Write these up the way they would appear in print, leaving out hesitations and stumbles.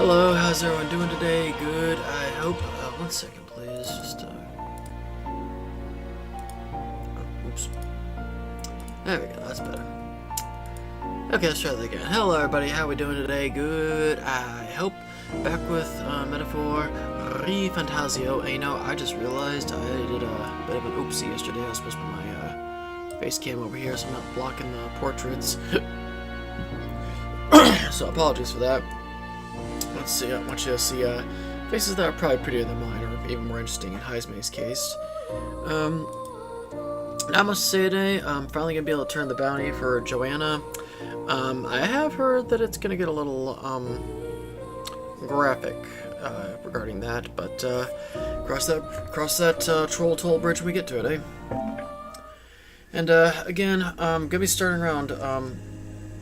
Hello, how's everyone doing today? Good, I hope. One second, please. Oops. There we go, that's better. Okay, let's try that again. Hello, everybody, how we doing today? Good, I hope. Back with Metaphor ReFantazio. And you know, I just realized I did a bit of an oopsie yesterday. I was supposed to put my face cam over here so I'm not blocking the portraits. So apologies for that. Let's see, I want you to see faces that are probably prettier than mine, or even more interesting in Heismay's case. Not much to say today. I'm finally going to be able to turn the bounty for Joanna. I have heard that it's going to get a little graphic regarding that, but cross that troll toll bridge when we get to it, eh? And again, I'm going to be starting around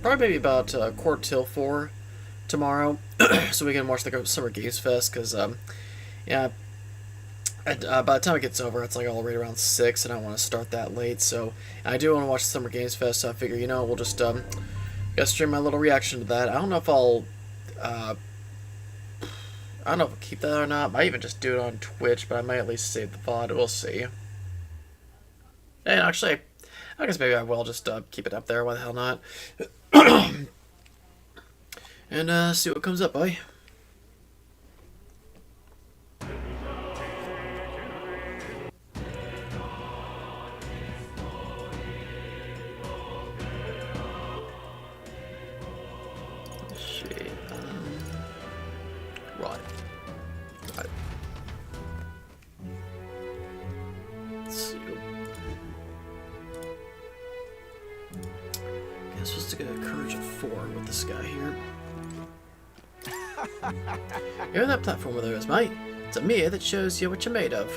probably maybe about quarter till 4 tomorrow, so we can watch the Summer Games Fest, because, yeah, by the time it gets over, it's like already around 6, and I don't want to start that late, so I do want to watch the Summer Games Fest, so I figure, you know, we'll just, gotta stream my little reaction to that. I don't know if I'll keep that or not. I might even just do it on Twitch, but I might at least save the VOD, we'll see. And actually, I guess maybe I will just keep it up there, why the hell not? And see what comes up, eh? Right. Let's see. I'm supposed to get a courage of 4 with this guy here. You're on that platform with us, mate. It's a mirror that shows you what you're made of.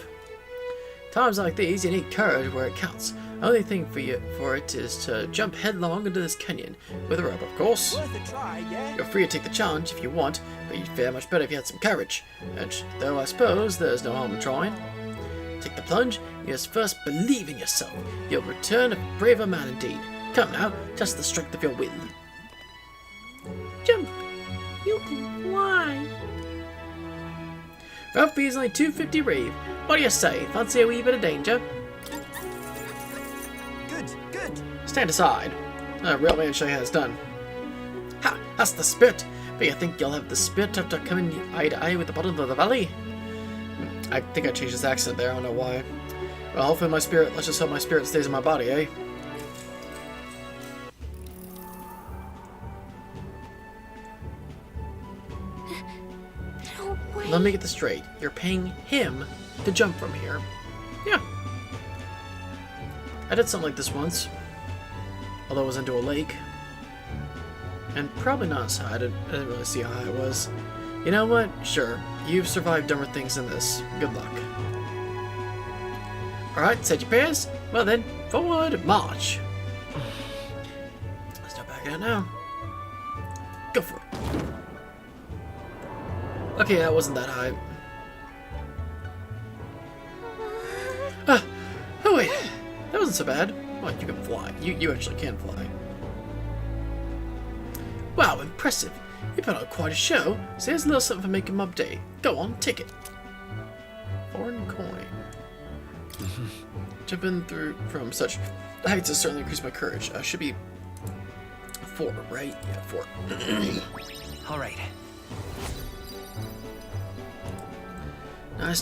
Times like these, you need courage where it counts. Only thing for it is to jump headlong into this canyon, with a rope, of course. Worth a try, yeah? You're free to take the challenge if you want, but you'd fare much better if you had some courage. And though I suppose there's no harm in trying. Take the plunge, you must first believe in yourself. You'll return a braver man indeed. Come now, test the strength of your will. Jump! You can fly! Rough fees only 250 Reeve. What do you say? Fancy a wee bit of danger? Good. Stand aside. The real man show you how it's done. Ha! That's the spirit! But you think you'll have the spirit after coming eye to eye with the bottom of the valley? I think I changed his accent there, I don't know why. Well, hopefully my spirit, let's just hope my spirit stays in my body, eh? Let me get this straight. You're paying him to jump from here. Yeah. I did something like this once. Although it was into a lake. And probably not as high. I didn't really see how high it was. You know what? Sure. You've survived dumber things than this. Good luck. Alright, set your pairs. Well then, forward, march. Let's start back out now. Go for it. Okay, that wasn't that high. Oh wait, that wasn't so bad. Well, you can fly. You actually can fly. Wow, impressive. You put on quite a show, so here's a little something for making my day. Go on, take it. Foreign coin. Jumping through from such heights has certainly increased my courage. Should be 4, right? Yeah, 4. Alright. Nice.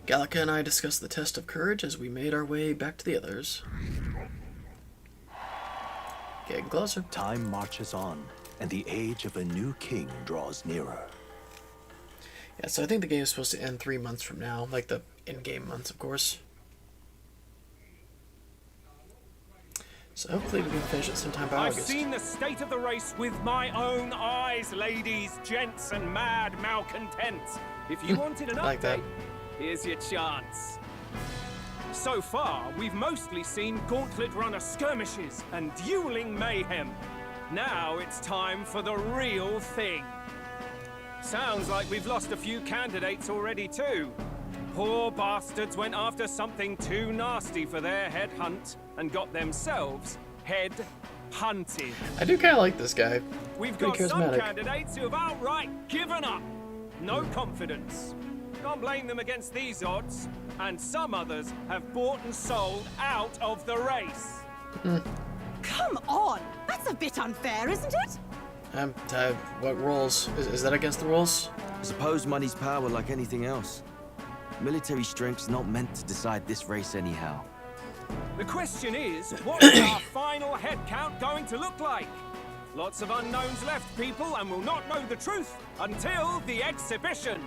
Gallica and I discussed the test of courage as we made our way back to the others. Getting closer. Time marches on, and the age of a new king draws nearer. Yeah, so I think the game is supposed to end 3 months from now, like the in-game months, of course. So hopefully we can finish it sometime by August. I've seen the state of the race with my own eyes, ladies, gents, and mad malcontents. If you wanted an like that. update, here's your chance. So far, we've mostly seen gauntlet runner skirmishes and dueling mayhem. Now it's time for the real thing. Sounds like we've lost a few candidates already too. poor bastards went after something too nasty for their head hunt and got themselves head hunted. I do kind of like this guy. We've Pretty got some charismatic. candidates who have outright given up. No confidence. Can't blame them against these odds. And some others have bought and sold out of the race. Come on! That's a bit unfair, isn't it? What rules? Is that against the rules? I suppose money's power like anything else. Military strength's not meant to decide this race anyhow. The question is, what is our final head count going to look like? Lots of unknowns left, people, and we'll not know the truth until the exhibition.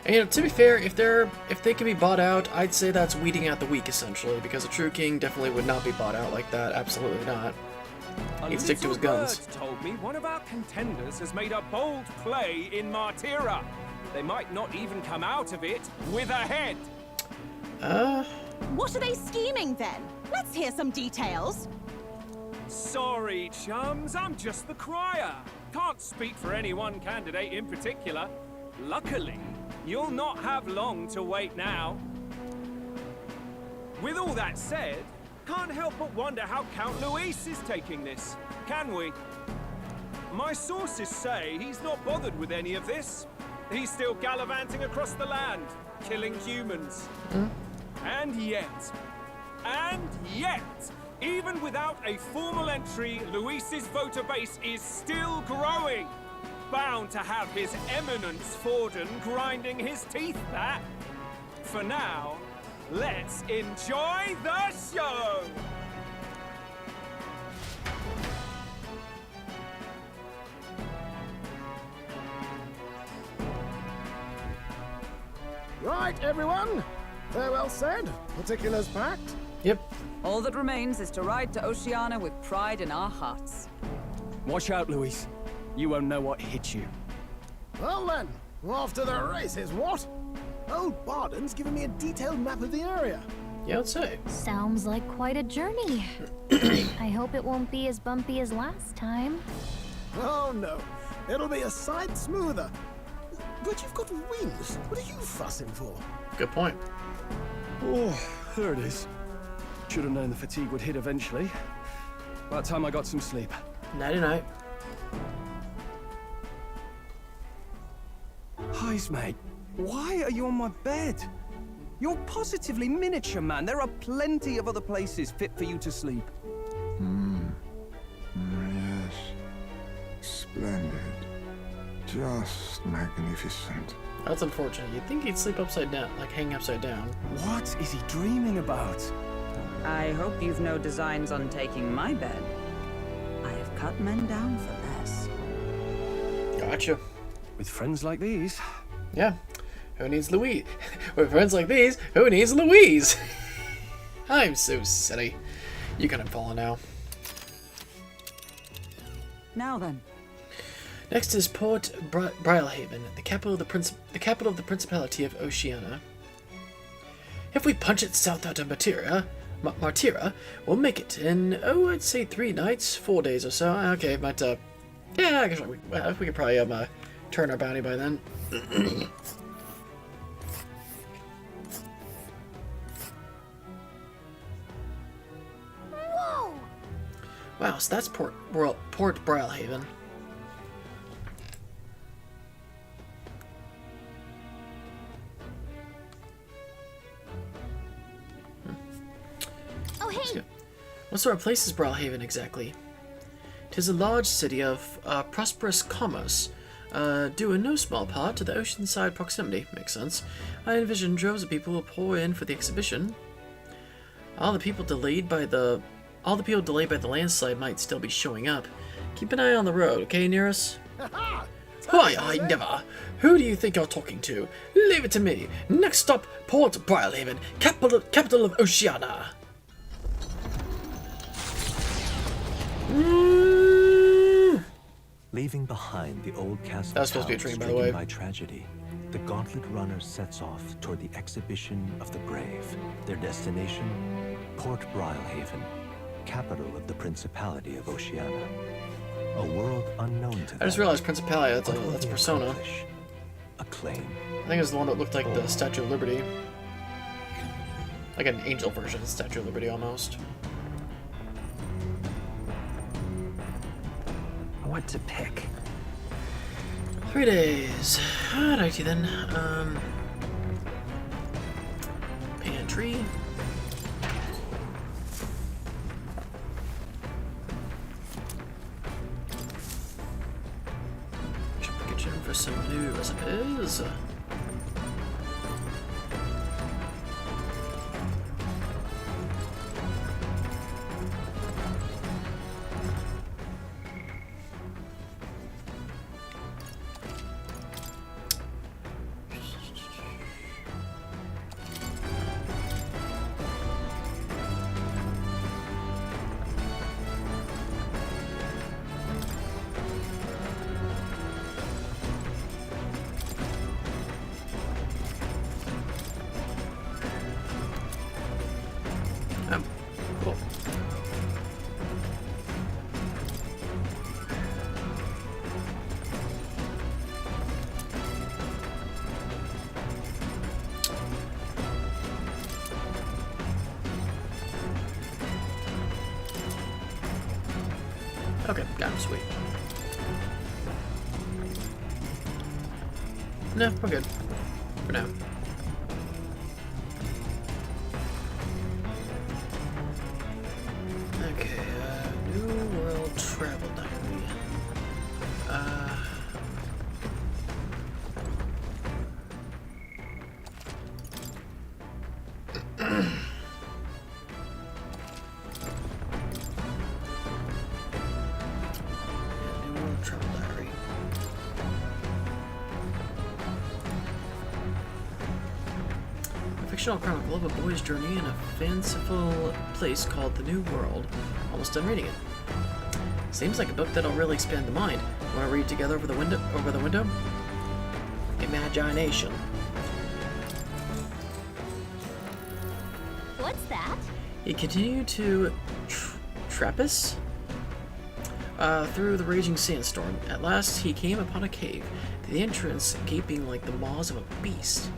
And, you know, to be fair, if they can be bought out, I'd say that's weeding out the weak, essentially, because a true king definitely would not be bought out like that. Absolutely not. He'd stick to his guns. Bird told me one of our contenders has made a bold play in Martira. They might not even come out of it with a head. What are they scheming then? Let's hear some details. Sorry, chums, I'm just the crier. Can't speak for any one candidate in particular. Luckily, you'll not have long to wait now. With all that said, can't help but wonder how Count Luis is taking this, can we? My sources say he's not bothered with any of this. He's still gallivanting across the land, killing humans. And yet, even without a formal entry, Luis's voter base is still growing. Bound to have his eminence Forden grinding his teeth back. For now, let's enjoy the show! Right, everyone. Farewell said. Particulars packed. Yep. All that remains is to ride to Oceania with pride in our hearts. Watch out, Luis. You won't know what hit you. Well then, off to the races, what? Old Barden's given me a detailed map of the area. Yeah, I'd say. Sounds like quite a journey. I hope it won't be as bumpy as last time. Oh no, it'll be a sight smoother. But you've got wings. What are you fussing for? Good point. Oh, there it is. Should have known the fatigue would hit eventually. By the time I got some sleep. Nighty-night. Heis, mate. Why are you on my bed? You're positively miniature, man. There are plenty of other places fit for you to sleep. Yes. Splendid. Just magnificent. That's unfortunate. You'd think he'd sleep upside down, like hang upside down. What is he dreaming about? I hope you've no designs on taking my bed. I have cut men down for less. Gotcha. With friends like these. Yeah. Who needs Louise? With friends like these, who needs Louise? I'm so silly. You can unfollow now. Now then. Next is Port Brylehaven, the capital of the Principality of Oceania. If we punch it south out of Martira, we'll make it in, I'd say 3 nights, 4 days or so. Okay, but, yeah, I guess we could probably, turn our bounty by then. Whoa! Wow, so that's Port Brylehaven. Oh, hey! What sort of place is Brylehaven exactly? 'Tis a large city of prosperous commerce, due in no small part to the oceanside proximity. Makes sense. I envision droves of people will pour in for the exhibition. All the people delayed by the landslide might still be showing up. Keep an eye on the road, okay, Nearus? Why, I never. Who do you think you're talking to? Leave it to me. Next stop, Port Brylehaven, capital of Oceania. Leaving behind the old castle That was supposed to be a town dream, by the stricken way. by tragedy, the Gauntlet Runner sets off toward the exhibition of the brave. Their destination, Port Brylehaven, capital of the Principality of Oceania. A world unknown to them. I just realized Principality, What will that's they Persona. accomplish? Acclaim. I think it was the one that looked like the Statue of Liberty. Like an angel version of the Statue of Liberty, almost. What to pick? 3 days. Alrighty then. Pantry. Kitchen for some new recipes. Cool. Okay, got him, sweet. No, we're good. For now. Okay, New World Travel Diary. New World Travel Diary. A fictional chronicle of a boy's journey in a fanciful place called the New World. Almost done reading it. Seems like a book that'll really expand the mind. Want to read together over the window? Imagination. What's that? He continued to trappus through the raging sandstorm. At last, he came upon a cave, the entrance gaping like the maws of a beast.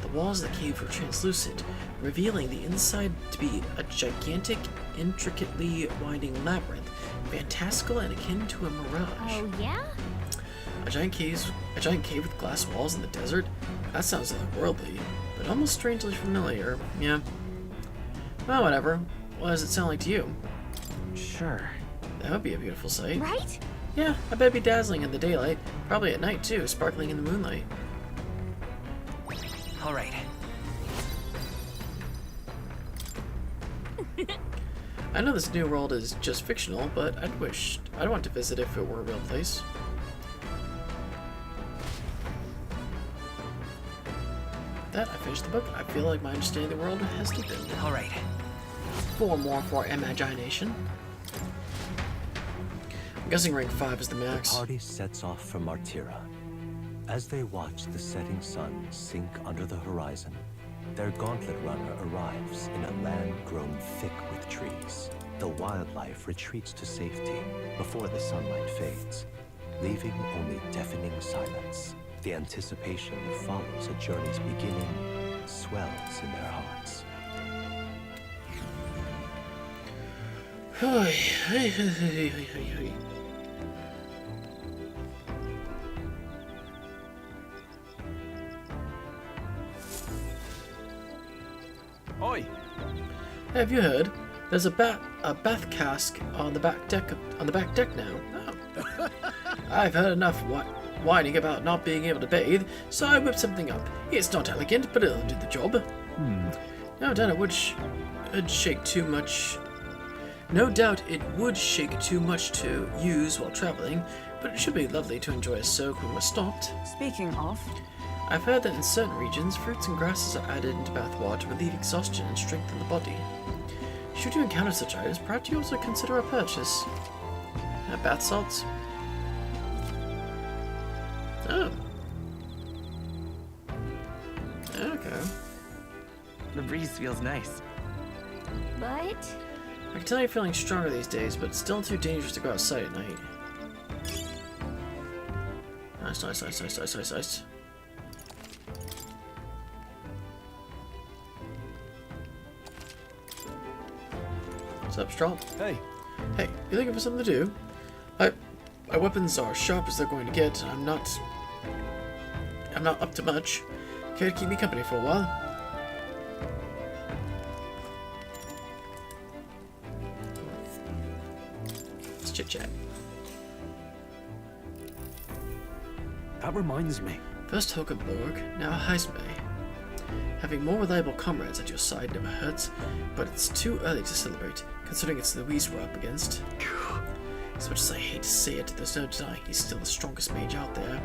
The walls of the cave were translucent, revealing the inside to be a gigantic, intricately winding labyrinth, fantastical and akin to a mirage. Oh, yeah? A giant cave with glass walls in the desert? That sounds otherworldly, but almost strangely familiar. Yeah. Well, whatever. What does it sound like to you? Sure. That would be a beautiful sight. Right? Yeah, I bet it'd be dazzling in the daylight. Probably at night, too, sparkling in the moonlight. All right. I know this new world is just fictional, but I'd want to visit if it were a real place. With that, I finished the book. I feel like my understanding of the world has deepened. All right. 4 more for imagination. I'm guessing rank 5 is the max. The party sets off for Martira. As they watch the setting sun sink under the horizon, their gauntlet runner arrives in a land grown thick with trees. The wildlife retreats to safety before the sunlight fades, leaving only deafening silence. The anticipation that follows a journey's beginning swells in their hearts. Oi! Have you heard? There's a bath cask on the back deck now. Oh. I've heard enough whining about not being able to bathe, so I whipped something up. It's not elegant, but it'll do the job. No doubt it would shake too much. No doubt it would shake too much to use while traveling, but it should be lovely to enjoy a soak when we're stopped. Speaking of, I've heard that in certain regions, fruits and grasses are added into bath water to relieve exhaustion and strengthen the body. Should you encounter such items, perhaps you also consider a purchase. Bath salts? Oh. Okay. The breeze feels nice. But I can tell you're feeling stronger these days, but it's still too dangerous to go outside at night. Nice, nice, nice, nice, nice, nice, nice. What's up, Straw? Hey. Hey, you looking for something to do? My weapons are sharp as they're going to get. I'm not up to much. Care to keep me company for a while? Let's chit chat. That reminds me. First Hokenborg, now Heisme. Having more reliable comrades at your side never hurts, but it's too early to celebrate, considering it's Louise we're up against. As much as I hate to say it, there's no denying he's still the strongest mage out there.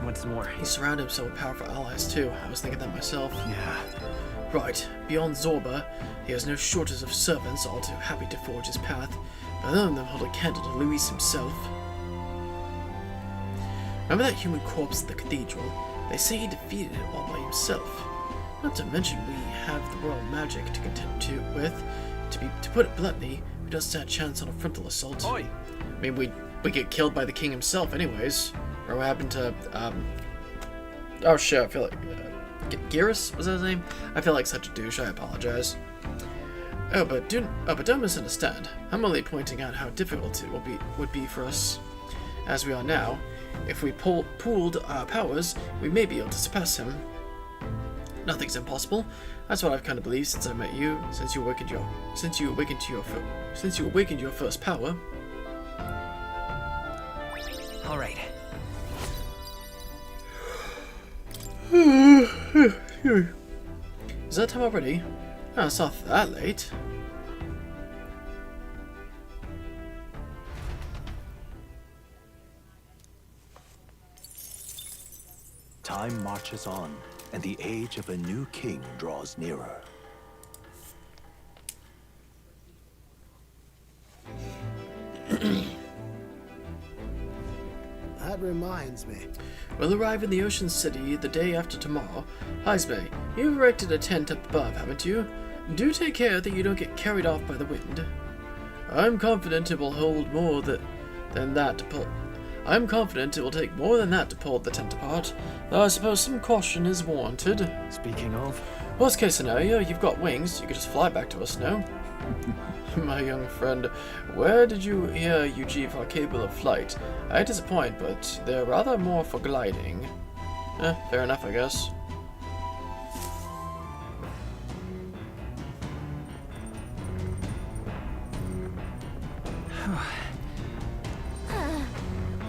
What's more? He's surrounded himself with powerful allies too. I was thinking that myself. Yeah. Right, beyond Zorba, he has no shortage of servants, all too happy to forge his path, but none of them hold a candle to Louis himself. Remember that human corpse at the cathedral? They say he defeated it all by himself. Not to mention we have the royal magic to contend with. To put it bluntly, we don't stand a chance on a frontal assault. Oi! I mean, we get killed by the king himself anyways. Or what happened to, oh shit, I feel like, Geras? Was that his name? I feel like such a douche, I apologize. But don't misunderstand. I'm only pointing out how difficult it would be for us as we are now. If we pooled our powers, we may be able to surpass him. Nothing's impossible. That's what I've kind of believed since I met you. Since you awakened your first power. All right. Is that time already? Oh, it's not that late. Time marches on, and the age of a new king draws nearer. That reminds me. We'll arrive in the Ocean City the day after tomorrow. Heisme, you've erected a tent up above, haven't you? Do take care that you don't get carried off by the wind. I'm confident it will hold more than that to pull. I'm confident it will take more than that to pull the tent apart, though I suppose some caution is warranted. Speaking of... Worst case scenario, you've got wings, you could just fly back to us, no? My young friend, where did you hear Eugene are capable of flight? I disappoint, but they're rather more for gliding. Fair enough, I guess.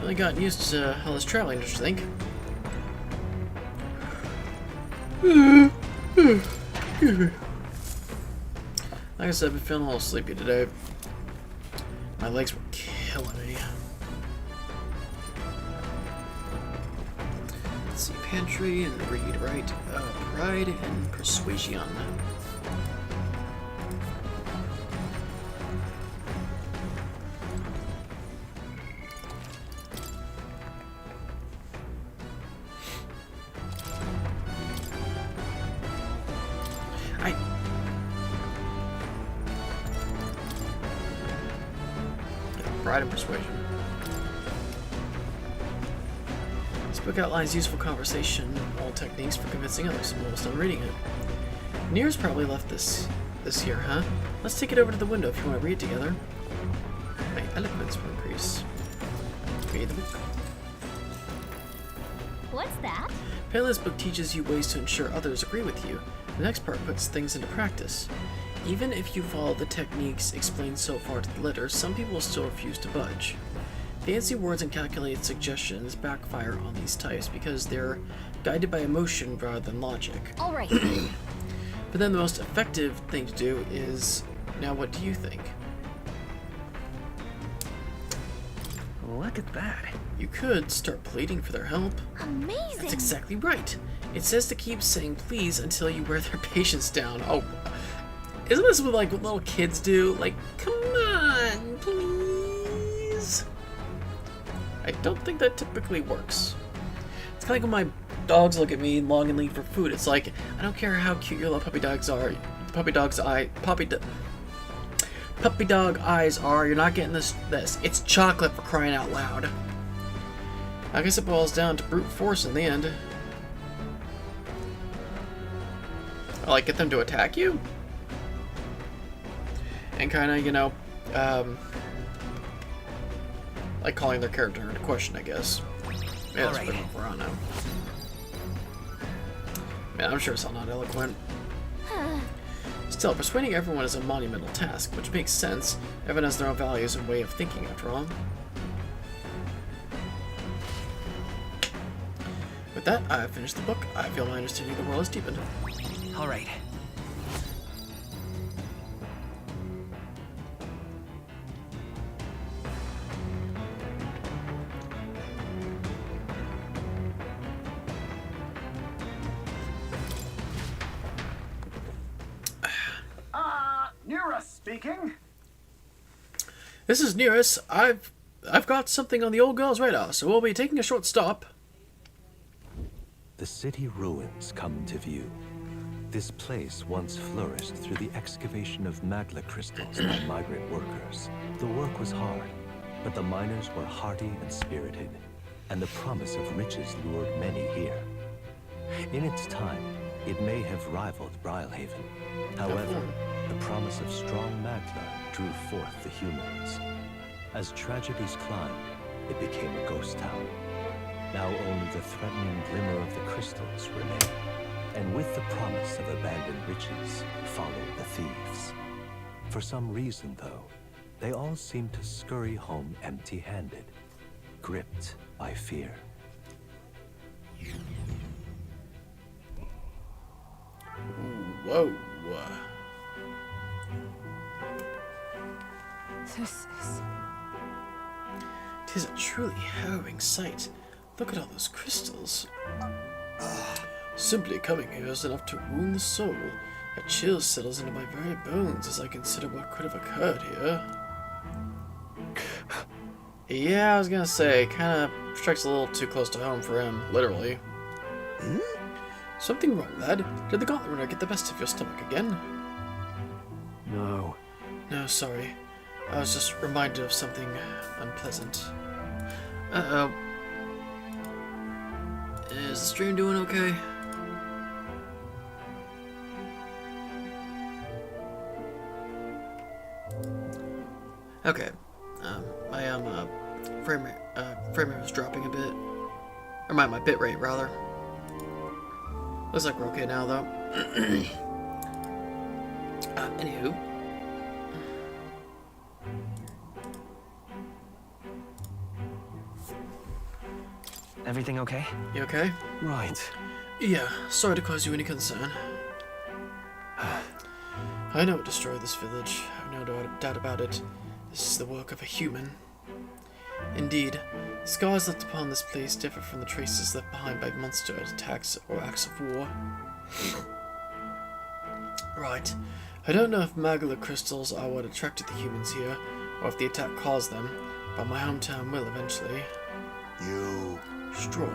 Really got used to all this traveling, don't you think? Like I said, I've been feeling a little sleepy today. My legs were killing me. Let's see, pantry and read, right? Pride and persuasion. Pride and persuasion. This book outlines useful conversation, all techniques for convincing others. I'm almost done reading it. Nier's probably left this here, huh? Let's take it over to the window if you want to read together. My eloquence will increase. Read the book. What's that? Apparently this book teaches you ways to ensure others agree with you. The next part puts things into practice. Even if you follow the techniques explained so far to the letter, some people will still refuse to budge. Fancy words and calculated suggestions backfire on these types because they're guided by emotion rather than logic. All right. But then the most effective thing to do is, now what do you think? Look at that. You could start pleading for their help. Amazing. That's exactly right. It says to keep saying please until you wear their patience down. Oh, isn't this what like what little kids do? Like, come on, please. I don't think that typically works. It's kind of like when my dogs look at me longingly for food. It's like, I don't care how cute your little puppy dogs are. Puppy dog eyes are. You're not getting this. It's chocolate, for crying out loud. I guess it boils down to brute force in the end. Like, get them to attack you? And kind of, you know, like calling their character into question, I guess. Yeah, that's pretty much where I know. Man, I'm sure it's all not eloquent. Still, persuading everyone is a monumental task, which makes sense. Everyone has their own values and way of thinking, after all. With that, I have finished the book. I feel my understanding of the world has deepened. All right. Nearest speaking. This is Nearest. I've got something on the old girl's radar, so we'll be taking a short stop. The city ruins come into view. This place once flourished through the excavation of magla crystals by migrant workers. The work was hard, but the miners were hardy and spirited, and the promise of riches lured many here. In its time, it may have rivaled Brilhaven. However, the promise of strong magla drew forth the humans. As tragedies climbed, it became a ghost town. Now only the threatening glimmer of the crystals remained. And with the promise of abandoned riches followed the thieves. For some reason, though, they all seemed to scurry home empty-handed, gripped by fear. Whoa. This is... Tis a truly harrowing sight. Look at all those crystals. Simply coming here is enough to wound the soul. A chill settles into my very bones as I consider what could have occurred here. Yeah, I was gonna say, kinda strikes a little too close to home for him, literally. Something wrong, lad? Did the Gauntlet Runner get the best of your stomach again? No. No, sorry. I was just reminded of something unpleasant. Uh-oh. Is the stream doing okay? Okay. My frame rate was dropping a bit. Or my bit rate, rather. Looks like we're okay now, though. Anywho. Everything okay? You okay? Right. Yeah, sorry to cause you any concern. I know it destroyed this village. I've no doubt about it. This is the work of a human. Indeed, the scars left upon this place differ from the traces left behind by monster attacks or acts of war. Right. I don't know if magla crystals are what attracted the humans here, or if the attack caused them, but my hometown will eventually. You... Stroll.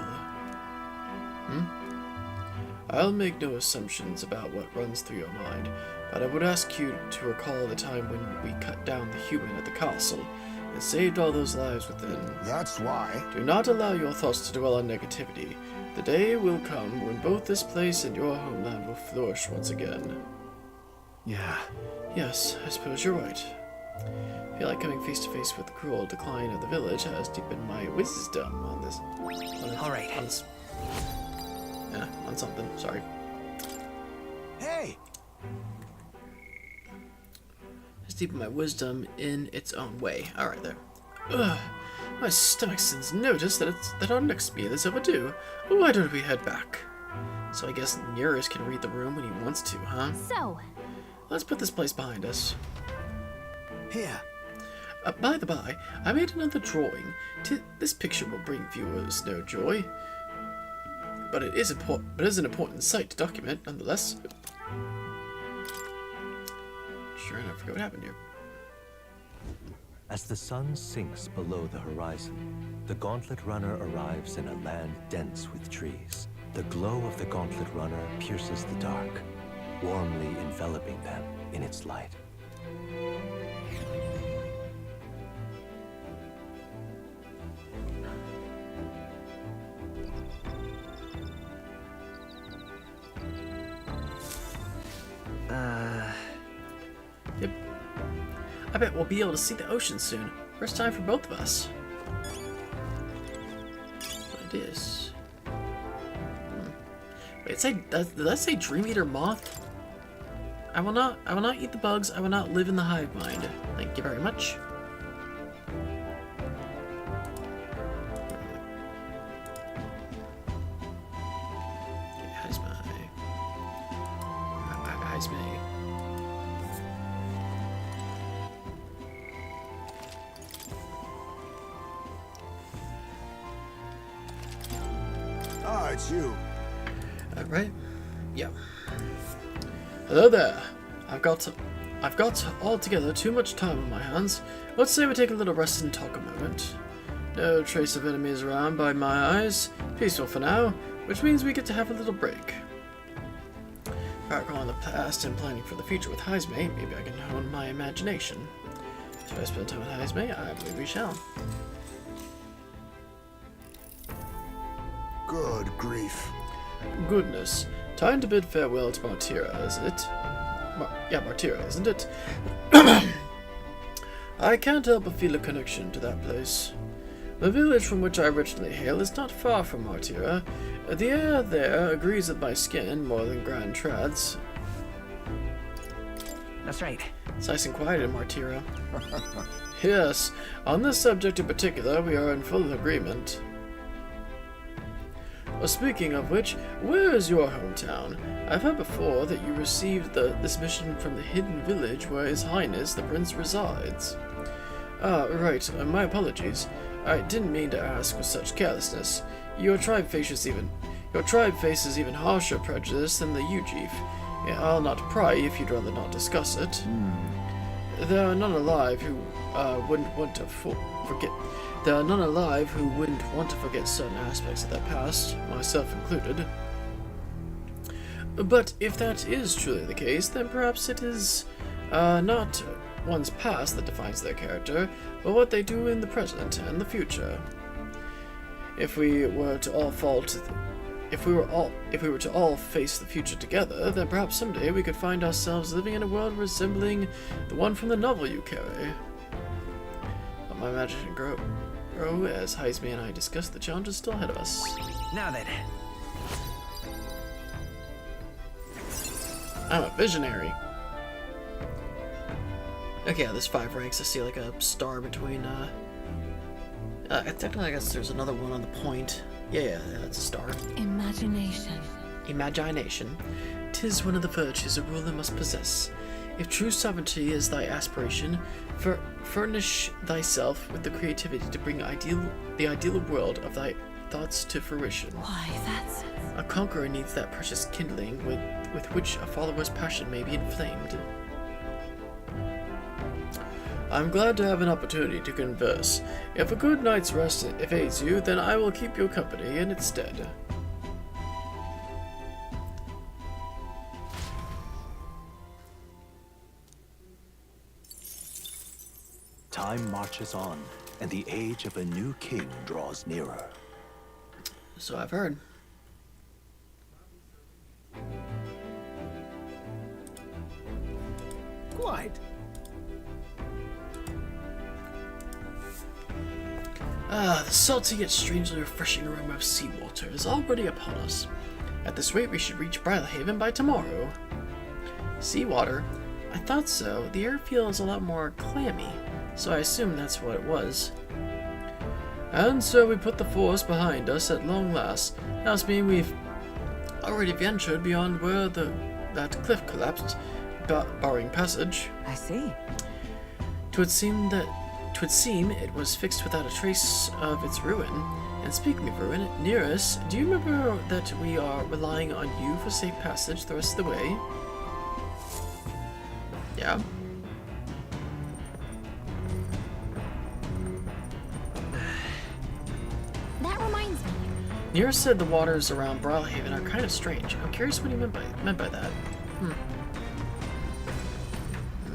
I'll make no assumptions about what runs through your mind, but I would ask you to recall the time when we cut down the human at the castle and saved all those lives within. That's why. Do not allow your thoughts to dwell on negativity. The day will come when both this place and your homeland will flourish once again. Yeah. Yes, I suppose you're right. I feel like coming face to face with the cruel decline of the village has deepened my wisdom on this. Alright. On something, sorry. Hey! Has deepened my wisdom in its own way. Alright, there. Ugh. My stomach sends notice that our next meal is overdue. Why don't we head back? So I guess Nearest can read the room when he wants to, huh? So, Let's put this place behind us. Here. By the by, I made another drawing. This picture will bring viewers no joy, but it is an important sight to document, nonetheless. Sure enough, I forgot what happened here. As the sun sinks below the horizon, the Gauntlet Runner arrives in a land dense with trees. The glow of the Gauntlet Runner pierces the dark, warmly enveloping them in its light. I bet we'll be able to see the ocean soon. First time for both of us. What it is? Wait, did that say Dream Eater Moth? I will not eat the bugs. I will not live in the hive mind. Thank you very much. Ah, it's you. Right? Yeah. Hello there. I've got altogether too much time on my hands. Let's say we take a little rest and talk a moment. No trace of enemies around by my eyes. Peaceful for now, which means we get to have a little break. Back on the past and planning for the future with Heisme, maybe I can hone my imagination. Do I spend time with Heisme? I believe we shall. Good grief. Goodness. Time to bid farewell to Martira, is it? Yeah, Martira, isn't it? I can't help but feel a connection to that place. The village from which I originally hail is not far from Martira. The air there agrees with my skin more than Grand Trad's. That's right. It's nice and quiet in Martira. Yes, on this subject in particular, we are in full agreement. Well, speaking of which, where is your hometown? I've heard before that you received this mission from the hidden village where His Highness the Prince resides. Ah, right, my apologies. I didn't mean to ask with such carelessness. Your tribe faces even harsher prejudice than the Ujif. I'll not pry if you'd rather not discuss it. There are none alive who wouldn't want to forget. There are none alive who wouldn't want to forget certain aspects of their past, myself included. But if that is truly the case, then perhaps it is not one's past that defines their character, but what they do in the present and the future. If we were to all face the future together, then perhaps someday we could find ourselves living in a world resembling the one from the novel you carry. Let my imagination grow as Heisme and I discuss the challenges still ahead of us. Now then. I'm a visionary. Okay, yeah, there's 5 ranks. I see like a star between, technically I guess there's another one on the point. Yeah, that's a star. Imagination. Imagination. 'Tis one of the virtues a ruler must possess. If true sovereignty is thy aspiration, furnish thyself with the creativity to bring the ideal world of thy thoughts to fruition. Why, that's... A conqueror needs that precious kindling with which a follower's passion may be inflamed. I'm glad to have an opportunity to converse. If a good night's rest evades you, then I will keep you company in its stead. Time marches on, and the age of a new king draws nearer. So I've heard. Quite. Ah, the salty yet strangely refreshing aroma of seawater is already upon us. At this rate, we should reach Brilhaven by tomorrow. Seawater? I thought so. The air feels a lot more clammy, so I assume that's what it was. And so we put the forest behind us at long last. That must mean we've already ventured beyond where that cliff collapsed, barring passage. I see. Twould seem it was fixed without a trace of its ruin. And speaking of ruin, near us, do you remember that we are relying on you for safe passage the rest of the way? Yeah. That reminds me. Nira said the waters around Brilhaven are kind of strange. I'm curious what he meant by that.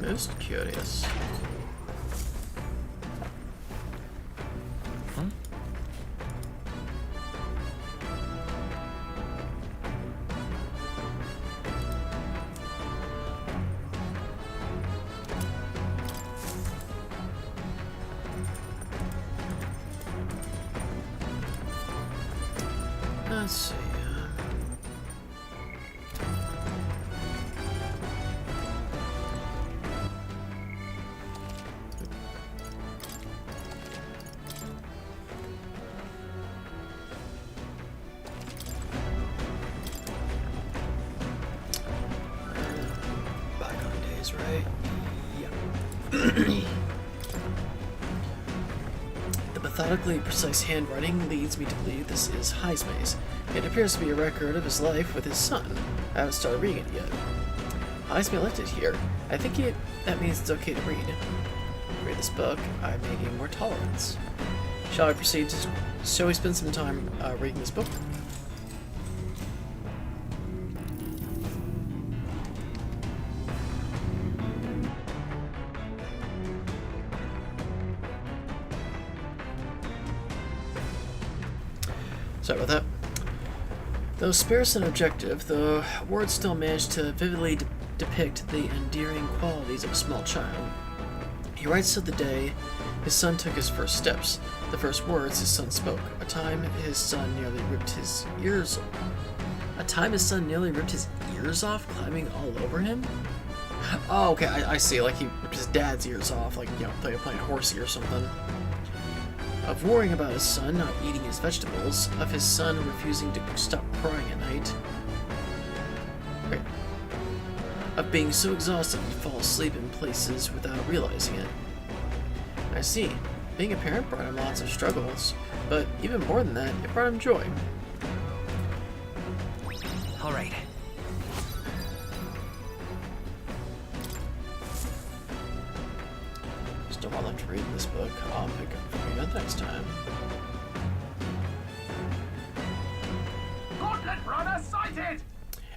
Most curious. let's see. Bygone days, right? Yeah. The methodically precise handwriting leads me to believe this is Heismay's. It appears to be a record of his life with his son. I haven't started reading it yet. Heismay left it here. I think that means it's okay to read. Read this book, I may gain more tolerance. Shall I proceed to... Shall we spend some time reading this book? Sorry about that. Though sparse and objective, the words still manage to vividly depict the endearing qualities of a small child. He writes of the day his son took his first steps, the first words his son spoke, a time his son nearly ripped his ears off climbing all over him? Oh, okay, I see, like he ripped his dad's ears off, like, you know, playing horsey or something. Of worrying about his son not eating his vegetables, of his son refusing to stop crying at night, of being so exhausted he'd fall asleep in places without realizing it. I see. Being a parent brought him lots of struggles, but even more than that, it brought him joy. All right. Still want left to read this book. I'll pick up for you next time. Gauntlet runner sighted!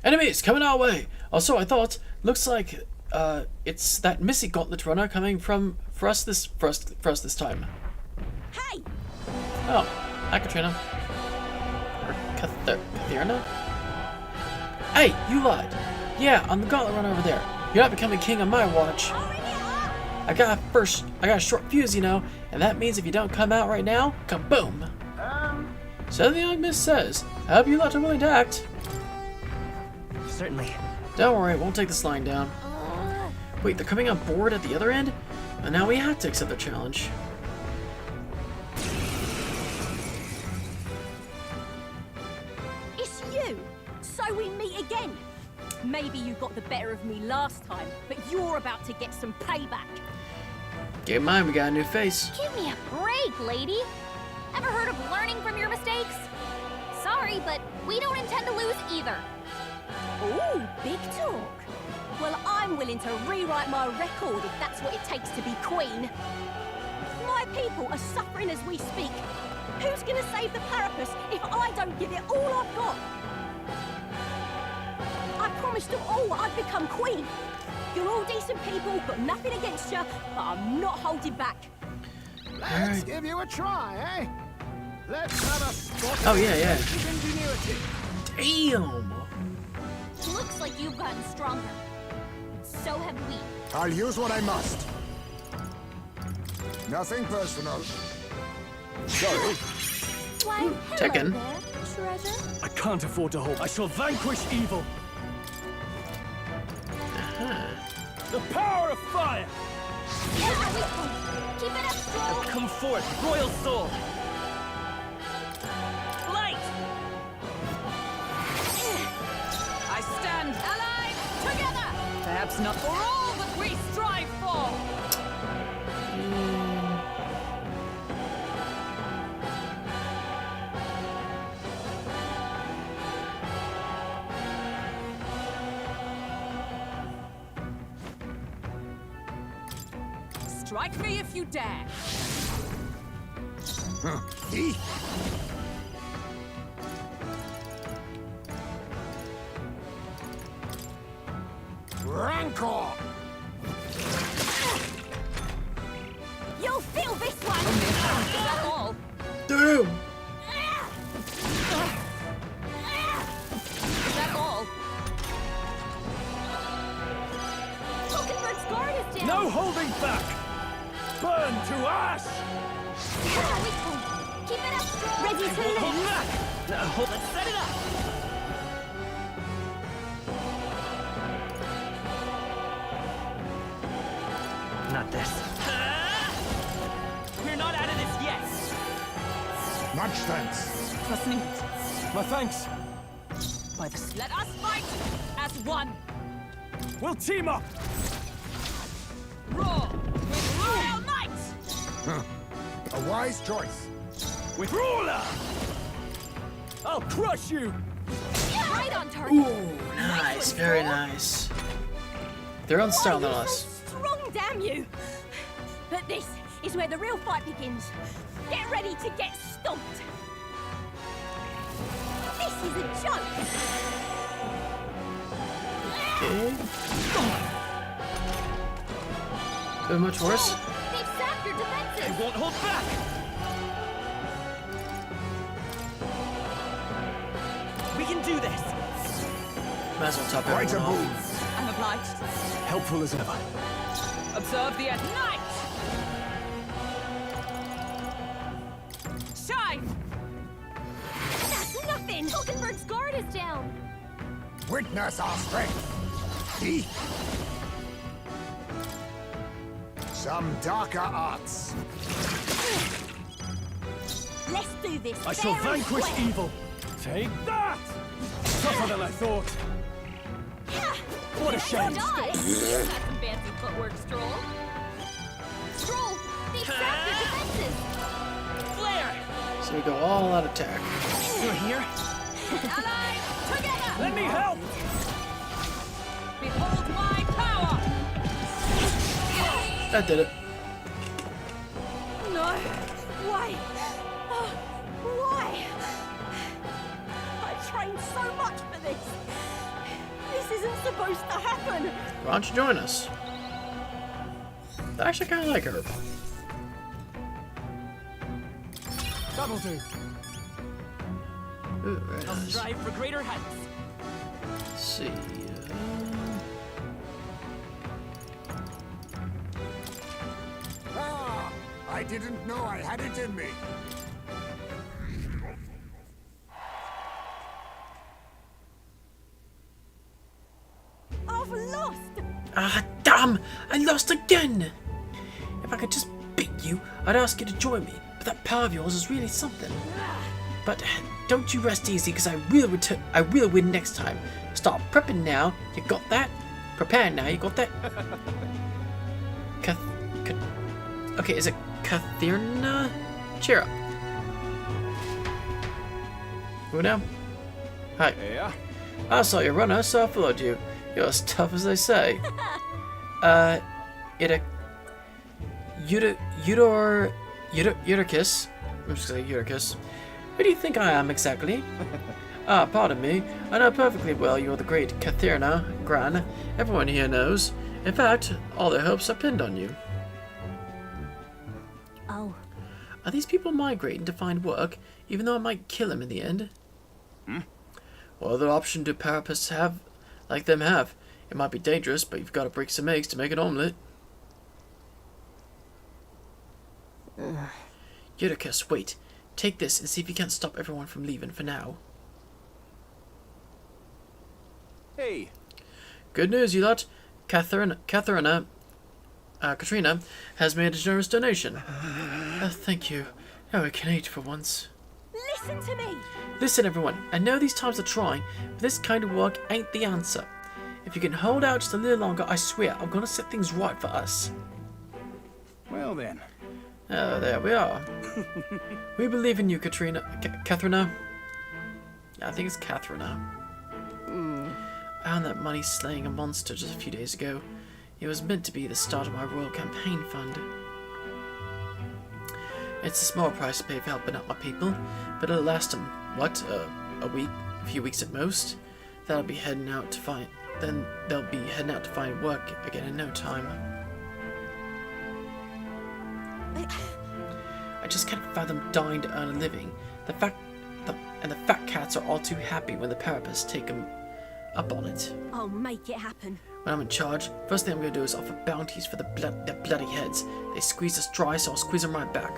Enemies coming our way! Also, I thought, looks like it's that Missy Gauntlet runner coming for us this time. Hey! Oh, hi Katrina. Or Katharina? Hey, you lied. Yeah, I'm the Gauntlet runner over there. You're not becoming king on my watch. I got a short fuse, you know, and that means if you don't come out right now, kaboom! So the young miss says. I hope you lot are willing to act. Certainly. Don't worry, it won't take this line down. Wait, they're coming on board at the other end? And now we have to accept the challenge. It's you! So we meet again! Maybe you got the better of me last time, but you're about to get some payback. Keep in mind, we got a new face. Give me a break, lady. Ever heard of learning from your mistakes? Sorry, but we don't intend to lose either. Ooh, big talk. Well, I'm willing to rewrite my record if that's what it takes to be queen. My people are suffering as we speak. Who's gonna save the Parapus if I don't give it all I've got? I promised them all I'd become queen. You're all decent people, got nothing against you, but I'm not holding back. Let's give you a try, eh? Let's have a spot. Oh, yeah. Ingenuity. Damn! Looks like you've gotten stronger. So have we. I'll use what I must. Nothing personal. Sorry. Why, hello Tekken. there, treasure. I can't afford to hope. I shall vanquish evil. The power of fire! Keep it up, Stroll. Come forth, royal soul. Light! I stand allied together! Perhaps not for all that we strive for! Strike me if you dare! Rancor! You'll feel this one! Is that all? Damn! Is that all? Falkenberg's guard is down! No holding back! Burn to ash! Keep it up, Stroll. Ready to lose. Let's set it up. Not this. We're not out of this yet. Much thanks. Trust me. My thanks. By the Let us fight as one. We'll team up. Roar with royal might. A wise choice. With ruler. I'll crush you. Right on target. Ooh, nice, very nice. Their own style, no Why are you less. so strong, damn you! But this is where the real fight begins. Get ready to get stomped. This is a joke. Okay. Could be much worse. They've sapped your defenses. won't hold back. We can do this. Might as well top Quite a everyone off. move. I'm obliged. Helpful as ever. Observe the end. Night. Shine. That's nothing. Hulkenberg's guard is down. Witness our strength. See? Some darker arts. Let's do this. I shall fair and vanquish square. evil. Take that! Tougher than I thought. What a shame. That's some fancy footwork, Stroll. Stroll, they've sapped your defenses. Flare. So we go all out attack. You're here. Allies, together. Let me help! Behold my power. That did it. No. Why? Oh, why? I trained so much for this. This isn't supposed to happen. Why don't you join us? I actually kind of like her. That'll do. Ooh, very I'll nice. strive for greater heights. Let's see. Ah, I didn't know I had it in me. I've lost. Ah, damn! I lost again! If I could just beat you, I'd ask you to join me. But that power of yours is really something. But don't you rest easy, because I will win next time. Start prepping now. You got that? Prepare now. You got that? Okay, is it Kathirna? Cheer up. Who now? Hi. Yeah? I saw your runner, so I followed you. You're as tough as they say. Eutychus. I'm just gonna say Eutychus. Who do you think I am exactly? Pardon me. I know perfectly well you're the great Kathirna Gran. Everyone here knows. In fact, all their hopes are pinned on you. Oh. Are these people migrating to find work, even though I might kill them in the end? What other option do Parapists have, like them have? It might be dangerous, but you've got to break some eggs to make an omelette. Eutychus, wait. Take this and see if you can't stop everyone from leaving for now. Hey. Good news, you lot. Katrina has made a generous donation. Thank you. Now we can eat for once. Listen to me. Listen, everyone. I know these times are trying, but this kind of work ain't the answer. If you can hold out just a little longer, I swear I'm gonna set things right for us. Well then. Oh, there we are. We believe in you, Katharina. I think it's Katharina. I found that money slaying a monster just a few days ago. It was meant to be the start of my royal campaign fund. It's a small price to pay for helping out my people, but it'll last them, a week, a few weeks at most. Then they'll be heading out to find work again in no time. I just can't fathom dying to earn a living. The fat cats are all too happy when the Parapists take them up on it. I'll make it happen. When I'm in charge, first thing I'm going to do is offer bounties for their bloody heads. They squeeze us dry, so I'll squeeze them right back.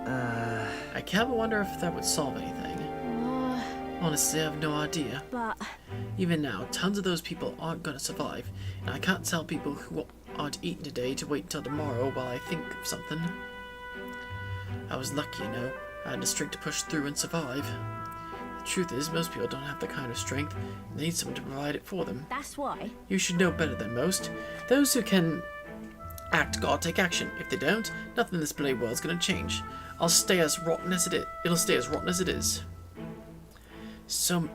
I can't but wonder if that would solve anything. Honestly, I have no idea. But Even now, tons of those people aren't gonna survive, and I can't tell people who aren't eating today to wait until tomorrow while I think of something. I was lucky, you know. I had the strength to push through and survive. The truth is, most people don't have the kind of strength, and they need someone to provide it for them. that's why. You should know better than most. Those who can act gotta take action. If they don't, nothing in this bloody world's gonna change. It'll stay as rotten as it is. So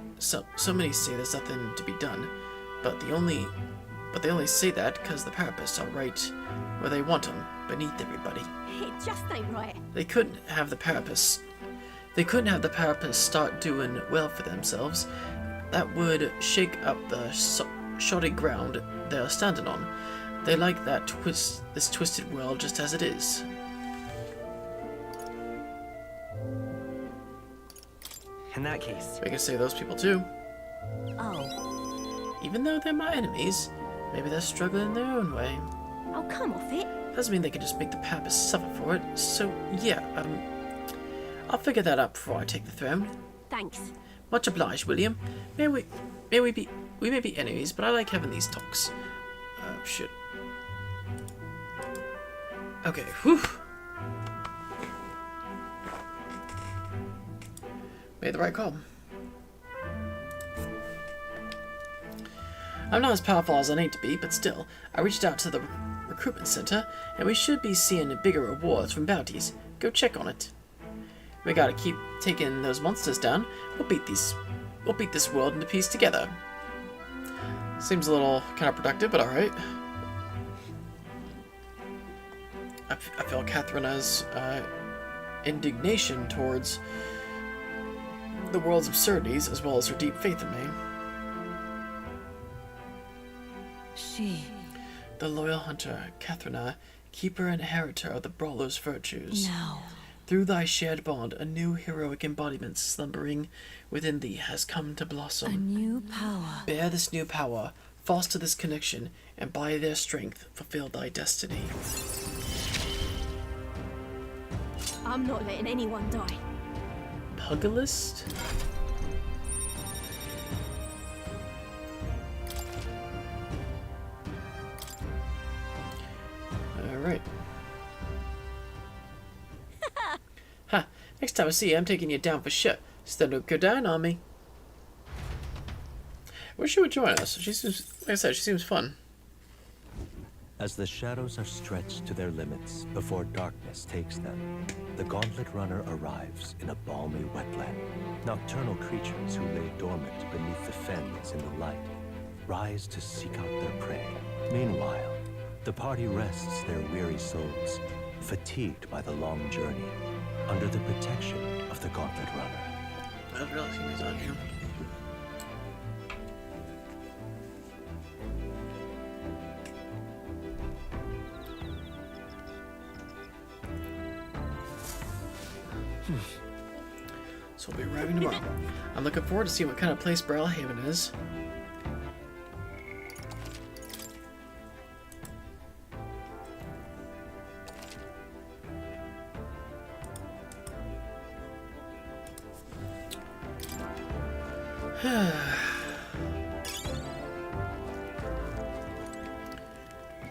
many say there's nothing to be done, but they only say that because the Parapists are right where they want them, beneath everybody. It just ain't right. They couldn't have the Parapists start doing well for themselves. That would shake up the shoddy ground they are standing on. They like this twisted world just as it is. In that case, We can say those people too. Oh. Even though they're my enemies, maybe they're struggling in their own way. Oh, come off it. Doesn't mean they can just make the Parapists suffer for it. So yeah, I'll figure that out before I take the throne. Thanks. Much obliged, William. We may be enemies, but I like having these talks. Oh shit. Okay, whew. Made the right call. I'm not as powerful as I need to be, but still, I reached out to the recruitment center, and we should be seeing bigger rewards from bounties. Go check on it. We gotta keep taking those monsters down. We'll beat this world into peace together. Seems a little counterproductive, but alright. I feel Katharina's indignation towards the world's absurdities, as well as her deep faith in me. She... The loyal hunter, Katharina, keeper and inheritor of the brawler's virtues. No. Through thy shared bond, a new heroic embodiment slumbering within thee has come to blossom. A new power. Bear this new power, foster this connection, and by their strength, fulfill thy destiny. I'm not letting anyone die. Pugilist? Alright. Ha! Next time I see you, I'm taking you down for sure. So don't go down on me. I wish she would join us. She seems, like I said, she seems fun. As the shadows are stretched to their limits before darkness takes them, the Gauntlet Runner arrives in a balmy wetland. Nocturnal creatures who lay dormant beneath the fens in the light rise to seek out their prey. Meanwhile, the party rests their weary souls, fatigued by the long journey, under the protection of the Gauntlet Runner. I didn't realize he was on here. So we'll be arriving tomorrow. I'm looking forward to seeing what kind of place Brawlhaven is.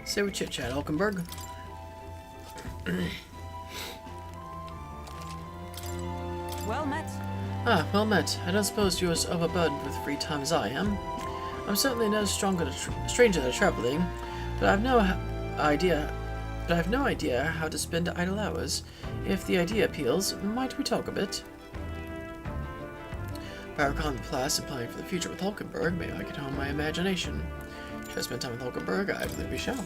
Say we chit-chat, Hulkenberg. Well met. Ah, well met. I don't suppose you're as overburdened with free time as I am. I'm certainly no stranger to traveling, but I have no idea how to spend idle hours. If the idea appeals, might we talk a bit? If I recall the past and planning for the future with Hulkenberg, maybe I can hone my imagination. Should I spend time with Hulkenberg? I believe we shall.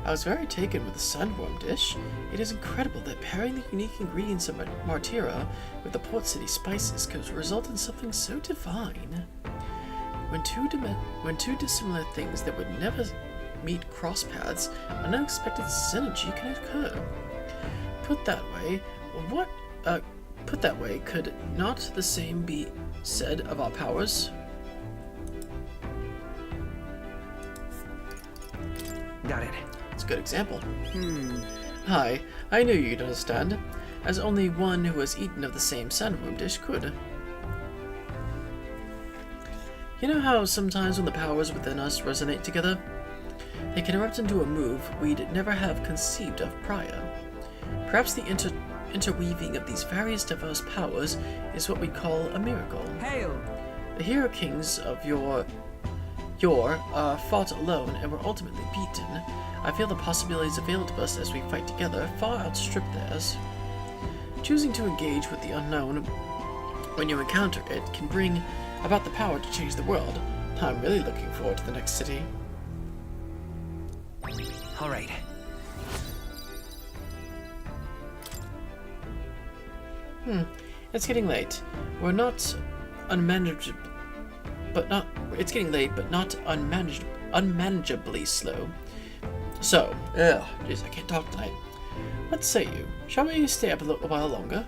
I was very taken with the sandworm dish. It is incredible that pairing the unique ingredients of Martira with the Port City spices could result in something so divine. When two dissimilar things that would never meet cross paths, an unexpected synergy can occur. Put that way, could not the same be said of our powers? Got it. Let's good example. Hi, I knew you'd understand, as only one who has eaten of the same sandworm dish could. You know how sometimes when the powers within us resonate together, they can erupt into a move we'd never have conceived of prior. Perhaps the interweaving of these various diverse powers is what we call a miracle. Hail! The hero kings of yore fought alone and were ultimately beaten. I feel the possibilities available to us as we fight together far outstrip theirs. Choosing to engage with the unknown when you encounter it can bring about the power to change the world. I'm really looking forward to the next city. All right. It's getting late. We're not unmanageable, it's getting late, but not unmanageably slow. So, jeez, I can't talk tonight. What say you? Shall we stay up a little while longer?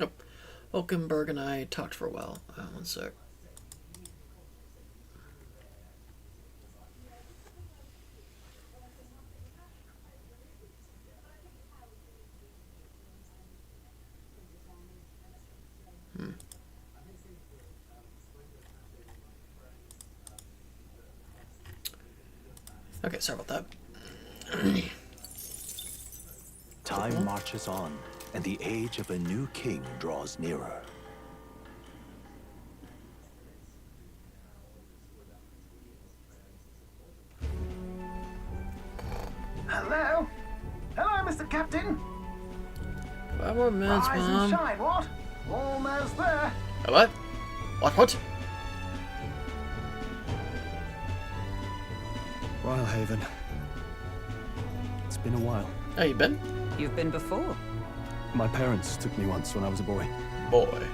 Oh, Hulkenberg and I talked for a while. One sec. Okay, sorry about that. Time marches on, and the age of a new king draws nearer. Hello? Hello, Mr. Captain. 5 more minutes, Rise Mom. and shine, what? Almost there. What? What? Rhylehaven. It's been a while. Oh, you been? You've been before. My parents took me once when I was a boy. Boy.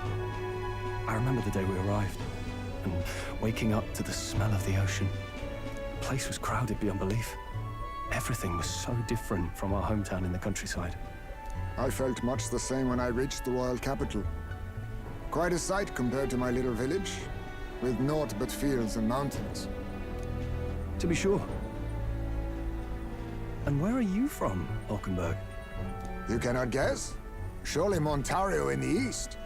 I remember the day we arrived, and waking up to the smell of the ocean. The place was crowded beyond belief. Everything was so different from our hometown in the countryside. I felt much the same when I reached the royal capital. Quite a sight compared to my little village, with naught but fields and mountains. To be sure. And where are you from, Hulkenberg? You cannot guess? Surely Montario in the east.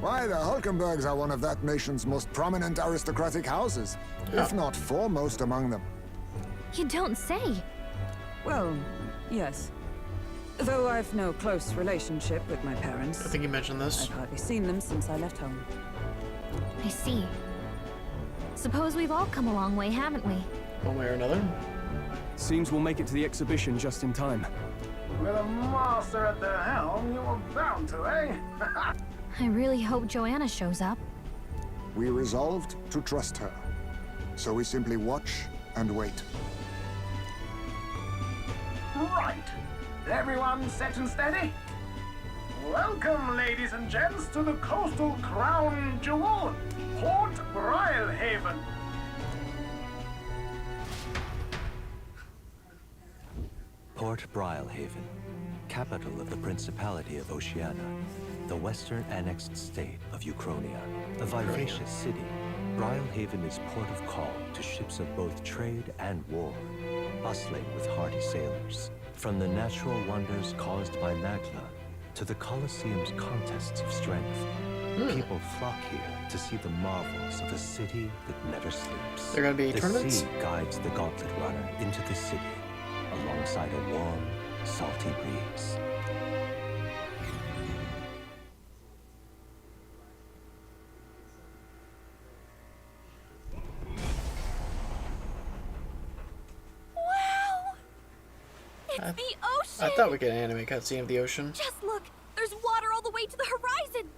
Why, the Hulkenbergs are one of that nation's most prominent aristocratic houses, if not foremost among them. You don't say. Well, yes. Though I've no close relationship with my parents. I think you mentioned this. I've hardly seen them since I left home. I see. Suppose we've all come a long way, haven't we? One way or another. Seems we'll make it to the exhibition just in time. With a master at the helm, you were bound to, eh? I really hope Joanna shows up. We resolved to trust her. So we simply watch and wait. Right. Everyone set and steady? Welcome, ladies and gents, to the coastal crown jewel, Port Rhylehaven. Port Rhylehaven, capital of the Principality of Oceania, the western annexed state of Uchronia. A vivacious city, Rhylehaven is port of call to ships of both trade and war, bustling with hardy sailors. From the natural wonders caused by Magla to the Colosseum's contests of strength, people flock here to see the marvels of a city that never sleeps. There gonna be tournaments? The sea guides the gauntlet runner into the city, alongside a warm, salty breeze. Wow! It's the ocean! I thought we could anime cutscene of the ocean. Just look! There's water all the way to the horizon!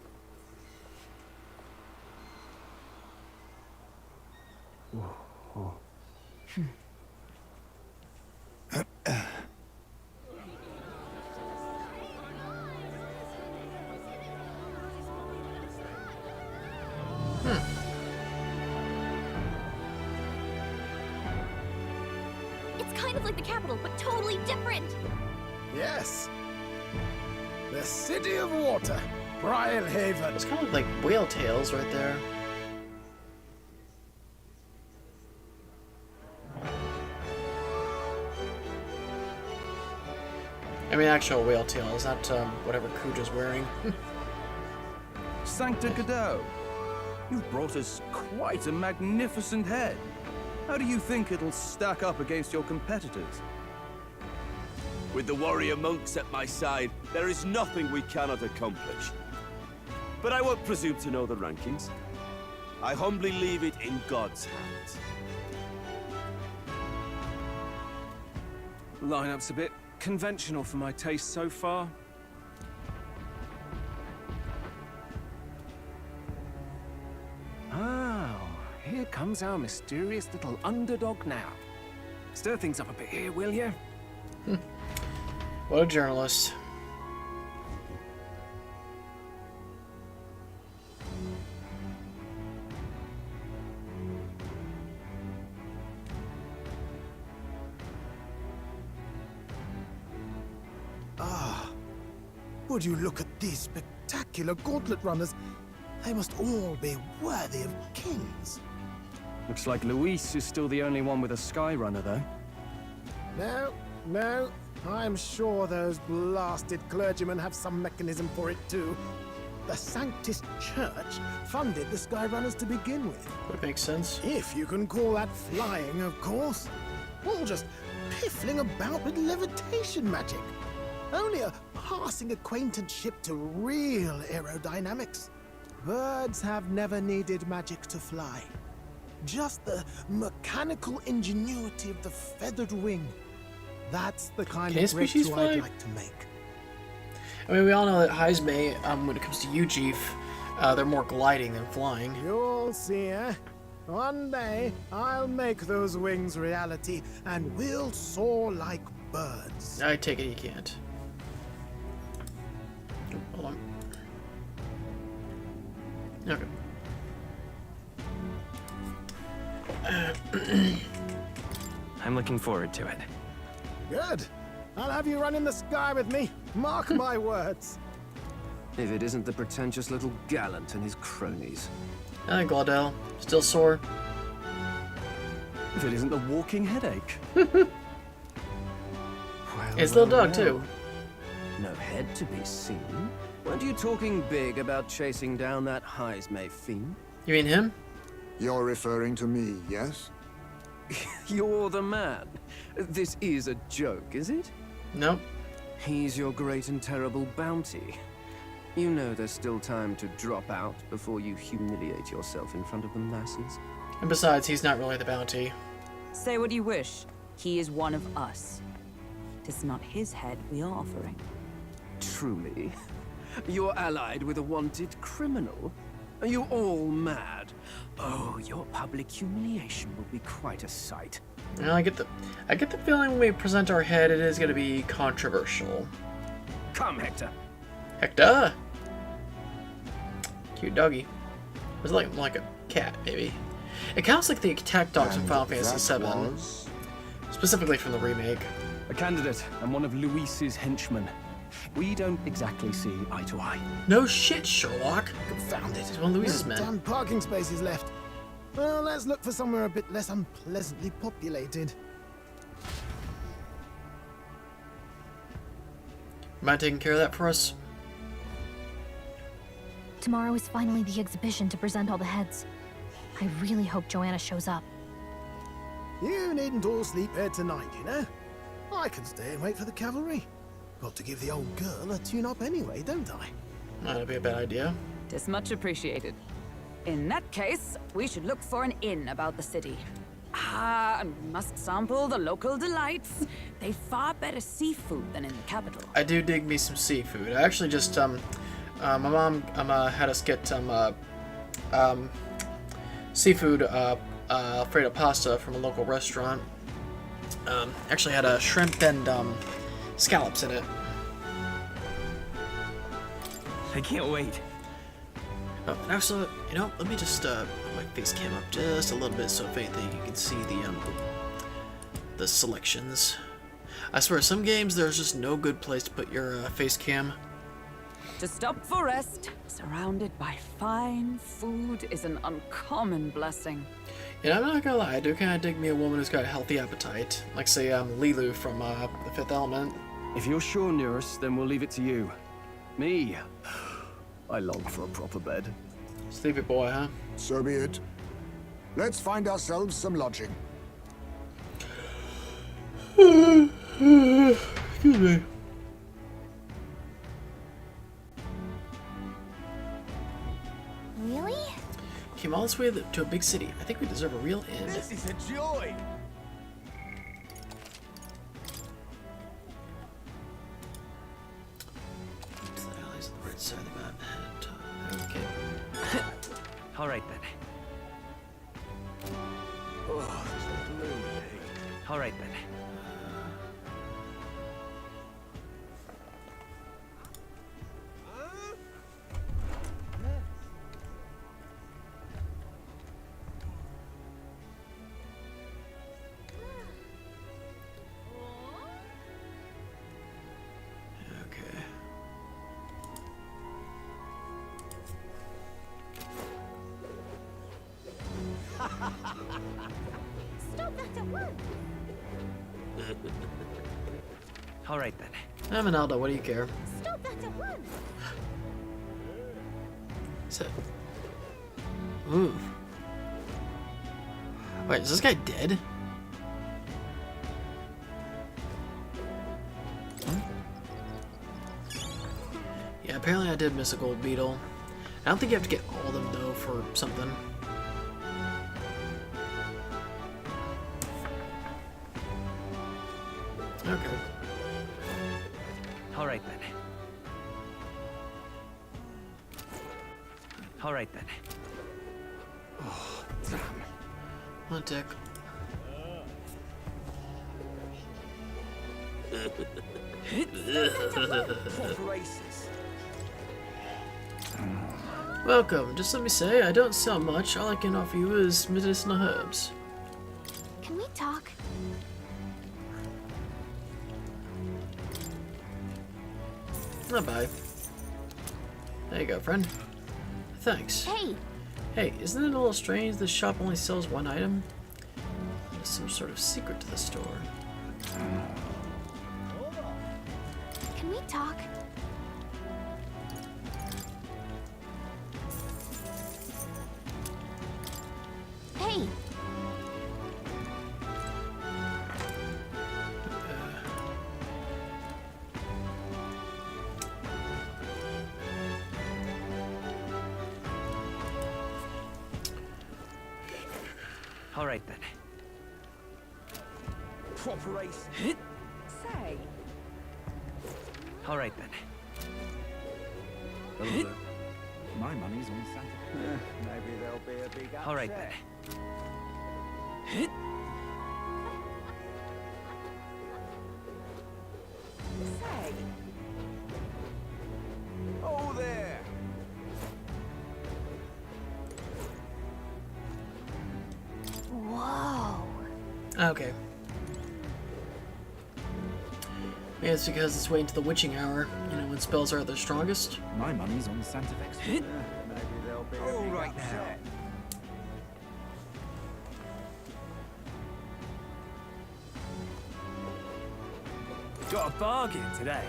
It's kind of like the capital, but totally different! Yes. The City of Water. Brilehaven. It's kind of like whale tails right there. I mean, actual whale tails, not whatever Kuja's wearing. Sancta Godot, you've brought us quite a magnificent head. How do you think it'll stack up against your competitors? With the warrior monks at my side, there is nothing we cannot accomplish. But I won't presume to know the rankings. I humbly leave it in God's hands. Lineup's a bit conventional for my taste so far. Oh, here comes our mysterious little underdog now. Stir things up a bit here, will you? What a journalist. Would you look at these spectacular gauntlet runners? They must all be worthy of kings. Looks like Luis is still the only one with a sky runner, though. No. I'm sure those blasted clergymen have some mechanism for it too. The Sanctus Church funded the Skyrunners to begin with. That makes sense. If you can call that flying, of course. All just piffling about with levitation magic. Only a passing acquaintanceship to real aerodynamics. Birds have never needed magic to fly. Just the mechanical ingenuity of the feathered wing. That's the kind of breakthrough I'd like to make. I mean, we all know that Heismay, when it comes to Ujif, they're more gliding than flying. You'll see, eh? One day, I'll make those wings reality, and we'll soar like birds. I take it he can't. Hold on. Okay. I'm looking forward to it. Good. I'll have you run in the sky with me. Mark my words. If it isn't the pretentious little gallant and his cronies. Hi, Glaudel. Still sore? If it isn't a walking headache. It's little dog, too. No head to be seen. Weren't you talking big about chasing down that Heismay fiend? You mean him? You're referring to me, yes? You're the man. This is a joke, is it? Nope. He's your great and terrible bounty. You know there's still time to drop out before you humiliate yourself in front of the masses. And besides, he's not really the bounty. Say what you wish. He is one of us. Tis not his head we are offering. Truly? You're allied with a wanted criminal? Are you all mad? Oh, your public humiliation will be quite a sight. Well, I get the feeling when we present our head, it is going to be controversial. Come, Hector. Hector! Cute doggy. It's like a cat, maybe. It counts like the attack dogs in Final Fantasy VII. Specifically from the remake. A candidate and one of Luis's henchmen. We don't exactly see eye to eye. No shit, Sherlock. Confound it. He's one of Luis's men. Damn parking spaces left. Well, let's look for somewhere a bit less unpleasantly populated. Mind taking care of that for us? Tomorrow is finally the exhibition to present all the heads. I really hope Joanna shows up. You needn't all sleep here tonight, you know? I can stay and wait for the cavalry. Got to give the old girl a tune-up anyway, don't I? That'd be a bad idea. Tis much appreciated. In that case, we should look for an inn about the city. And we must sample the local delights. They've far better seafood than in the capital. I do dig me some seafood. I actually just, my mom had us get seafood, Alfredo pasta from a local restaurant. Actually had a shrimp and, scallops in it. I can't wait. Oh, and also, you know, let me just put my face cam up just a little bit so if anything you can see the selections. I swear, some games there's just no good place to put your face cam. To stop for rest, surrounded by fine food, is an uncommon blessing. Yeah, I'm not gonna lie, I do kind of dig me a woman who's got a healthy appetite. Like, say, Lilu from The Fifth Element. If you're sure, Nurse, then we'll leave it to you. Me, I long for a proper bed. Sleepy boy, huh? So be it. Let's find ourselves some lodging. Excuse me. Really? Came all this way to a big city. I think we deserve a real inn. This is a joy! To the alleys on the right side of the map. Okay. All right then. All right then. Okay. Stop that at once! All right then. I'm an Aldo, what do you care? Stop that at once! So, ooh. Wait, is this guy dead? Hmm? Yeah, apparently I did miss a gold beetle. I don't think you have to get all of them though for something. Okay. All right then. All right then. Oh, damn. What dick? Welcome. Just let me say, I don't sell much. All I can offer you is medicinal herbs. Can we talk? Not bye. There you go, friend. Thanks. Hey! Hey, isn't it a little strange this shop only sells one item? There's some sort of secret to the store. Can we talk? Hey! All right then. Proper race. Say, All right then. My money's on Santa. Maybe there'll be a big upset. All right then. say. Oh, there! Whoa! Okay. Maybe it's because it's waiting to the witching hour, you know, when spells are at their strongest. My money's on Santa Vex. Maybe there'll be a All big right now. upset. Got a bargain today.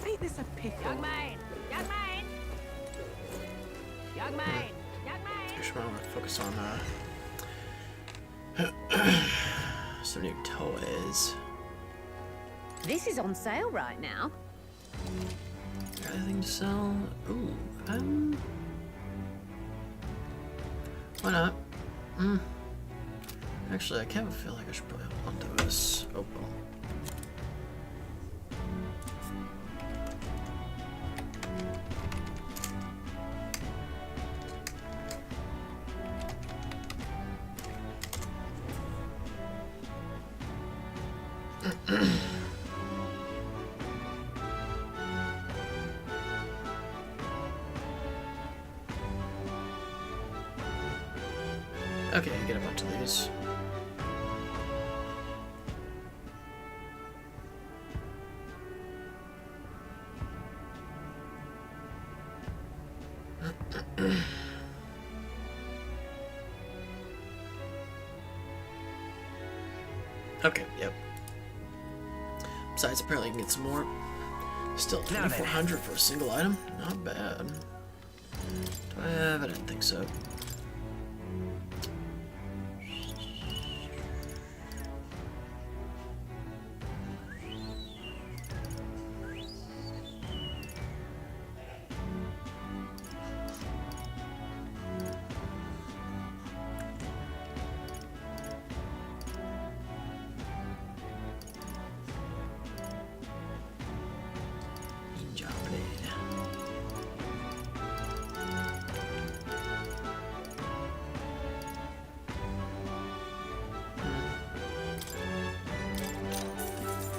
Ain't this a pickle? Young man! Young man! Young man! Young man! I should want to focus on some new toys. This is on sale right now. Got anything to sell? Ooh, why not? Actually, I kind of feel like I should probably hold on to this. Oh well. Okay, get a bunch of these. Okay, yep. Besides, apparently you can get some more. Still 2,400 for a single item? Not bad. Do I have? I didn't think so.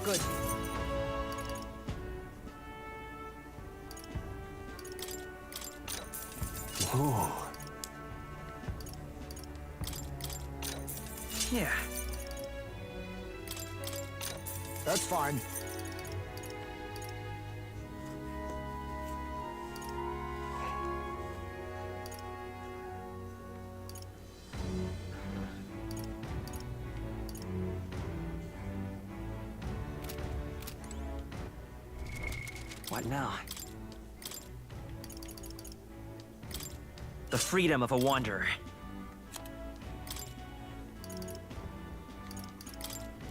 Good. Ooh. Yeah. That's fine. What now? The freedom of a wanderer.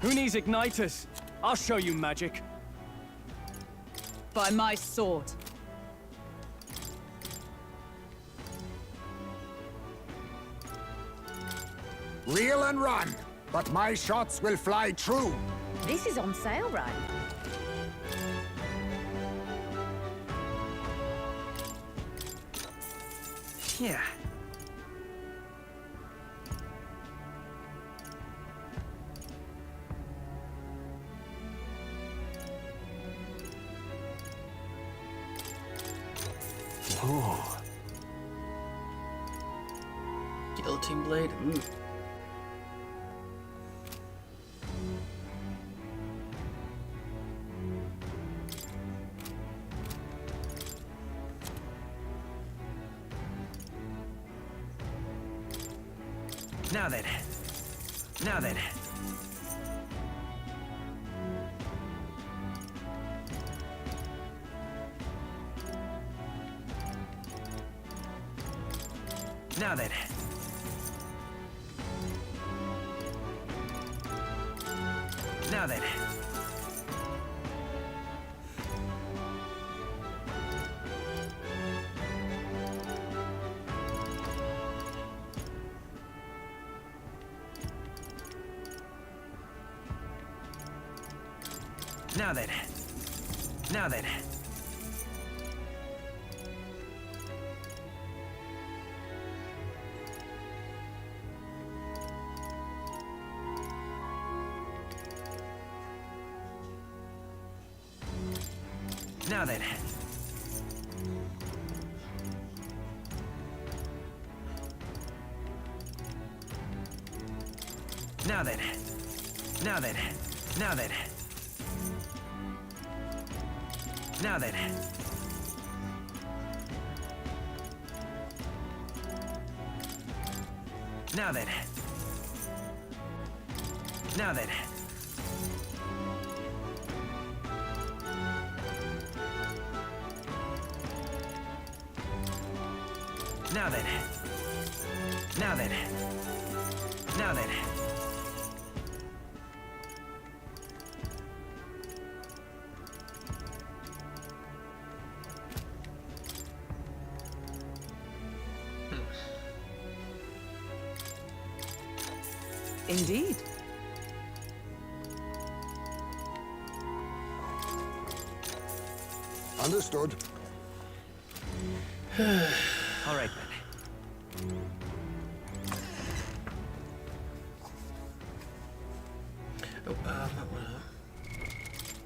Who needs igniters? I'll show you magic. By my sword. Reel and run, but my shots will fly true. This is on sale, right? Yeah. Ooh. Guillotine blade? Ooh. Now then. Now then. Now then. Now then. Now then. Now then. Now then. Now then. Now then. Now then. Now then. Now then. Now then. Now then. Now then. Now then. Indeed. Understood. All right then.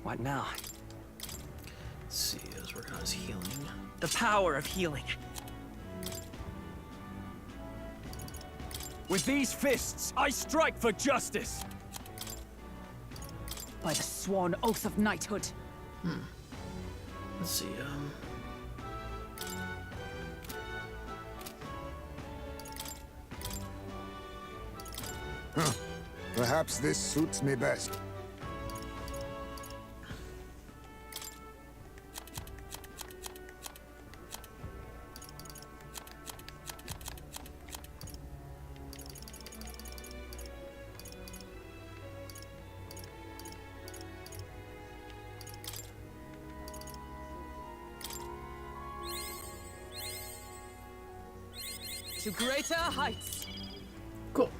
What now? Let's see, I was working on his healing. The power of healing. With these fists, I strike for justice! By the sworn oath of knighthood. Let's see, Perhaps this suits me best. To greater heights. Cool.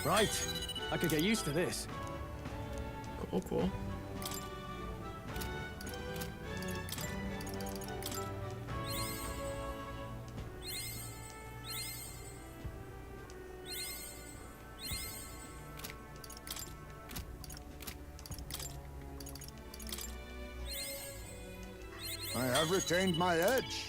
Right. I could get used to this. Cool, cool. I have retained my edge.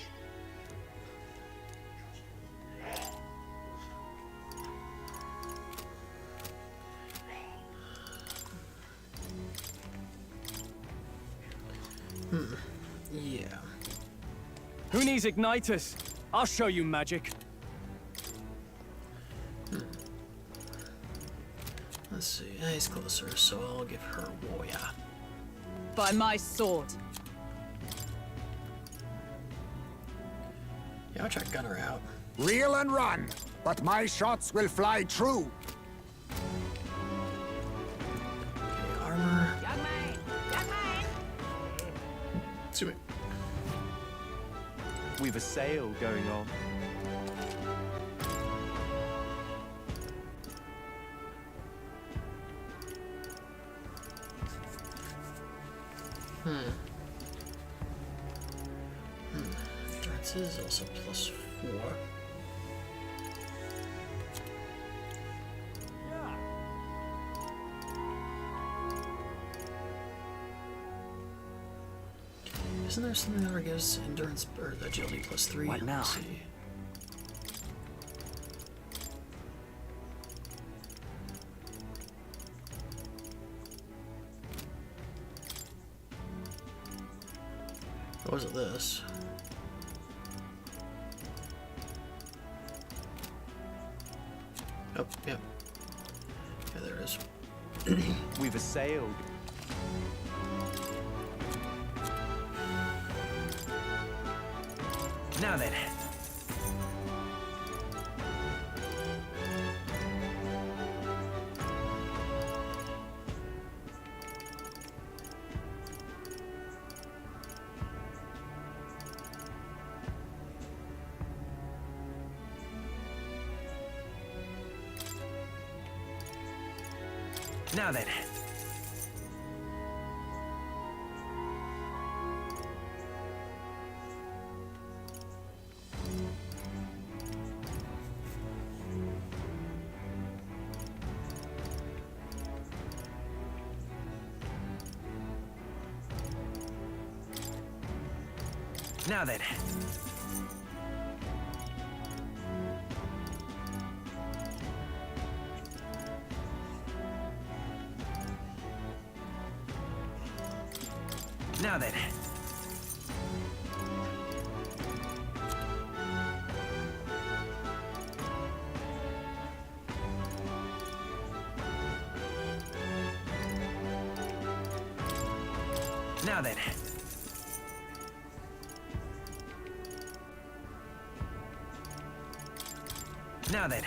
Yeah. Who needs igniters? I'll show you magic. Let's see. He's closer, so I'll give her warrior. By my sword. Yeah, I'll check Gunner out. Reel and run, but my shots will fly true. Okay, armor. To it. We've a sale going on. Endurance is also +4. Isn't there something that gives endurance or agility +3? What now? Let's see. Or was it this? Oh, yeah. Yeah, there it is. We've a sale. Now then. Now then. Now then. Now then. Now then. Now then.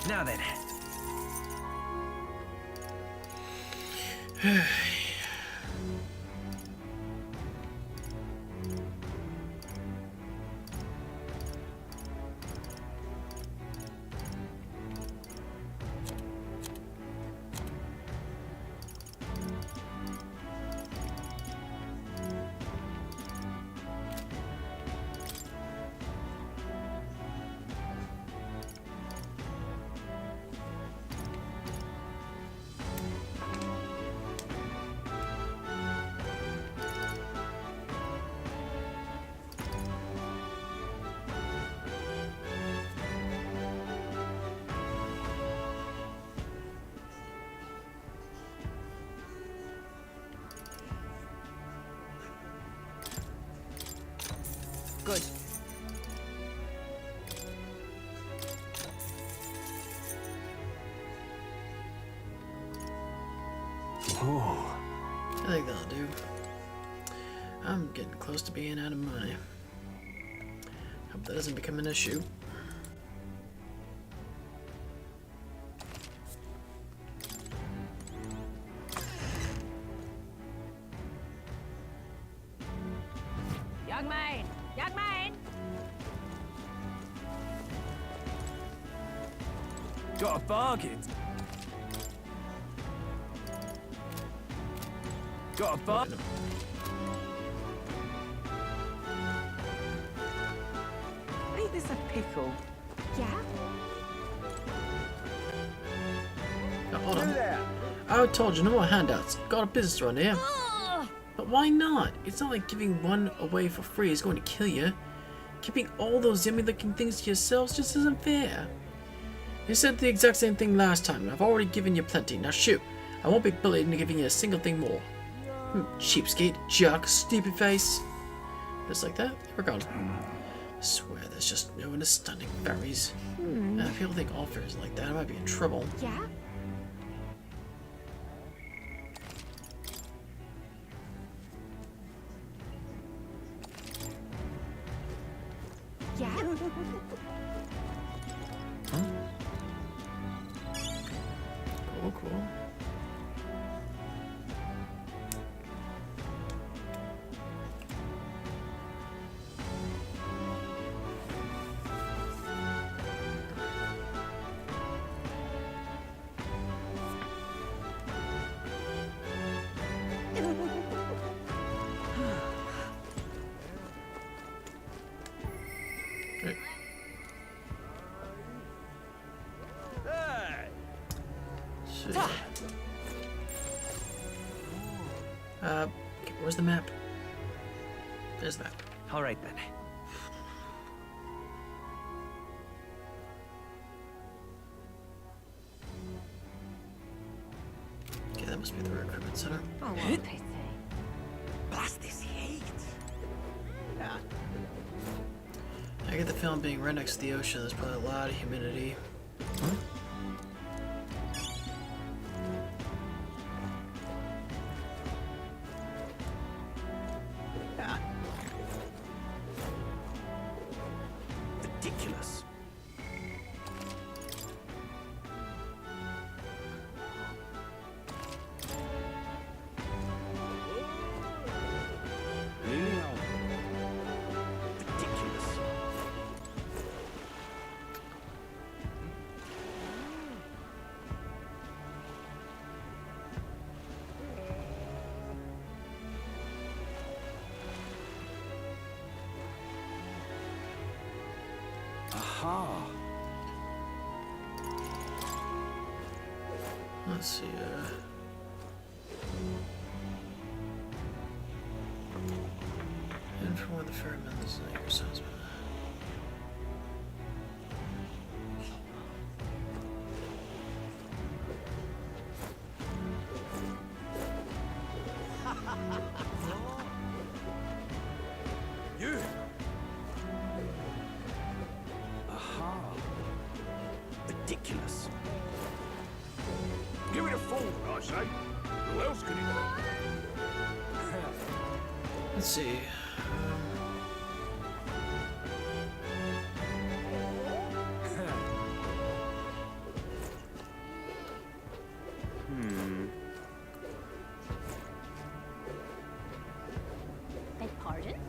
Now then. Good. Whoa. I think that'll do. I'm getting close to being out of money. Hope that doesn't become an issue. Young man! Young man! Got a bargain. Got a bargain. Ain't this a pickle? Yeah? Oh, hold on. I told you, no more handouts. Got a business run here. But why not? It's not like giving one away for free is going to kill you. Keeping all those yummy looking things to yourselves just isn't fair. You said the exact same thing last time, and I've already given you plenty. Now shoot, I won't be bullied into giving you a single thing more. Cheapskate, jerk, stupid face. Just like that, we're gone. I swear there's just no understanding fairies. If people think all fairies are like that, I might be in trouble. Yeah? Yeah? Cool, cool. Okay. So, okay, where's the map? There's the map. All right then. Okay, that must be the recruitment center. Oh, what they say. Blast this heat. I get the feeling being right next to the ocean, there's probably a lot of humidity. Ridiculous. Ridiculous. Aha. Let's see, and from one of the ferrymen, this is your sounds. You. Aha. Ridiculous. Give it a fool, I say. Who else can it be? Let's see. Beg pardon?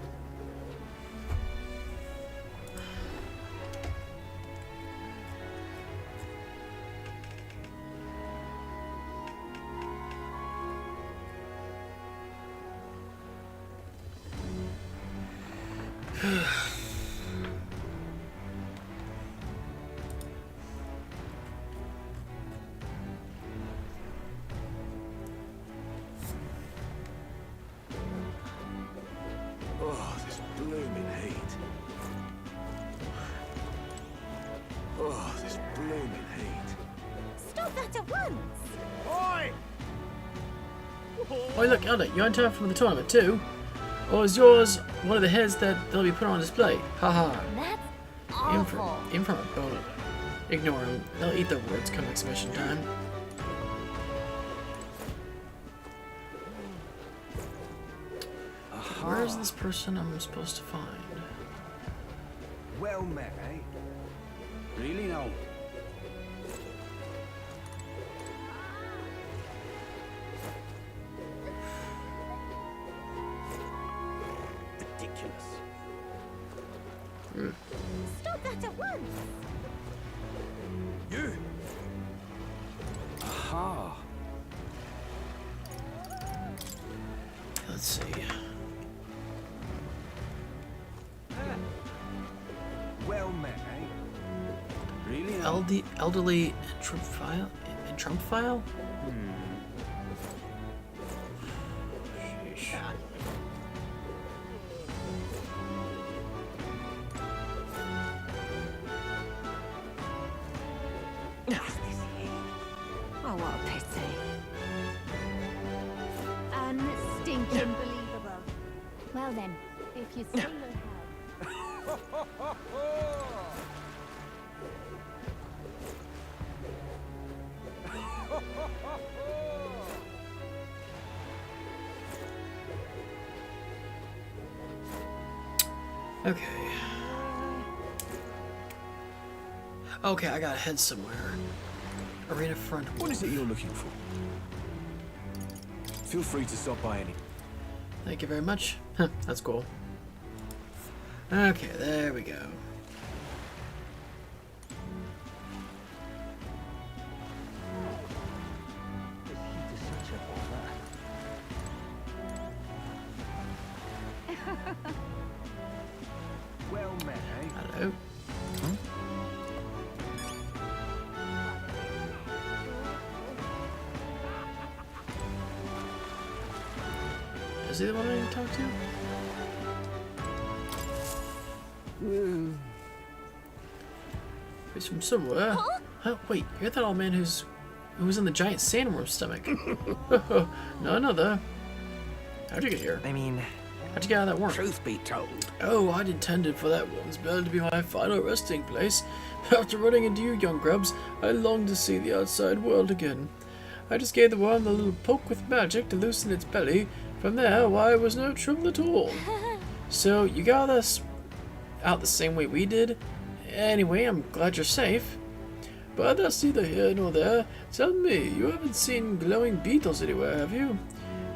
Oh, this blooming heat. Oh, this blooming heat. Stop that at once! Oi! Oh, look, Elder, you're in time for the tournament too. Or is yours one of the heads that they'll be put on display? Haha. That's Aim awful. from a boat. Ignore them. They'll eat their words come exhibition time. Where is this person I'm supposed to find? Well met, eh? Really now? Ridiculous. Stop that at once! You! Aha! Let's see. Well met, eh? Really now? Elderly Trumphile? Sheesh. Oh, what a pity. Unstinking believable. Well then, if you say no how. Okay. Okay, I gotta head somewhere. Arena front. What is it you're looking for? Feel free to stop by any. Thank you very much. That's cool. Okay, there we go. Well met, eh? Hello. Is he the one I need to talk to? He's from somewhere. Huh? Wait, you're that old man who was in the giant sandworm's stomach. No, another. How'd you get here? I mean, how'd you get out of that worm? Truth be told. Oh, I'd intended for that worm's belly to be my final resting place. After running into you young grubs, I longed to see the outside world again. I just gave the worm a little poke with magic to loosen its belly. From there, why, it was no trouble at all. So, you got us out the same way we did? Anyway, I'm glad you're safe. But that's neither here nor there. Tell me, you haven't seen glowing beetles anywhere, have you?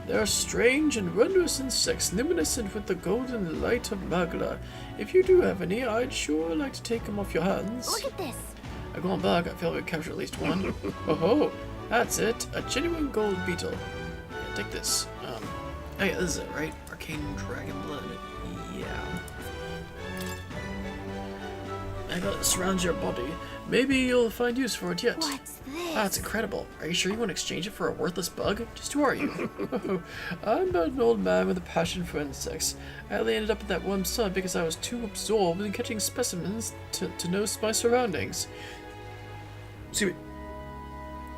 They're strange and wondrous insects, luminescent with the golden light of Magla. If you do have any, I'd sure like to take them off your hands. Look at this. Going back, I feel we've captured at least one. Oh, that's it. A genuine gold beetle. Yeah, take this. Oh yeah, this is it, right? Arcane Dragon Blood. Yeah. I got it surrounds your body. Maybe you'll find use for it yet. What's this? That's incredible. Are you sure you won't exchange it for a worthless bug? Just who are you? I'm but an old man with a passion for insects. I only ended up at that one site because I was too absorbed in catching specimens to know my surroundings. Excuse me.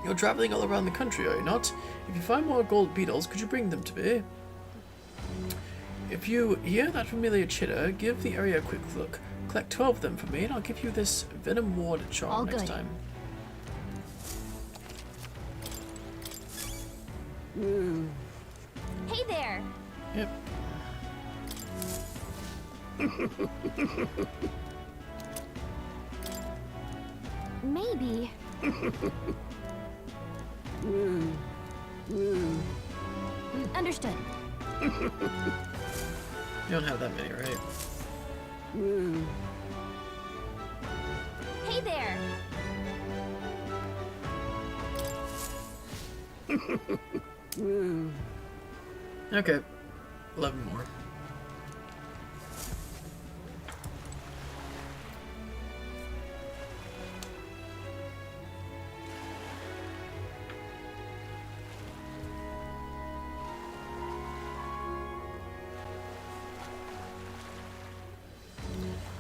You're traveling all around the country, are you not? If you find more gold beetles, could you bring them to me? If you hear that familiar chitter, give the area a quick look. Collect 12 of them for me, and I'll give you this Venom Ward charm All next good. time. Hey there. Yep. Maybe. Understood. You don't have that many, right? Hey there. Okay. 11 more.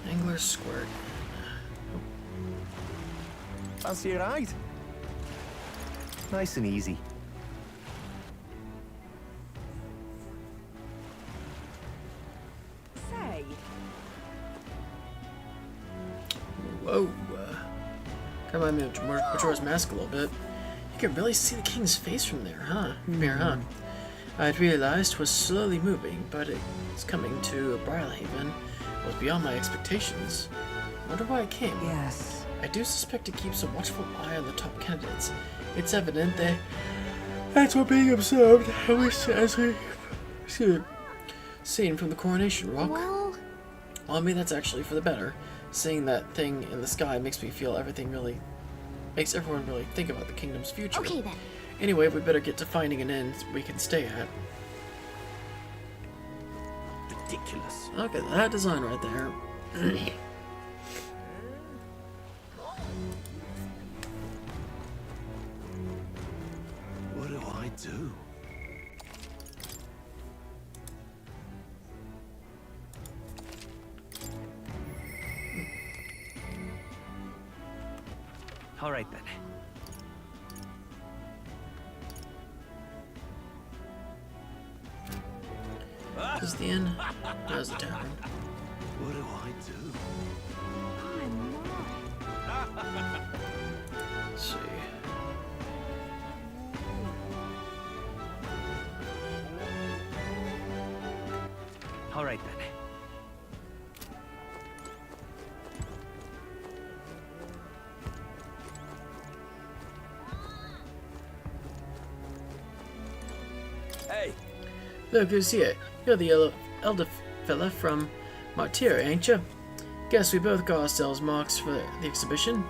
Angler Squirt. Fancy a ride? Nice and easy. Whoa. Kind of remind me of Majora's Mask a little bit. You can really see the king's face from there, huh? From here, huh? I'd realized 'twas slowly moving, but its coming to Briarhaven was beyond my expectations. Wonder why it came. Yes. I do suspect it keeps a watchful eye on the top candidates. It's evident that's what being observed, as we seen from the coronation rock. Well, maybe that's actually for the better. Seeing that thing in the sky makes everyone really think about the kingdom's future. okay then. Anyway, we better get to finding an inn we can stay at. Ridiculous. Look at that design right there. What do I do? All right then. This is the inn. There's the tavern. What do I do? Let's see. All right then. Hey. Look who's here. You're the elder fella from Martyria, ain't you? Guess we both got ourselves marks for the exhibition.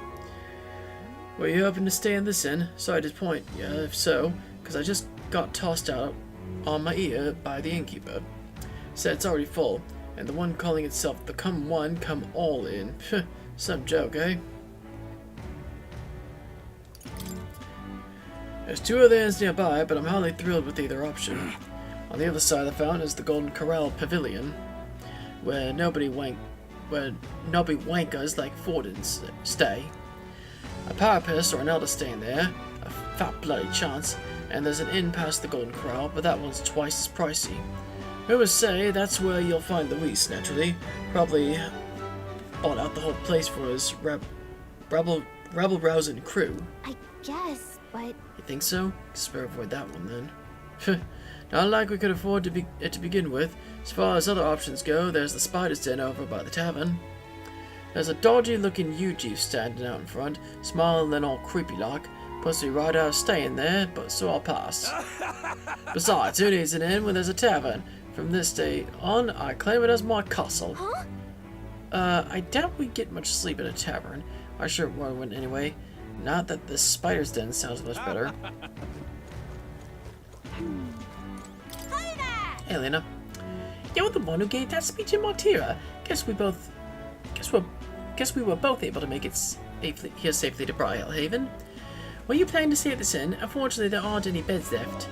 Were you hoping to stay in this inn? Sorry to disappoint you, if so, because I just got tossed out on my ear by the innkeeper. Said it's already full, and the one calling itself the Come One, Come All Inn. Some joke, eh? There's two other inns nearby, but I'm hardly thrilled with either option. On the other side of the fountain is the Golden Corral Pavilion, where nobody wankers like Fordens stay. A Parapus or an elder staying there, a fat bloody chance, and there's an inn past the Golden Corral, but that one's twice as pricey. Rumors say that's where you'll find Luis, naturally. Probably bought out the whole place for his rabble-rousing crew. I guess, but... You think so? Guess better avoid that one then. Not like we could afford it to begin with. As far as other options go, there's the Spider's Den over by the tavern. There's a dodgy-looking U-Jeep standing out in front, smiling and all creepy-like. Puts me right out of staying there, but so I'll pass. Besides, who needs an inn when there's a tavern? From this day on, I claim it as my castle. Huh? I doubt we get much sleep in a tavern. I sure wouldn't anyway. Not that the Spider's Den sounds much better. Hey, Lena. You're the one who gave that speech in Martyria. Guess we were both able to make it safely to Briarhaven. What are you planning to stay at this inn? Unfortunately, there aren't any beds left.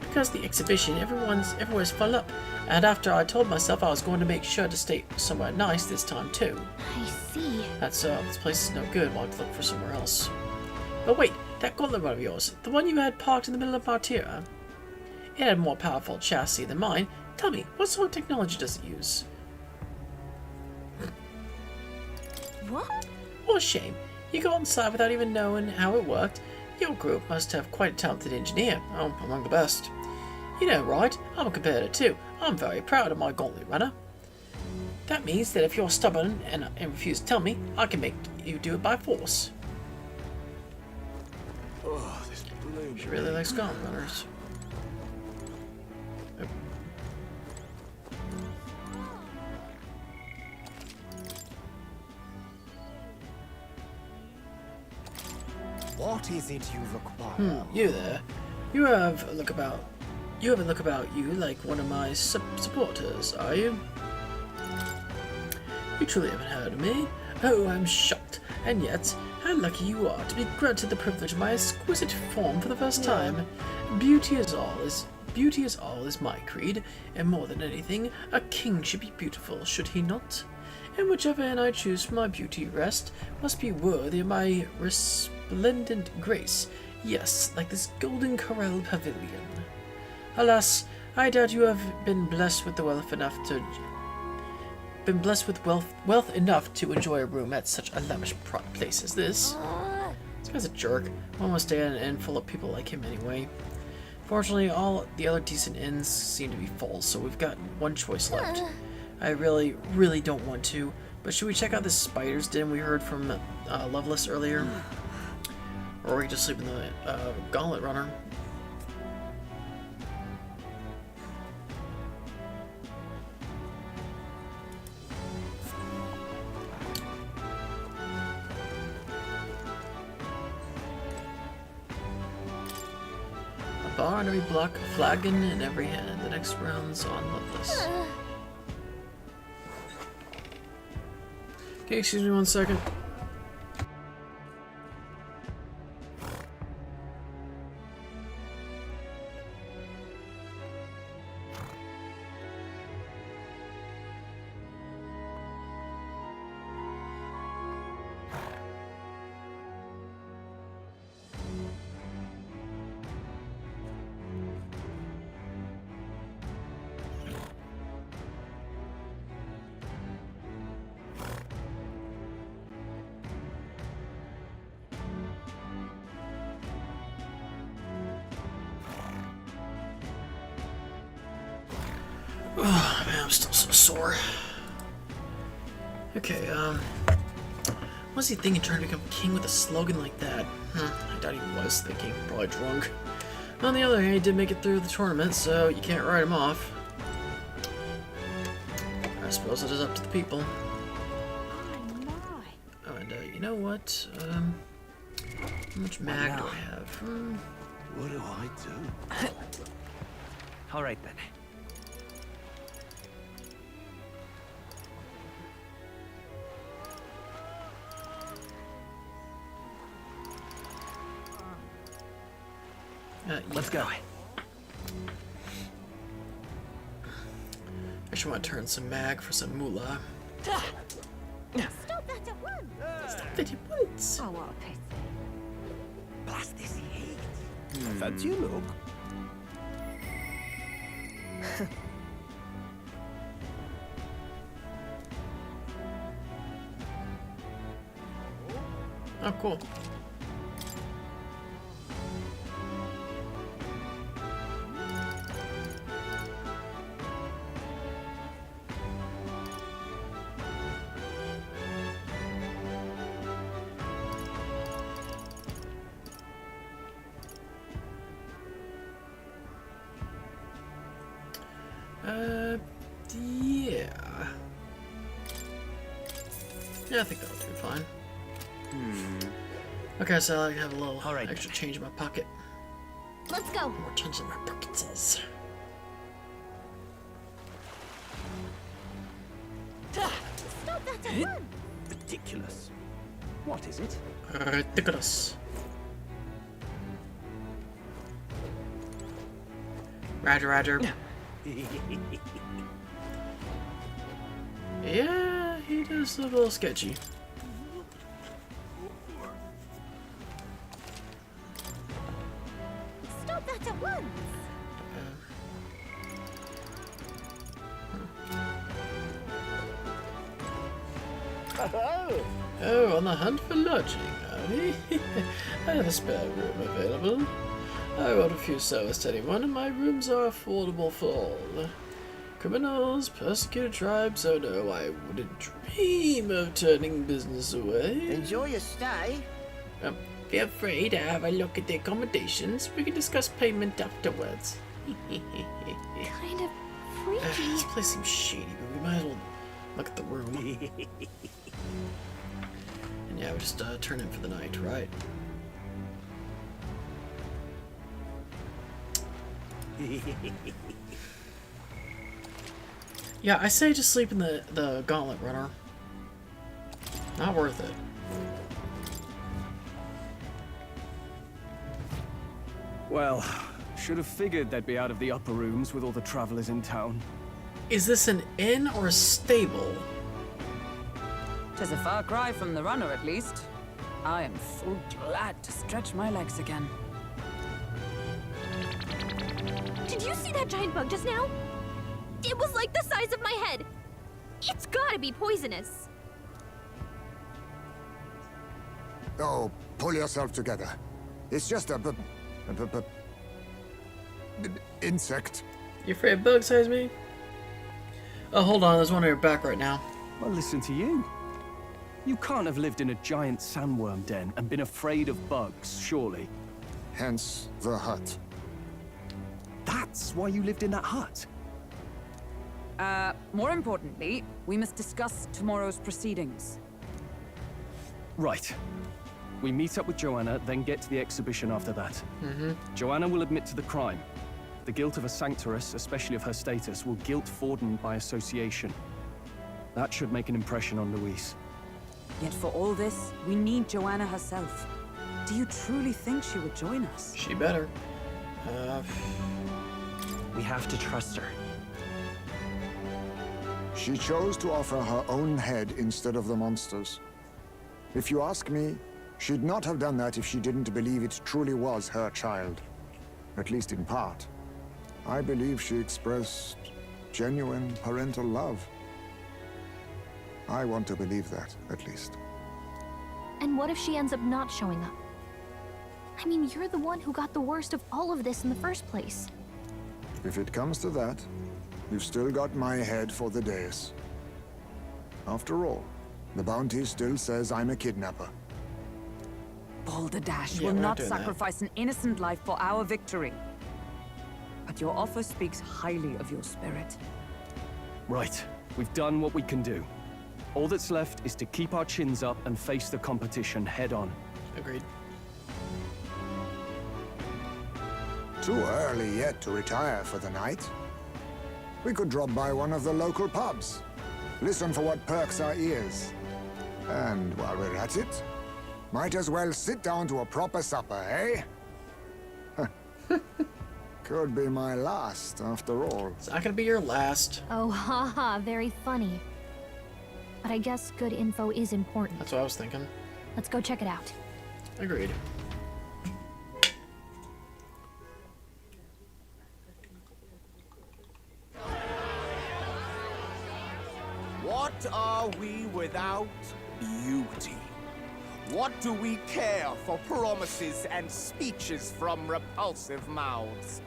Because the exhibition, everywhere's full up. And after I told myself I was going to make sure to stay somewhere nice this time too. I see. This place is no good. I'll have to look for somewhere else. But wait, that gauntlet run of yours, the one you had parked in the middle of Martyria. It had a more powerful chassis than mine. Tell me, what sort of technology does it use? What? What a shame. You got inside without even knowing how it worked. Your group must have quite a talented engineer. Oh, among the best. You know, right? I'm a competitor too. I'm very proud of my gauntlet runner. That means that if you're stubborn and refuse to tell me, I can make you do it by force. Oh, this balloon. She really likes gauntlet runners. What is it you require? You there. You have a look about you like one of my supporters, are you? You truly haven't heard of me? Oh, I'm shocked. And yet, how lucky you are to be granted the privilege of my exquisite form for the first time. Beauty is all is my creed, and more than anything, a king should be beautiful, should he not? And whichever inn I choose for my beauty rest must be worthy of my resplendent grace. Yes, like this Golden Corral Pavilion. Alas, I doubt you have been blessed with the wealth enough to been blessed with wealth enough to enjoy a room at such a lavish place as this. This guy's a jerk. I won't stay at an inn full of people like him anyway. Fortunately, all the other decent inns seem to be full, so we've got one choice left. I really, really don't want to, but should we check out this spider's den we heard from Lovelace earlier? Or we can just sleep in the Gauntlet Runner. A bar on every block, a flagon in every hand. The next round's on Lovelace. Okay, excuse me 1 second. Oh man, I'm still so sore. Okay, what's he thinking trying to become king with a slogan like that? I doubt he was thinking, probably drunk. On the other hand, he did make it through the tournament, so you can't write him off. I suppose it is up to the people. Oh, and you know what? How much mag do I have? What do I do? All right then. Let's go. I should want to turn some mag for some moolah. Stop that at once! Stop it at once! Oh, what a pity. Blast this heat. Fancy a look? Oh, cool. Yeah. Yeah, I think that'll do fine. Okay, so I have a little extra change in my pocket. Let's go. More change in my pockets. Stop that at once! Ridiculous. What is it? Ridiculous. Roger, roger. Yeah, he does look a little sketchy. Stop that at once! Oh, on the hunt for lodging, are we? I have a spare room available. I won't refuse service to anyone, and my rooms are affordable for all. Criminals, persecuted tribes, oh no, I wouldn't dream of turning business away. Enjoy your stay. Feel free to have a look at the accommodations. We can discuss payment afterwards. Kind of freaky. This place seems shady, but we might as well look at the room. And yeah, we just turn in for the night, right? Yeah, I say just sleep in the Gauntlet Runner. Not worth it. Well, should have figured they'd be out of the upper rooms with all the travelers in town. Is this an inn or a stable? 'Tis a far cry from the runner, at least. I am full glad to stretch my legs again. Did you see that giant bug just now? It was like the size of my head. It's got gotta be poisonous. Oh, pull yourself together. It's just a insect. You afraid of bugs, size me? Oh, hold on. There's one on your back right now. Well, listen to you. You can't have lived in a giant sandworm den and been afraid of bugs, surely. Hence the hut. That's why you lived in that hut? More importantly, we must discuss tomorrow's proceedings. Right. We meet up with Joanna, then get to the exhibition after that. Mm-hmm. Joanna will admit to the crime. The guilt of a sanctoress, especially of her status, will guilt Forden by association. That should make an impression on Luis. Yet for all this, we need Joanna herself. Do you truly think she would join us? She better. We have to trust her. She chose to offer her own head instead of the monster's. If you ask me, she'd not have done that if she didn't believe it truly was her child. At least in part. I believe she expressed genuine parental love. I want to believe that, at least. And what if she ends up not showing up? I mean, you're the one who got the worst of all of this in the first place. If it comes to that, you've still got my head for the days. After all, the bounty still says I'm a kidnapper. Balderdash Yeah, will we're not not doing that. sacrifice an innocent life for our victory. But your offer speaks highly of your spirit. Right. We've done what we can do. All that's left is to keep our chins up and face the competition head on. Agreed. Too early yet to retire for the night. We could drop by one of the local pubs. Listen for what perks our ears. And while we're at it, might as well sit down to a proper supper, eh? Could be my last, after all. It's not gonna be your last. Oh, haha, very funny. But I guess good info is important. That's what I was thinking. Let's go check it out. Agreed. What are we without beauty? What do we care for promises and speeches from repulsive mouths?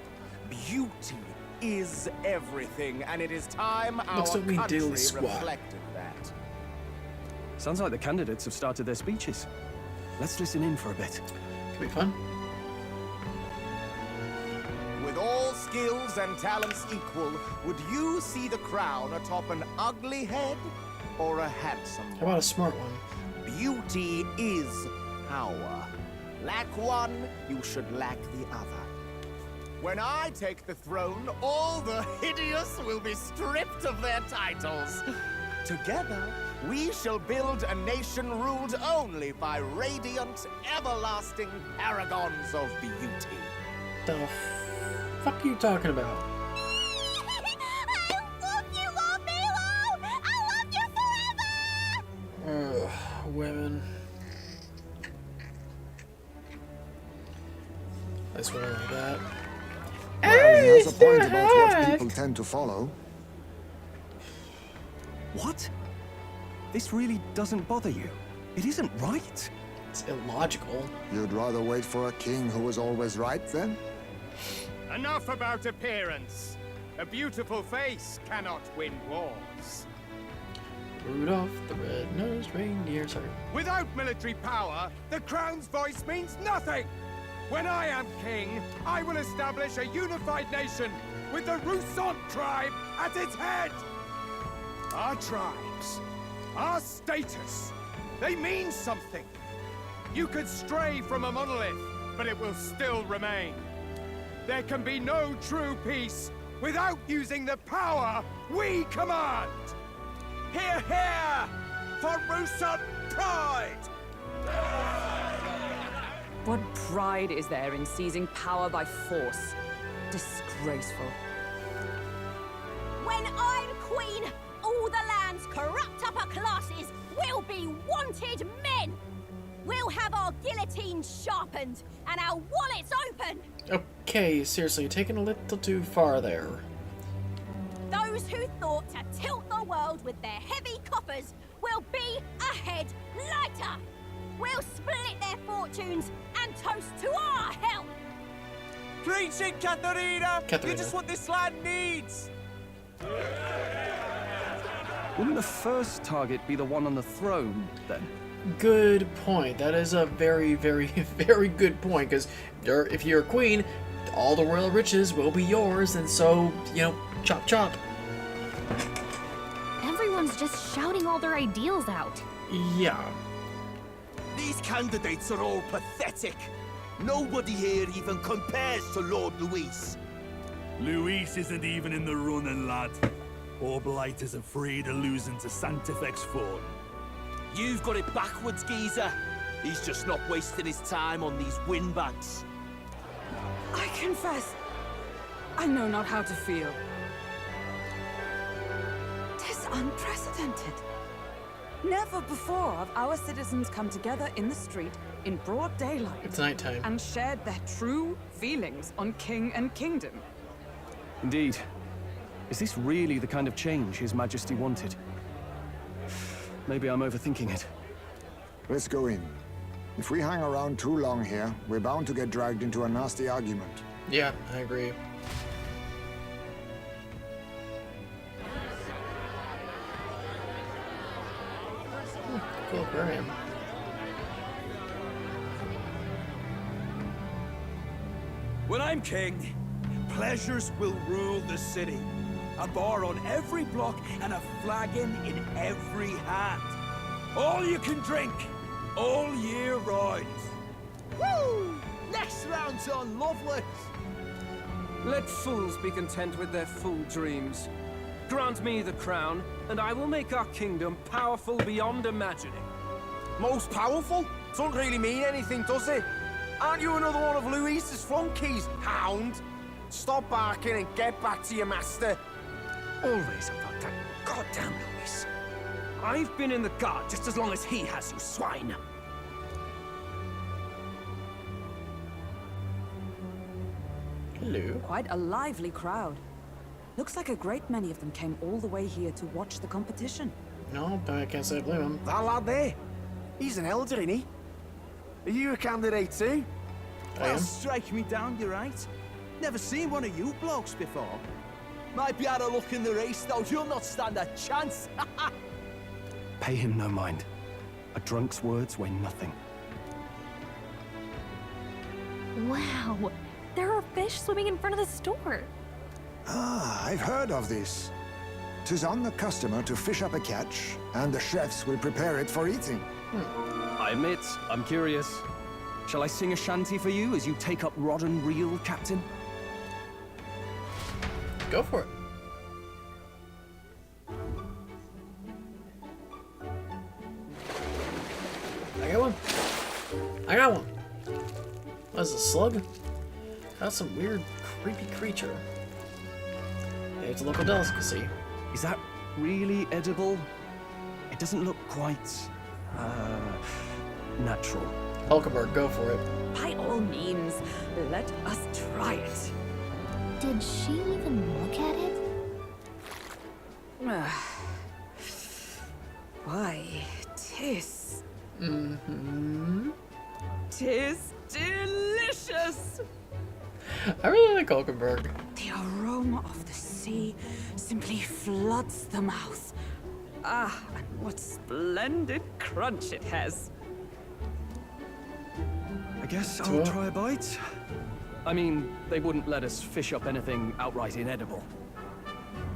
Beauty is everything, and it is time our Looks like we country diddly squat. reflected that. Sounds like the candidates have started their speeches. Let's listen in for a bit. Could be fun. With all skills and talents equal, would you see the crown atop an ugly head or a handsome one? How about a smart one? Beauty is power. Lack one, you should lack the other. When I take the throne, all the hideous will be stripped of their titles. Together, we shall build a nation ruled only by radiant, everlasting paragons of beauty. The fuck are you talking about? Ugh, women. I swear like that. Well, he has a point about what people tend to follow. What? This really doesn't bother you? It isn't right? It's illogical. You'd rather wait for a king who was always right, then? Enough about appearance. A beautiful face cannot win wars. Rudolph the red-nosed reindeer, sorry. Without military power, the crown's voice means nothing. When I am king, I will establish a unified nation with the Rousant tribe at its head. Our tribes, our status, they mean something. You could stray from a monolith, but it will still remain. There can be no true peace without using the power we command. Hear, hear, for Rousant pride! What pride is there in seizing power by force? Disgraceful. When I'm queen, all the land's corrupt upper classes will be wanted men. We'll have our guillotines sharpened and our wallets open. Okay, seriously, you're taking a little too far there. Those who thought to tilt the world with their heavy copper offers will be a head lighter. We'll split their fortunes and toast to our health. Preach it, Katharina! Katharina. You're just what this land needs! Wouldn't the first target be the one on the throne, then? Good point. That is a very, very, very good point, because if you're a queen, all the royal riches will be yours, and so, you know, chop chop. Everyone's just shouting all their ideals out. Yeah. These candidates are all pathetic. Nobody here even compares to Lord Luis. Luis isn't even in the running, lad. Or Blight is afraid of losing to Santifex Ford. You've got it backwards, geezer. He's just not wasting his time on these windbags. I confess, I know not how to feel. 'Tis unprecedented. Never before have our citizens come together in the street in broad daylight. It's nighttime. And shared their true feelings on king and kingdom. Indeed. Is this really the kind of change His Majesty wanted? Maybe I'm overthinking it. Let's go in. If we hang around too long here, we're bound to get dragged into a nasty argument. Yeah, I agree. Cool aquarium. When I'm king, pleasures will rule the city. A bar on every block and a flagon in every hand. All you can drink, all year round. Woo! Next round's on Lovelace! Let fools be content with their fool dreams. Grant me the crown, and I will make our kingdom powerful beyond imagining. Most powerful? Doesn't really mean anything, does it? Aren't you another one of Luis's flunkies, hound? Stop barking and get back to your master. Always about that goddamn Luis. I've been in the guard just as long as he has, you swine. Hello. Quite a lively crowd. Looks like a great many of them came all the way here to watch the competition. No, but I can't say I blame him. That lad there, he's an elder, isn't he? Are you a candidate too? I am. Strike me down, you're right. Never seen one of you blokes before. Might be out of luck in the race, though. You'll not stand a chance. Pay him no mind. A drunk's words weigh nothing. Wow, there are fish swimming in front of the store. Ah, I've heard of this. 'Tis on the customer to fish up a catch, and the chefs will prepare it for eating. I admit, I'm curious. Shall I sing a shanty for you as you take up rod and reel, Captain? Go for it. I got one. I got one. That's a slug. That's some weird, creepy creature. Hey, it's a local delicacy. Is that really edible? It doesn't look quite, natural. Hulkenberg, go for it. By all means, let us try it. Did she even look at it? Why, 'tis... Mm-hmm. 'Tis delicious! I really like Hulkenberg. The aroma of the sea simply floods the mouth. Ah, and what splendid crunch it has. I guess I'll try a bite. I mean, they wouldn't let us fish up anything outright inedible.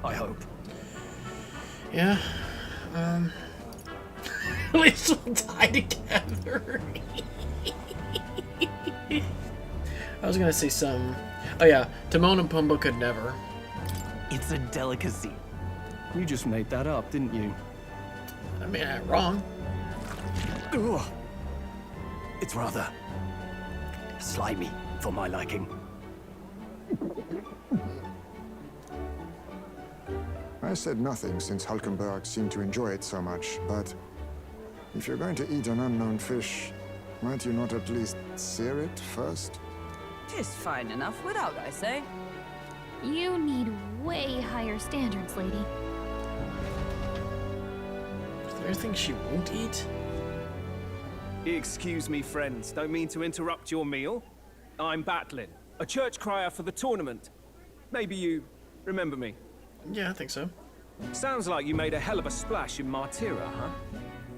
I hope. Yeah. At least we'll die together. I was gonna say some. Oh yeah, Timon and Pumbaa could never. It's a delicacy. You just made that up, didn't you? I mean, I'm wrong. Ugh. It's rather slimy for my liking. I said nothing since Hulkenberg seemed to enjoy it so much, but if you're going to eat an unknown fish, might you not at least sear it first? 'Tis fine enough without, I say. You need way higher standards, lady. anything she won't eat? Excuse me, friends. Don't mean to interrupt your meal. I'm Batlin, a church crier for the tournament. Maybe you remember me. Yeah, I think so. Sounds like you made a hell of a splash in Martyra, huh?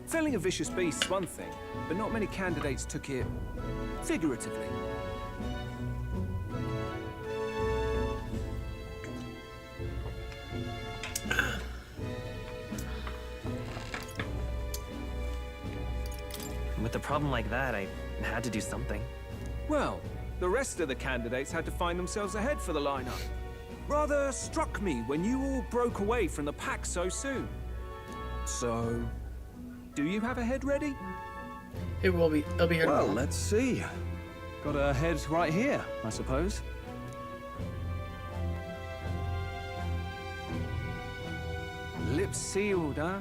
Felling a vicious beast's one thing, but not many candidates took it figuratively. With a problem like that, I had to do something. Well, the rest of the candidates had to find themselves ahead for the lineup. Rather struck me when you all broke away from the pack so soon. So, do you have a head ready? It'll be here Well, tomorrow. let's see. Got a head right here, I suppose. Lips sealed, huh?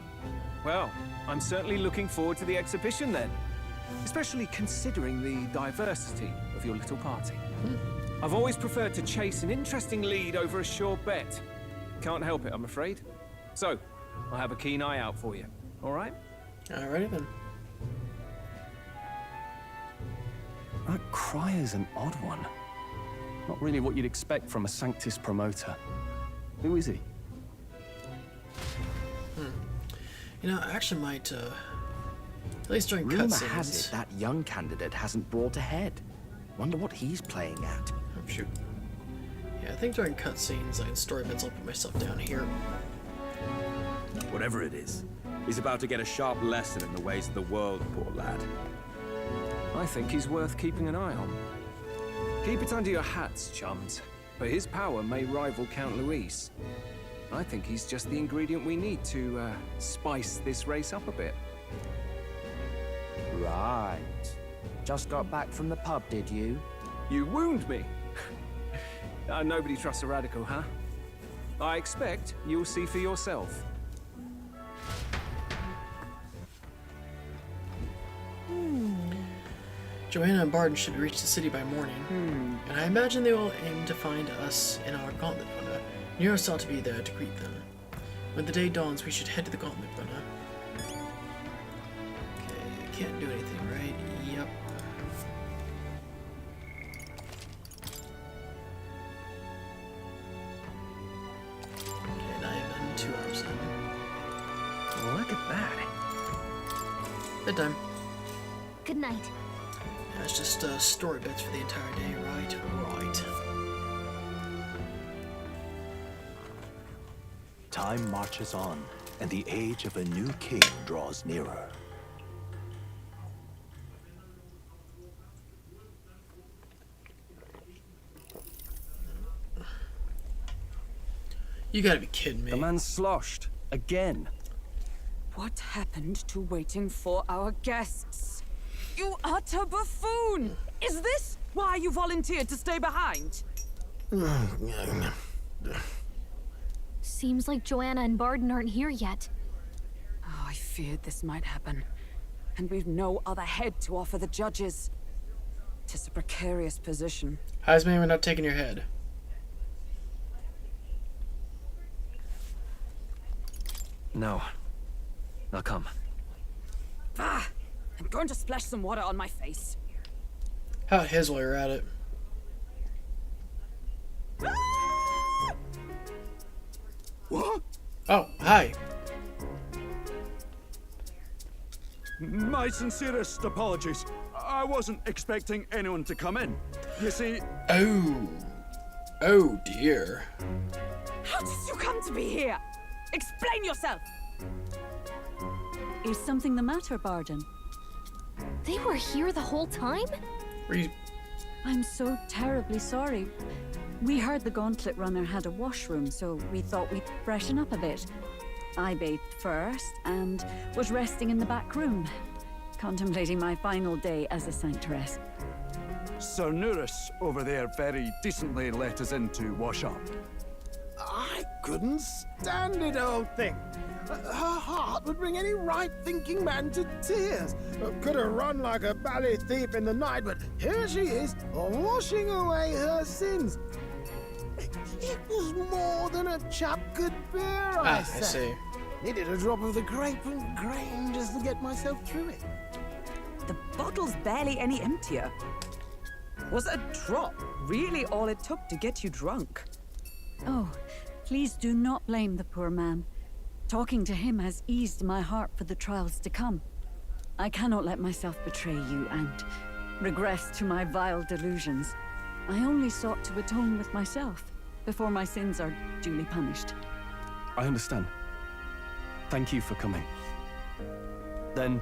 Well, I'm certainly looking forward to the exhibition then. Especially considering the diversity of your little party. I've always preferred to chase an interesting lead over a sure bet. Can't help it, I'm afraid. So, I'll have a keen eye out for you. All right? Alrighty then. That cry is an odd one. Not really what you'd expect from a Sanctus promoter. Who is he? You know, I actually might, at least during Rumor has cutscenes. it that young candidate hasn't brought ahead. Wonder what he's playing at. Oh, shoot. Yeah, I think during cutscenes, like in story bits, I'll put my stuff down here. Whatever it is, he's about to get a sharp lesson in the ways of the world, poor lad. I think he's worth keeping an eye on. Keep it under your hats, chums. But his power may rival Count Luis. I think he's just the ingredient we need to spice this race up a bit. Right. Just got back from the pub, did you? You wound me. Nobody trusts a radical, huh? I expect you'll see for yourself. Joanna and Barden should reach the city by morning, and I imagine they will aim to find us in our gauntlet runner. Nero's thought to be there to greet them. When the day dawns, we should head to the gauntlet runner. Okay, can't do anything, right? Yep. Okay, not even 2 hours in. Look at that. Bedtime. Good night. Yeah, it's just story bits for the entire day, right? Right. Time marches on, and the age of a new king draws nearer. You gotta be kidding me. The man's sloshed. Again. What happened to waiting for our guests? You utter buffoon! Is this why you volunteered to stay behind? Seems like Joanna and Barden aren't here yet. Oh, I feared this might happen. And we've no other head to offer the judges. 'Tis a precarious position. How's me we're not taking your head? No. I'll come. Ah! I'm going to splash some water on my face. How about his while you're at it? What? Oh, hi. My sincerest apologies. I wasn't expecting anyone to come in. You see... Oh. Oh, dear. How did you come to be here? Explain yourself! Is something the matter, Barden? They were here the whole time? I'm so terribly sorry. We heard the Gauntlet Runner had a washroom, so we thought we'd freshen up a bit. I bathed first and was resting in the back room, contemplating my final day as a sanctress. Sir Nuris over there very decently let us in to wash up. I couldn't stand it, old thing. Her heart would bring any right-thinking man to tears. Could have run like a ballet thief in the night, but here she is, washing away her sins. It was more than a chap could bear, I say. I see. Needed a drop of the grape and grain just to get myself through it. The bottle's barely any emptier. Was a drop really all it took to get you drunk? Oh, please do not blame the poor man. Talking to him has eased my heart for the trials to come. I cannot let myself betray you and regress to my vile delusions. I only sought to atone with myself before my sins are duly punished. I understand. Thank you for coming. Then,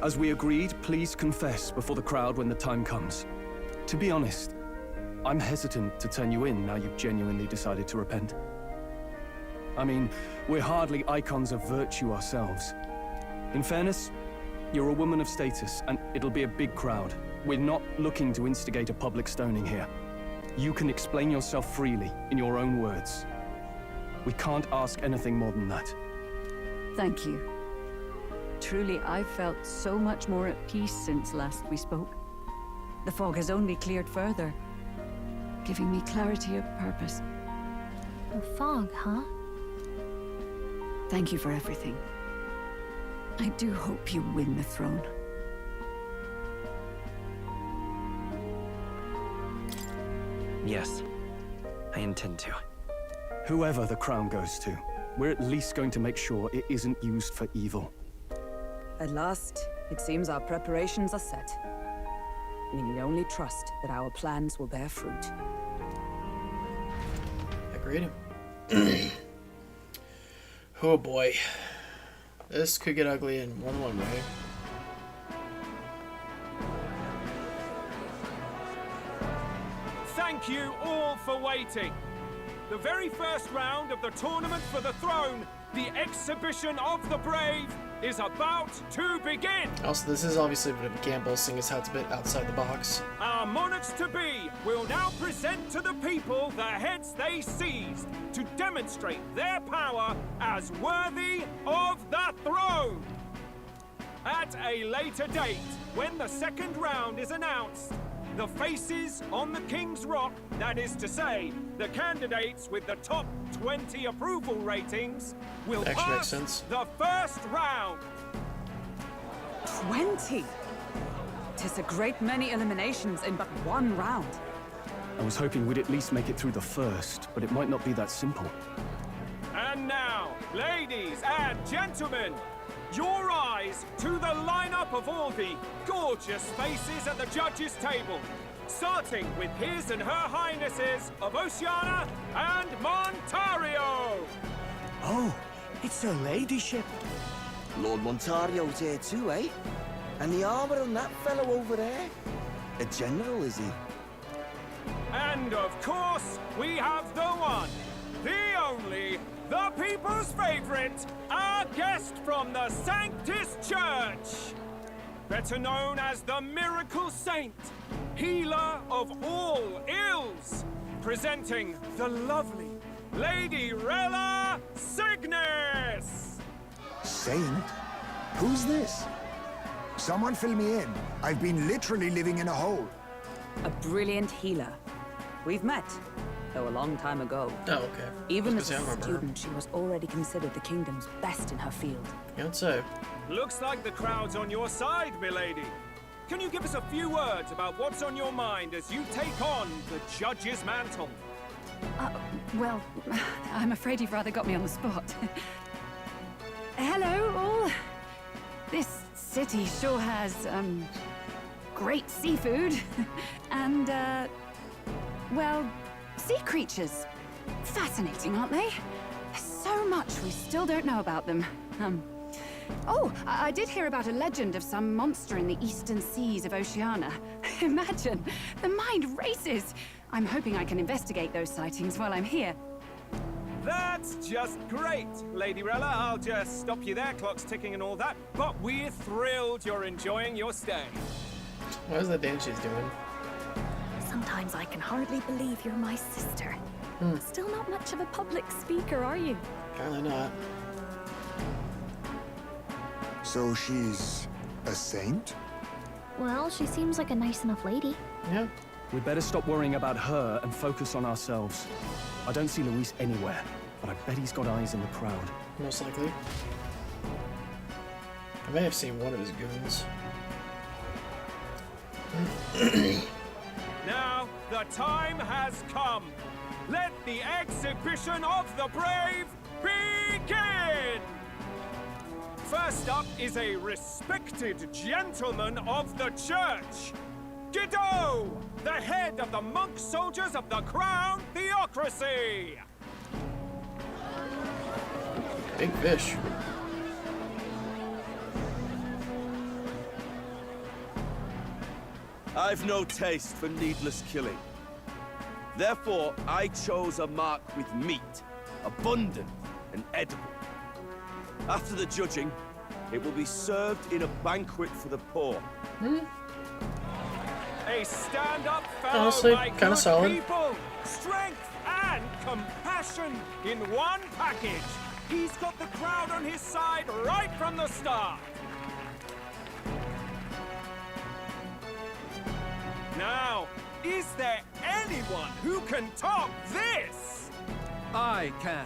as we agreed, please confess before the crowd when the time comes. To be honest, I'm hesitant to turn you in now you've genuinely decided to repent. I mean, we're hardly icons of virtue ourselves. In fairness, you're a woman of status, and it'll be a big crowd. We're not looking to instigate a public stoning here. You can explain yourself freely, in your own words. We can't ask anything more than that. Thank you. Truly, I've felt so much more at peace since last we spoke. The fog has only cleared further, giving me clarity of purpose. A fog, huh? Thank you for everything. I do hope you win the throne. Yes, I intend to. Whoever the crown goes to, we're at least going to make sure it isn't used for evil. At last, it seems our preparations are set. We need only trust that our plans will bear fruit. Agreed. Oh boy. This could get ugly in more than one way. Thank you all for waiting. The very first round of the tournament for the throne, the exhibition of the brave, is about to begin. Also, this is obviously a bit of a gamble, seeing as how it's a bit outside the box. Our monarchs-to-be will now present to the people the heads they seized to demonstrate their power as worthy of the throne. At a later date, when the second round is announced, the faces on the King's Rock, that is to say, the candidates with the top 20 approval ratings, will pass the first round. 20? 'Tis a great many eliminations in but one round. I was hoping we'd at least make it through the first, but it might not be that simple. And now, ladies and gentlemen, your eyes to the lineup of all the gorgeous faces at the judges' table, starting with His and Her Highnesses of Oceania and Montario. Oh, it's her ladyship. Lord Montario's here too, eh? And the armor on that fellow over there? A general, is he? And of course, we have the one, the only, the people's favorite, our guest from the Sanctus Church. Better known as the Miracle Saint, healer of all ills, presenting the lovely Lady Rella Cygnus. Saint? Who's this? Someone fill me in. I've been literally living in a hole. A brilliant healer. We've met, though a long time ago. Oh, okay. Even as a student, she was already considered the kingdom's best in her field. Can't say. Looks like the crowd's on your side, milady. Can you give us a few words about what's on your mind as you take on the judge's mantle? Well, I'm afraid you've rather got me on the spot. Hello, all. This city sure has, great seafood. And, well, sea creatures. Fascinating, aren't they? There's so much we still don't know about them. Oh, I did hear about a legend of some monster in the eastern seas of Oceania. Imagine, the mind races. I'm hoping I can investigate those sightings while I'm here. That's just great, Lady Rella. I'll just stop you there, clock's ticking and all that. But we're thrilled you're enjoying your stay. What is that dance she's doing? Sometimes I can hardly believe you're my sister. Still not much of a public speaker, are you? Apparently not. So she's a saint? Well, she seems like a nice enough lady. Yeah. We'd better stop worrying about her and focus on ourselves. I don't see Luis anywhere, but I bet he's got eyes in the crowd. most likely. I may have seen one of his goons. Now, the time has come. Let the exhibition of the brave begin! First up is a respected gentleman of the church. Guido, the head of the monk soldiers of the Crown Theocracy! Big fish. I've no taste for needless killing. Therefore, I chose a mark with meat, abundant and edible. After the judging, it will be served in a banquet for the poor. A stand-up fellow, Honestly, my kinda good solid. people. Strength and compassion in one package. He's got the crowd on his side right from the start. Now, is there anyone who can top this? I can.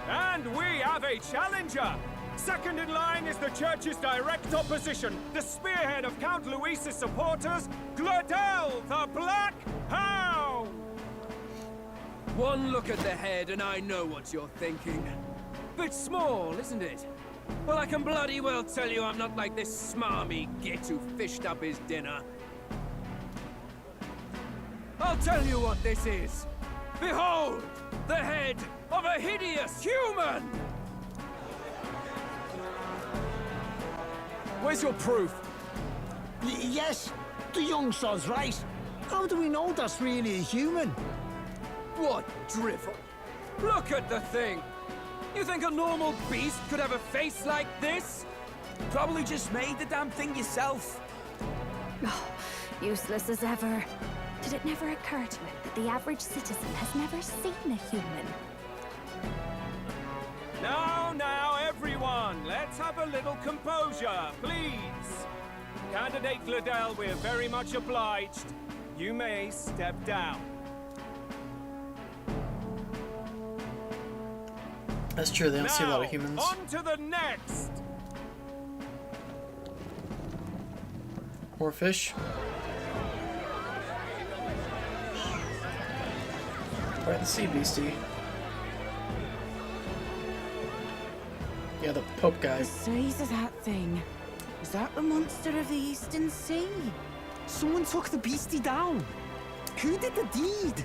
And we have a challenger. Second in line is the church's direct opposition, the spearhead of Count Luis's supporters, Gladel the Black Hound. One look at the head and I know what you're thinking. Bit small, isn't it? Well, I can bloody well tell you I'm not like this smarmy git who fished up his dinner. I'll tell you what this is. Behold, the head of a hideous human! Where's your proof? Yes, the young sod's right. How do we know that's really a human? What drivel? Look at the thing! You think a normal beast could have a face like this? Probably just made the damn thing yourself. Oh, useless as ever. Did it never occur to him that the average citizen has never seen a human? Now, everyone, let's have a little composure, please. Candidate Gladel, we're very much obliged. You may step down. That's true, they don't see a lot of Now, humans. on to the next! More fish. Alright, the sea beastie. Yeah, the Pope guy. The size of that thing. Is that the monster of the Eastern Sea? Someone took the beastie down. Who did the deed?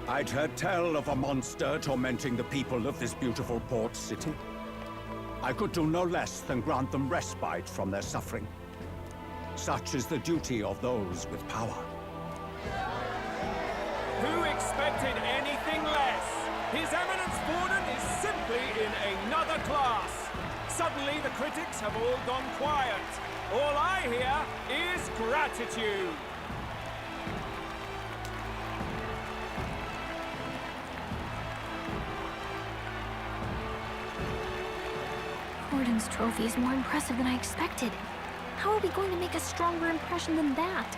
I'd heard tell of a monster tormenting the people of this beautiful port city. I could do no less than grant them respite from their suffering. Such is the duty of those with power. Who expected anything less? His Eminence Borden is simply in another class. Suddenly the critics have all gone quiet. All I hear is gratitude. Borden's trophy is more impressive than I expected. How are we going to make a stronger impression than that?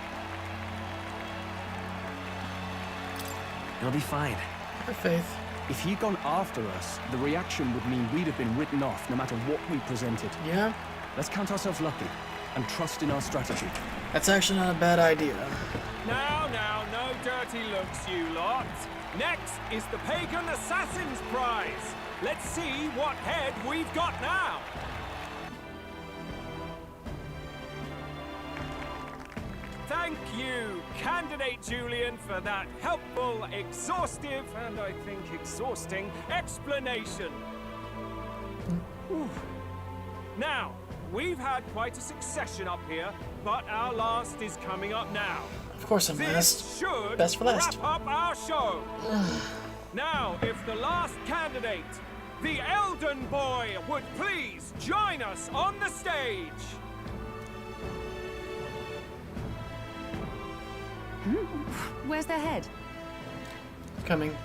You'll be fine. Have faith. If he'd gone after us, the reaction would mean we'd have been written off no matter what we presented. Yeah? Let's count ourselves lucky and trust in our strategy. That's actually not a bad idea. Now, no dirty looks, you lot. Next is the Pagan Assassin's Prize. Let's see what head we've got now. Thank you, Candidate Julian, for that helpful, exhaustive, and I think exhausting explanation. Whew. Now, we've had quite a succession up here, but our last is coming up now. Of course I'm This last. should Best for last. wrap up our show. Now, if the last candidate, the Elden Boy, would please join us on the stage. Where's the head? Coming.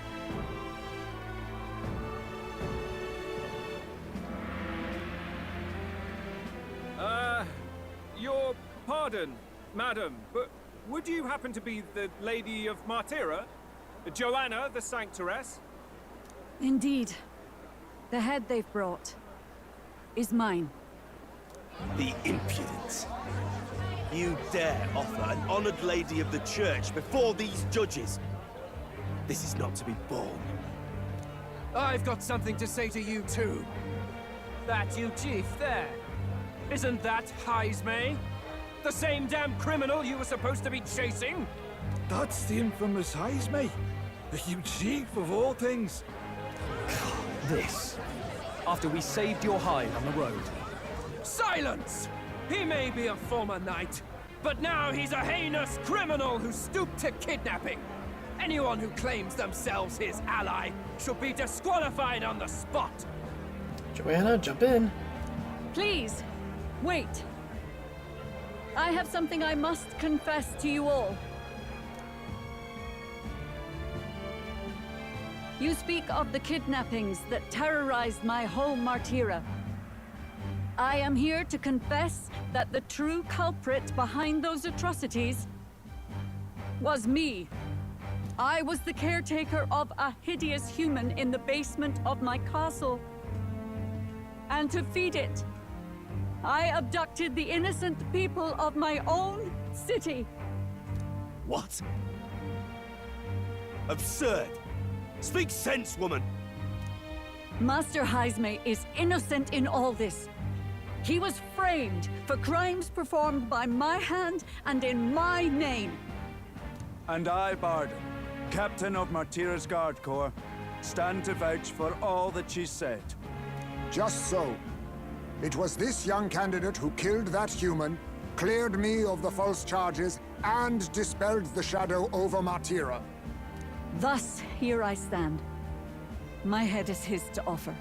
Your pardon, madam, but would you happen to be the Lady of Martyra? Joanna, the Sanctoress? Indeed. The head they've brought is mine. The impudence. You dare offer an honored lady of the church before these judges? This is not to be borne. I've got something to say to you too. That you chief there. Isn't that Heismay? The same damn criminal you were supposed to be chasing? That's the infamous Heismay. The you chief of all things. This. After we saved your hide on the road. Silence! He may be a former knight, but now he's a heinous criminal who stooped to kidnapping. Anyone who claims themselves his ally should be disqualified on the spot. Joanna, jump in. Please, wait. I have something I must confess to you all. You speak of the kidnappings that terrorized my home, Martira. I am here to confess that the true culprit behind those atrocities was me. I was the caretaker of a hideous human in the basement of my castle. And to feed it, I abducted the innocent people of my own city. What? Absurd. Speak sense, woman. Master Heismay is innocent in all this. He was framed for crimes performed by my hand and in my name. And I, Barden, Captain of Martira's Guard Corps, stand to vouch for all that she said. Just so. It was this young candidate who killed that human, cleared me of the false charges, and dispelled the shadow over Martira. Thus, here I stand. My head is his to offer.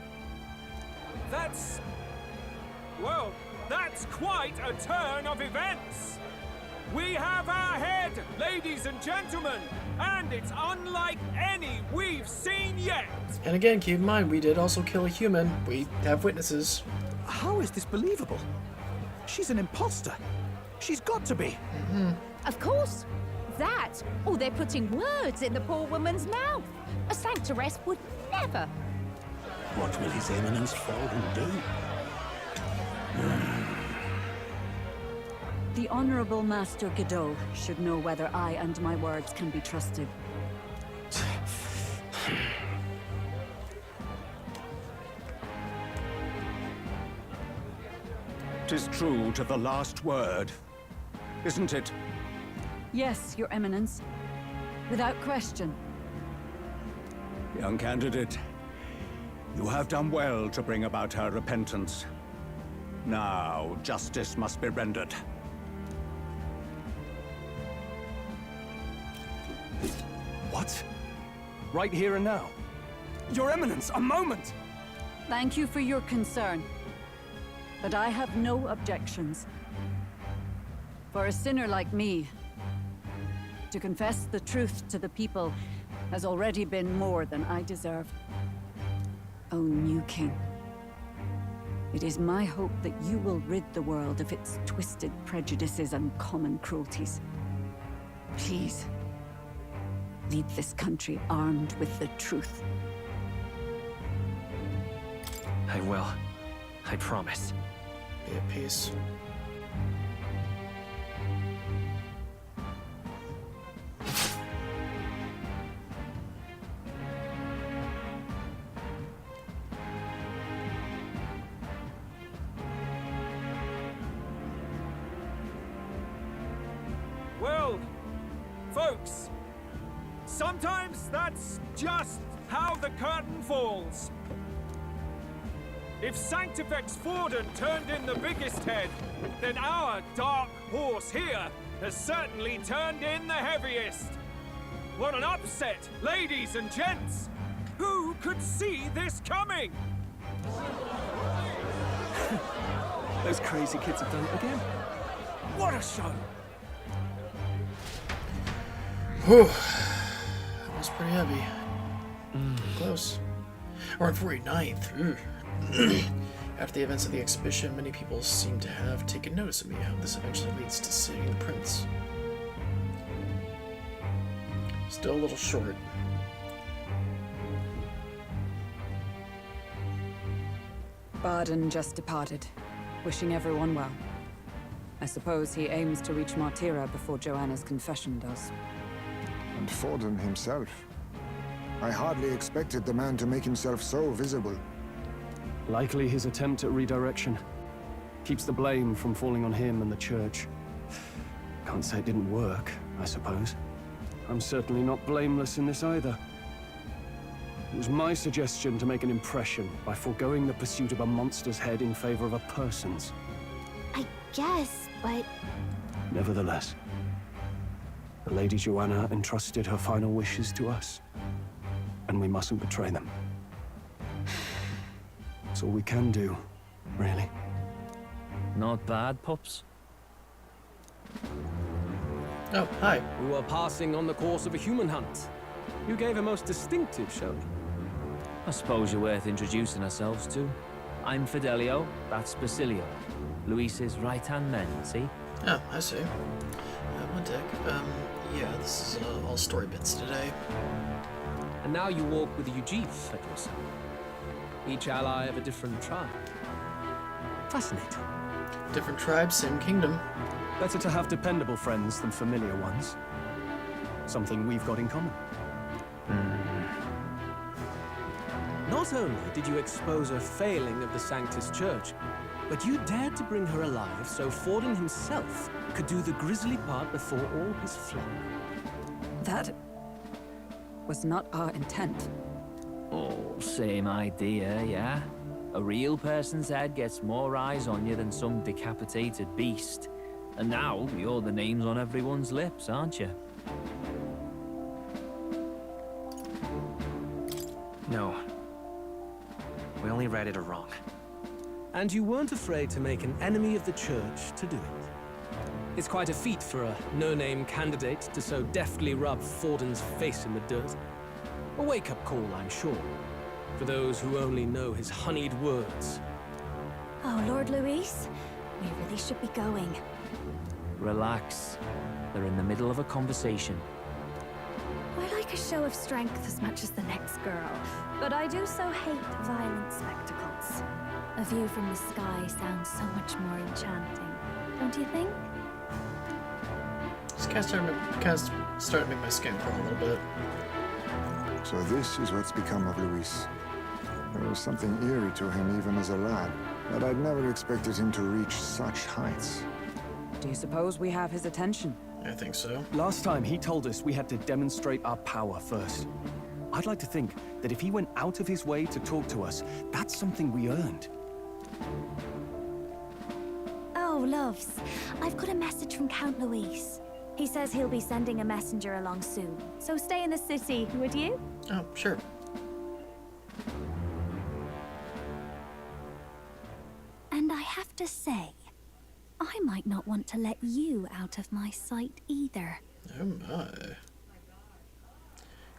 That's... well, that's quite a turn of events! We have our head, ladies and gentlemen, and it's unlike any we've seen yet! And again, keep in mind, we did also kill a human. We have witnesses. How is this believable? She's an imposter. She's got to be. Of course. That, or they're putting words in the poor woman's mouth. A sanctoress would never. What will His Eminence Fallen do? The Honorable Master Godot should know whether I and my words can be trusted. 'Tis true to the last word, isn't it? Yes, Your Eminence. Without question. Young candidate, you have done well to bring about her repentance. Now, justice must be rendered. What? Right here and now? Your Eminence, a moment! Thank you for your concern. But I have no objections. For a sinner like me, to confess the truth to the people has already been more than I deserve. O new king, it is my hope that you will rid the world of its twisted prejudices and common cruelties. Please, lead this country armed with the truth. I will. I promise. Be at peace. Well, folks, sometimes that's just how the curtain falls. If Sanctifex Forden turned in the biggest head, then our dark horse here has certainly turned in the heaviest. What an upset, ladies and gents! Who could see this coming? Those crazy kids have done it again. What a show! Whew. That was pretty heavy. Close. We're on 49th. After the events of the exhibition, many people seem to have taken notice of me. How this eventually leads to seeing the prince. Still a little short. Barden just departed, wishing everyone well. I suppose he aims to reach Martira before Joanna's confession does. And Forden himself. I hardly expected the man to make himself so visible. Likely his attempt at redirection. Keeps the blame from falling on him and the church. Can't say it didn't work, I suppose. I'm certainly not blameless in this either. It was my suggestion to make an impression by foregoing the pursuit of a monster's head in favor of a person's. I guess, but... Nevertheless, the Lady Joanna entrusted her final wishes to us, and we mustn't betray them. That's all we can do, really. Not bad, pups. Oh, hi. We were passing on the course of a human hunt. You gave a most distinctive showing. I suppose you're worth introducing ourselves to. I'm Fidelio, that's Basilio. Luis's right-hand man, see? Oh, I see. One deck. Yeah, this is all story bits today. And now you walk with Eugif at your side. Each ally of a different tribe. Fascinating. Different tribes, same kingdom. Better to have dependable friends than familiar ones. Something we've got in common. Not only did you expose a failing of the Sanctus Church, but you dared to bring her alive so Forden himself could do the grisly part before all his flock. That was not our intent. Oh, same idea, yeah? A real person's head gets more eyes on you than some decapitated beast. And now, you're the names on everyone's lips, aren't you? No. We only read it wrong. And you weren't afraid to make an enemy of the Church to do it. It's quite a feat for a no-name candidate to so deftly rub Forden's face in the dirt. A wake-up call, I'm sure, for those who only know his honeyed words. Oh, Lord Luis, we really should be going. Relax. They're in the middle of a conversation. I like a show of strength as much as the next girl, but I do so hate violent spectacles. A view from the sky sounds so much more enchanting, don't you think? This kind of started to make my skin crawl a little bit. So this is what's become of Luis. There was something eerie to him even as a lad, but I'd never expected him to reach such heights. Do you suppose we have his attention? I think so. Last time, he told us we had to demonstrate our power first. I'd like to think that if he went out of his way to talk to us, that's something we earned. Oh, loves, I've got a message from Count Luis. He says he'll be sending a messenger along soon, so stay in the city, would you? Oh, sure. And I have to say, I might not want to let you out of my sight either. Oh my.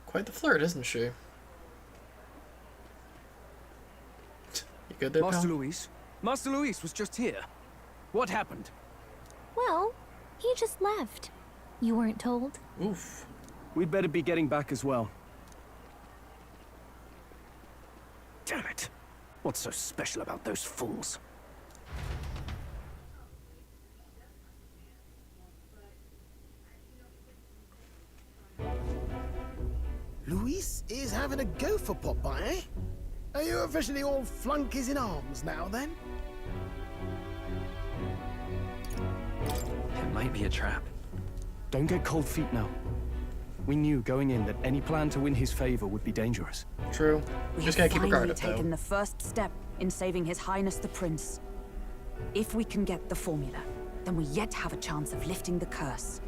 Quite the flirt, isn't she? You good there, Master pal? Luis? Master Luis was just here. What happened? Well, he just left. You weren't told? Oof. We'd better be getting back as well. Damn it. What's so special about those fools? Luis is having a go for Popeye, eh? Are you officially all flunkies in arms now, then? It might be a trap. Don't get cold feet now. We knew going in that any plan to win his favor would be dangerous. True. We just gotta keep a guard finally up, taken though. the first step in saving His Highness the Prince. If we can get the formula, then we yet have a chance of lifting the curse.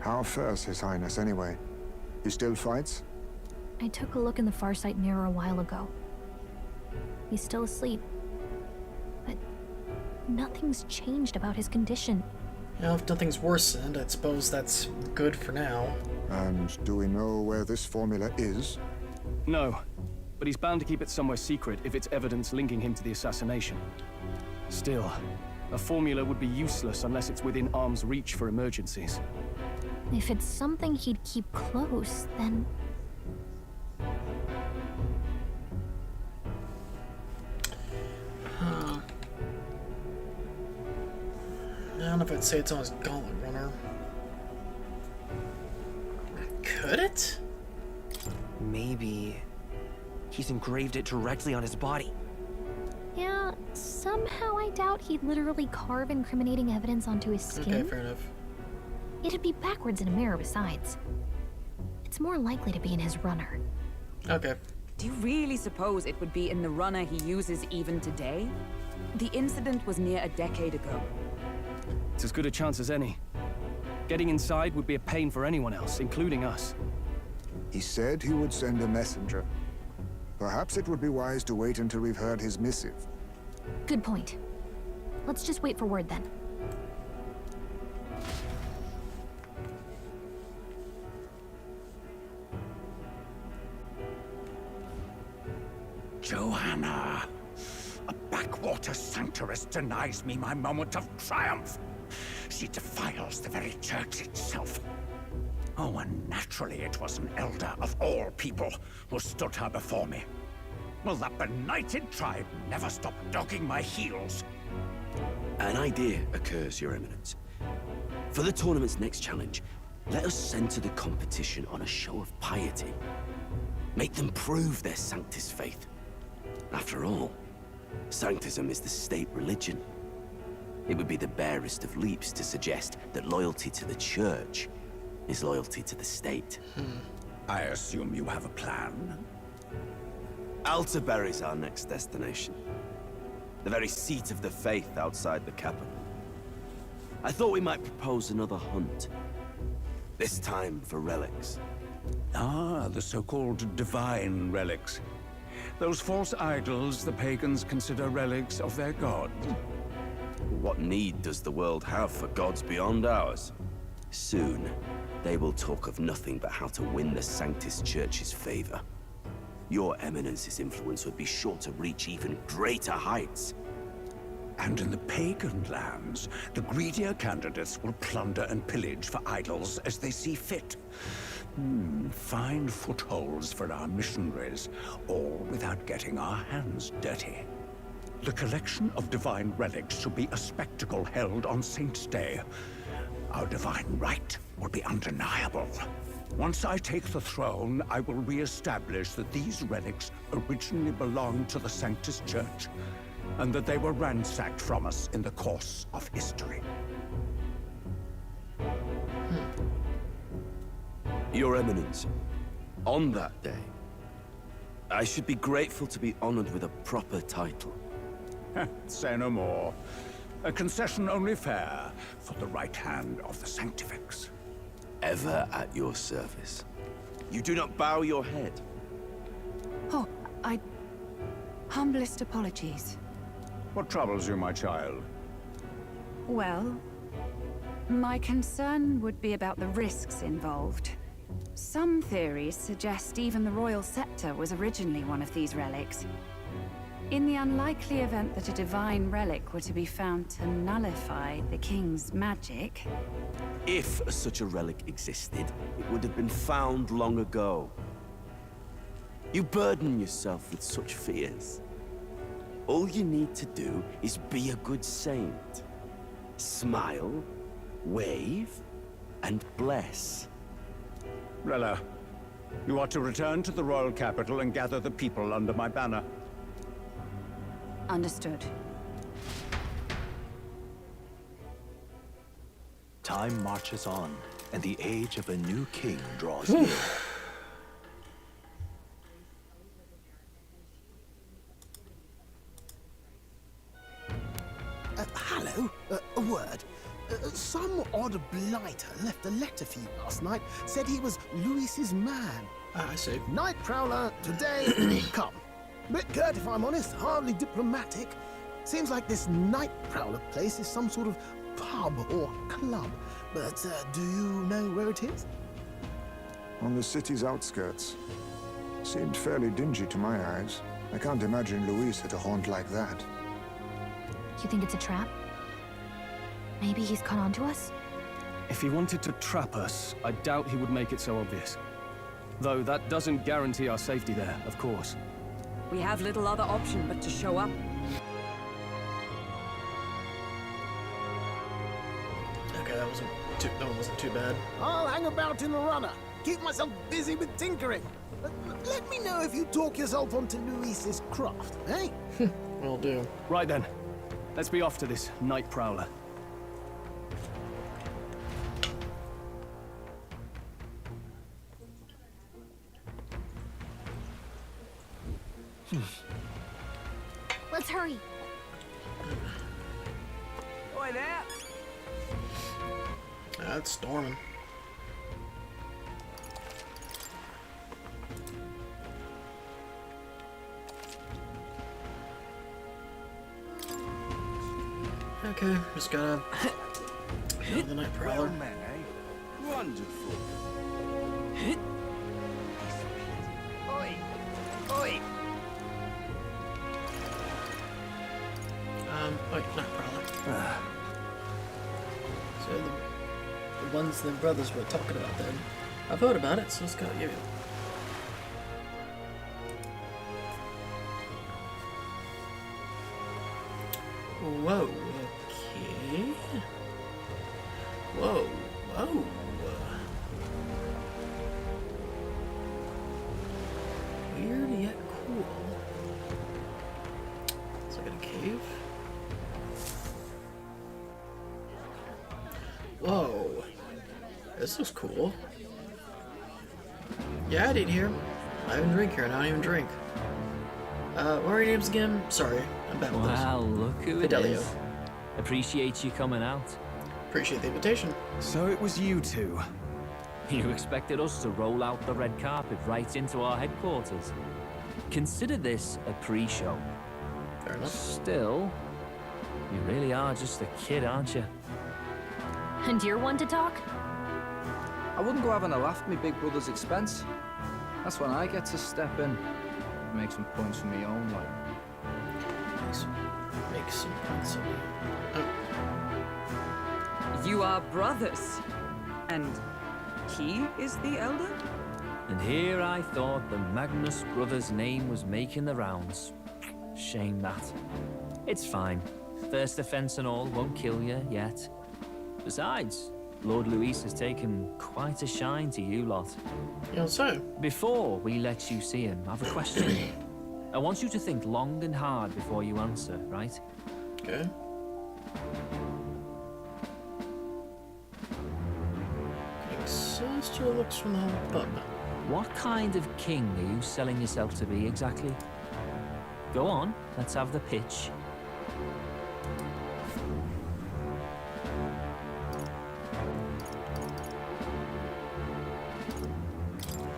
How fares His Highness, anyway? He still fights? I took a look in the Farsight mirror a while ago. He's still asleep. But nothing's changed about his condition. You know, if nothing's worsened, I suppose that's good for now. And do we know where this formula is? No, but he's bound to keep it somewhere secret if it's evidence linking him to the assassination. Still, a formula would be useless unless it's within arm's reach for emergencies. If it's something he'd keep close, then... don't know if I'd say it's on his gauntlet runner. Could it? Maybe he's engraved it directly on his body. Yeah, somehow I doubt he'd literally carve incriminating evidence onto his skin. Okay, fair enough. It'd be backwards in a mirror besides. It's more likely to be in his runner. Okay. Do you really suppose it would be in the runner he uses even today? The incident was near a decade ago. It's as good a chance as any. Getting inside would be a pain for anyone else, including us. He said he would send a messenger. Perhaps it would be wise to wait until we've heard his missive. Good point. Let's just wait for word then. Joanna! A backwater sanctuarist denies me my moment of triumph. She defiles the very church itself. Oh, and naturally it was an elder of all people who stood her before me. Will that benighted tribe never stop dogging my heels? An idea occurs, Your Eminence. For the tournament's next challenge, let us center the competition on a show of piety. Make them prove their Sanctus faith. After all, Sanctism is the state religion. It would be the barest of leaps to suggest that loyalty to the Church is loyalty to the state. I assume you have a plan? Altaberry's our next destination. The very seat of the faith outside the capital. I thought we might propose another hunt. This time for relics. Ah, the so-called divine relics. Those false idols the pagans consider relics of their gods. What need does the world have for gods beyond ours? Soon, they will talk of nothing but how to win the Sanctus Church's favor. Your Eminence's influence would be sure to reach even greater heights. And in the pagan lands, the greedier candidates will plunder and pillage for idols as they see fit. Fine footholds for our missionaries, all without getting our hands dirty. The collection of divine relics should be a spectacle held on Saint's Day. Our divine right will be undeniable. Once I take the throne, I will re-establish that these relics originally belonged to the Sanctus Church, and that they were ransacked from us in the course of history. Your Eminence, on that day, I should be grateful to be honored with a proper title. Say no more. A concession only fair for the right hand of the Sanctifex. Ever at your service. You do not bow your head. Oh, humblest apologies. What troubles you, my child? Well, my concern would be about the risks involved. Some theories suggest even the royal scepter was originally one of these relics. In the unlikely event that a divine relic were to be found to nullify the king's magic... If such a relic existed, it would have been found long ago. You burden yourself with such fears. All you need to do is be a good saint. Smile, wave, and bless. Rella, you are to return to the royal capital and gather the people under my banner. Understood. Time marches on, and the age of a new king draws near. Hello? A word. Some odd blighter left a letter for you last night. Said he was Luis's man. I see. Night Prowler, today, come. Bit curt if I'm honest, hardly diplomatic. Seems like this Night Prowler place is some sort of pub or club. But do you know where it is? On the city's outskirts. Seemed fairly dingy to my eyes. I can't imagine Luis at a haunt like that. You think it's a trap? Maybe he's caught on to us? If he wanted to trap us, I doubt he would make it so obvious. Though that doesn't guarantee our safety there, of course. We have little other option but to show up. Okay, that one wasn't too bad. I'll hang about in the runner. Keep myself busy with tinkering. Let me know if you talk yourself onto Luis's craft, eh? Will do. Right then. Let's be off to this night prowler. Let's hurry. Oi there! It's storming. Okay, just gotta go to the night prowler. Well, men, eh? Wonderful. Oi! Oi! Wait, night prowler. So the ones the brothers were talking about then. I've heard about it, so let's go give it. Whoa, okay. Whoa, whoa. Weird yet cool. It's like in a cave. Whoa. This looks cool. Yeah, I'd eat here. I even drink here, and I don't even drink. What are your names again? Sorry, I'm bad with this. Wow, look who it Fidelio. is. Appreciate you coming out. Appreciate the invitation. So it was you two. You expected us to roll out the red carpet right into our headquarters. Consider this a pre-show. Fair enough. Still, you really are just a kid, aren't you? And you're one to talk? I wouldn't go having a laugh at my big brother's expense. That's when I get to step in. Make some points for me own, like. Make some points of me. You are brothers. And he is the elder? And here I thought the Magnus brothers' name was making the rounds. Shame that. It's fine. First offense and all won't kill you yet. Besides, Lord Luis has taken quite a shine to you lot. Yeah, so? Before we let you see him, I have a question. I want you to think long and hard before you answer, right? Okay. Sister looks from the bottom. What kind of king are you selling yourself to be exactly? Go on, let's have the pitch.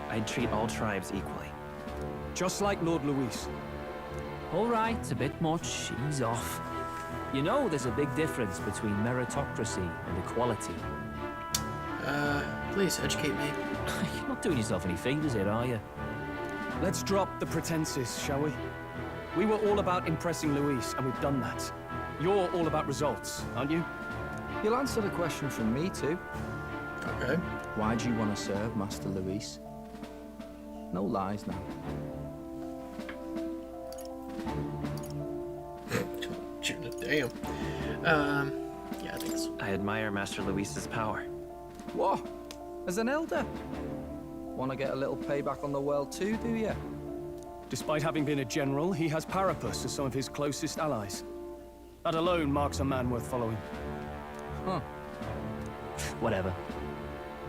I'd treat all tribes equally. Just like Lord Luis. All right, a bit much, ease off. You know there's a big difference between meritocracy and equality. Please educate me. You're not doing yourself any favors here, are you? Let's drop the pretenses, shall we? We were all about impressing Luis, and we've done that. You're all about results, aren't you? You'll answer the question from me too. Okay. Why do you want to serve Master Luis? No lies now. Damn. Yeah, I think so. I admire Master Luis's power. What? As an elder? Want to get a little payback on the world too, do you? Despite having been a general, he has Parapus as some of his closest allies. That alone marks a man worth following. Huh. Whatever.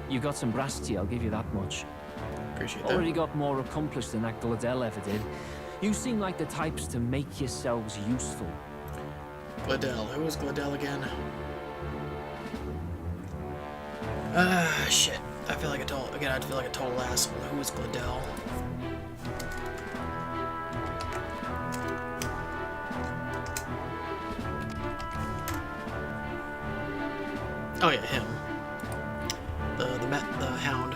You got some brass tea, I'll give you that much. Appreciate Already got more accomplished than that Gladel ever did. You seem like the types to make yourselves useful. Gladel. Who was Gladel again? Shit. I feel like a total asshole. Who was Gladel? Oh yeah, him. The hound.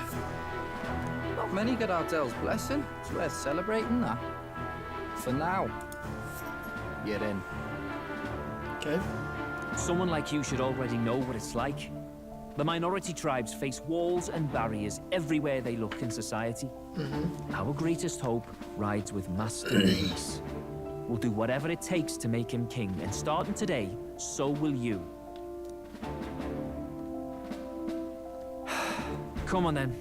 Not many get Ardel's blessing. It's worth celebrating that. For now, you're in. Okay. Someone like you should already know what it's like. The minority tribes face walls and barriers everywhere they look in society. Our greatest hope rides with Master Luis. We'll do whatever it takes to make him king, and starting today, so will you. Come on then.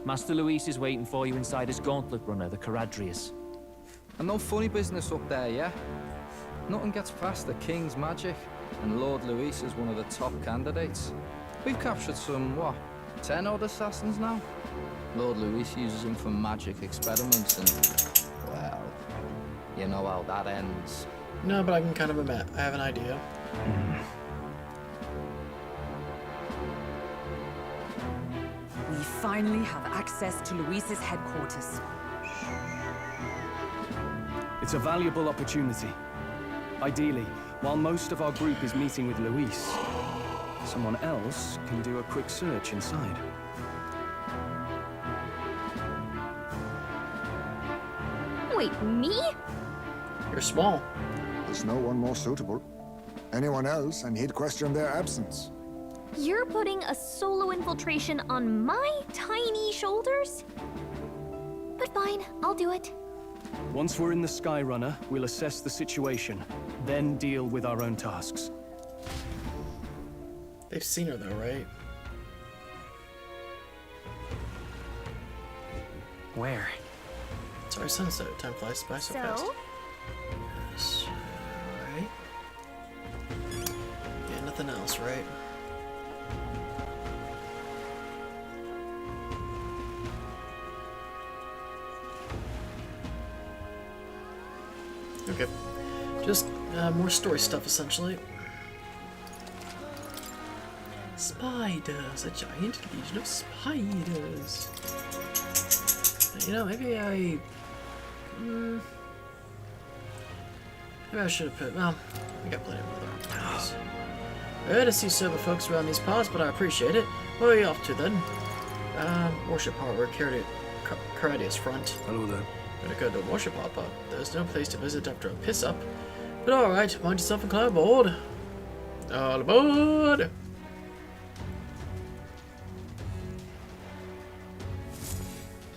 Master Luis is waiting for you inside his gauntlet runner, the Caradrius. And no funny business up there, yeah? Nothing gets past the King's magic, and Lord Luis is one of the top candidates. We've captured some, what, 10 odd assassins now? Lord Luis uses them for magic experiments and, well, you know how that ends. No, but I can kind of I have an idea. We finally have access to Luis's headquarters. It's a valuable opportunity. Ideally, while most of our group is meeting with Luis, someone else can do a quick search inside. Wait, me? You're small. There's no one more suitable. Anyone else, and he'd question their absence. You're putting a solo infiltration on my tiny shoulders? But fine, I'll do it. Once we're in the Skyrunner, we'll assess the situation, then deal with our own tasks. They've seen her though, right? Where? Sorry, sunset. Time flies by so fast. Yes, right. Yeah, nothing else, right? Okay. Just more story stuff, essentially. Spiders! A giant legion of spiders! You know, maybe I... maybe I should have put... Well, we got plenty of other opportunities. Rare to see sober folks around these parts, but I appreciate it. Where are you off to, then? Worship harbor, Caradius front. Hello there. Better go to worship harbor. There's no place to visit after a piss-up. But alright, mind yourself and climb aboard. All aboard!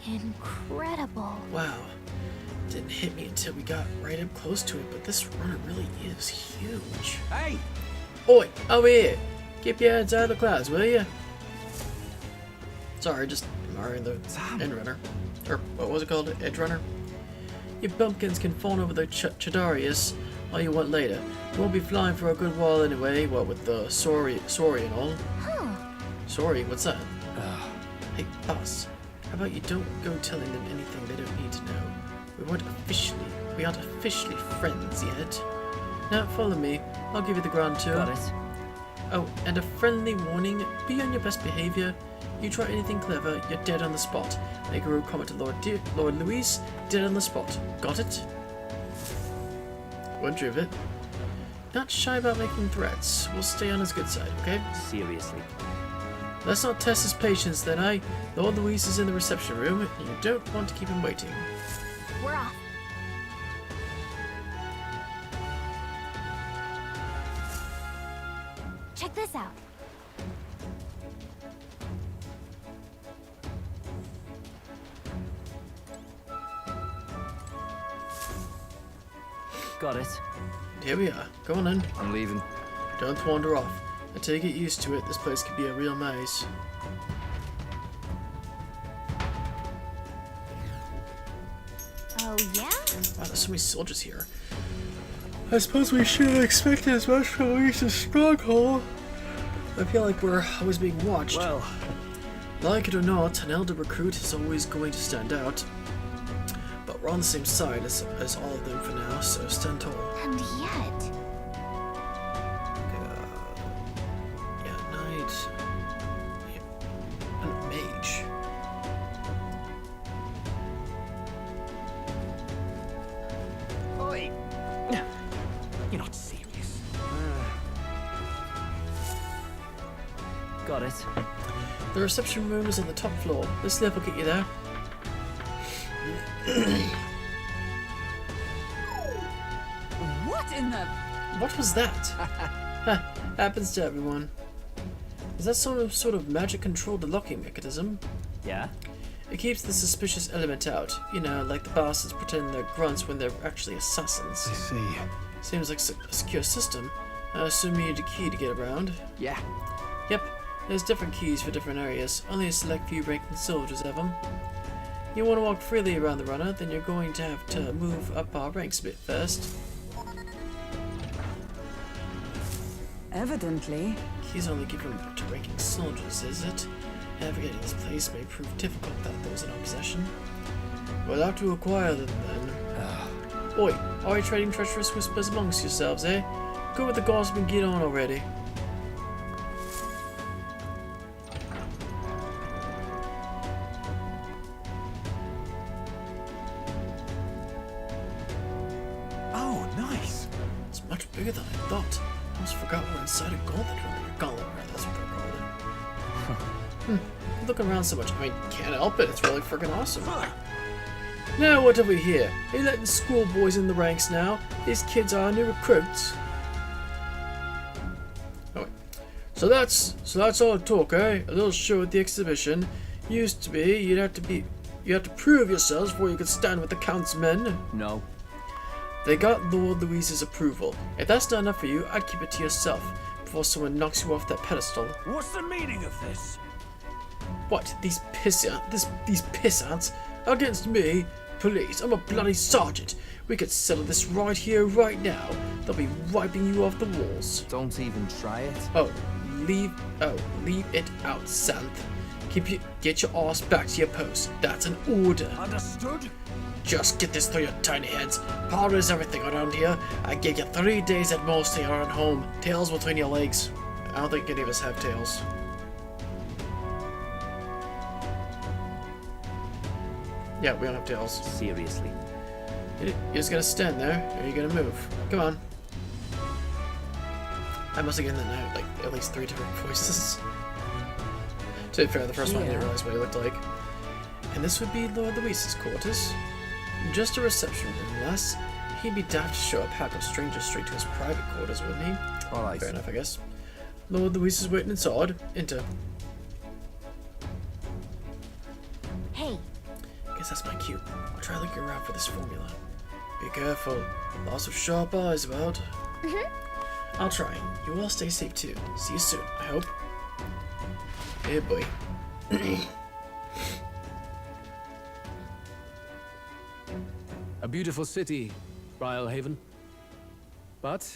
Incredible. Wow. Didn't hit me until we got right up close to it, but this runner really is huge. Hey! Oi, over here! Keep your heads out of the clouds, will you? Sorry, just admiring the end runner. Or what was it called? Edge runner? You bumpkins can fawn over the Chidarius all you want later. You won't be flying for a good while anyway, what with the sorry and all. Huh. Sorry, what's that? Hey, boss. How about you don't go telling them anything they don't need to know? We aren't officially friends yet. Now follow me. I'll give you the grand tour. Got it. Oh, and a friendly warning: be on your best behavior. You try anything clever, you're dead on the spot. Make a rude comment to Lord Luis, dead on the spot. Got it? Won't you of it? Not shy about making threats. We'll stay on his good side, okay? Seriously. Let's not test his patience then, Lord Luis is in the reception room, and you don't want to keep him waiting. We're off. Check this out. Got it. Here we are. Go on in. I'm leaving. Don't wander off. Until you get used to it, this place could be a real maze. Oh, yeah? Wow, there's so many soldiers here. I suppose we should have expected as much from Luis's stronghold. I feel like we're always being watched. Well, like it or not, an elder recruit is always going to stand out. But we're on the same side as all of them for now, so stand tall. And yet... Yeah, knight. Yeah. And mage. Oi! You're not serious. Got it. The reception room is on the top floor. This lift will get you there. What in the... What was that? Happens to everyone. Is that some sort of magic-controlled locking mechanism? Yeah? It keeps the suspicious element out. You know, like the bastards pretending they're grunts when they're actually assassins. I see. Seems like a secure system. I assume you need a key to get around. Yeah. Yep. There's different keys for different areas. Only a select few ranking soldiers have them. You want to walk freely around the runner, then you're going to have to move up our ranks a bit first. Evidently. Keys only given to ranking soldiers, is it? Navigating this place may prove difficult without those in our possession. We'll have to acquire them then. Oi, are you trading treacherous whispers amongst yourselves, eh? Go with the gossip and get on already. Oh, nice. It's much bigger than I thought. I almost forgot we're inside a gauntlet runner. Gauntlet runner, that's what they're called. I'm looking around so much. I mean, can't help it. It's really freaking awesome. Now what have we here? Are you letting schoolboys in the ranks now? These kids are our new recruits. Oh, wait. So that's all it took, eh? A little show at the exhibition. Used to be you had to prove yourselves before you could stand with the Count's men. No. They got Lord Louise's approval. If that's not enough for you, I'd keep it to yourself before someone knocks you off that pedestal. What's the meaning of this? What? These pissants against me? Police, I'm a bloody sergeant. We could settle this right here, right now. They'll be wiping you off the walls. Don't even try it. Leave it out, Santh. Get your ass back to your post. That's an order. Understood? Just get this through your tiny heads. Power is everything around here. I give you 3 days at most to your own home. Tails between your legs. I don't think any of us have tails. Yeah, we don't have tails. Seriously. You're just gonna stand there, or are you gonna move? Come on. I must have given that now, like, at least 3 different voices. To be fair, the first one I didn't realize what he looked like. And this would be Lord Louise's quarters. Just a reception room, less. He'd be daft to show a pack of strangers straight to his private quarters, wouldn't he? Alright. Fair enough, I guess. Lord Louise is waiting inside. Enter. Hey. Guess that's my cue. I'll try looking around for this formula. Be careful. Lots of sharp eyes about. I'll try. You all stay safe too. See you soon, I hope. Hey, boy. A beautiful city, Brialhaven. But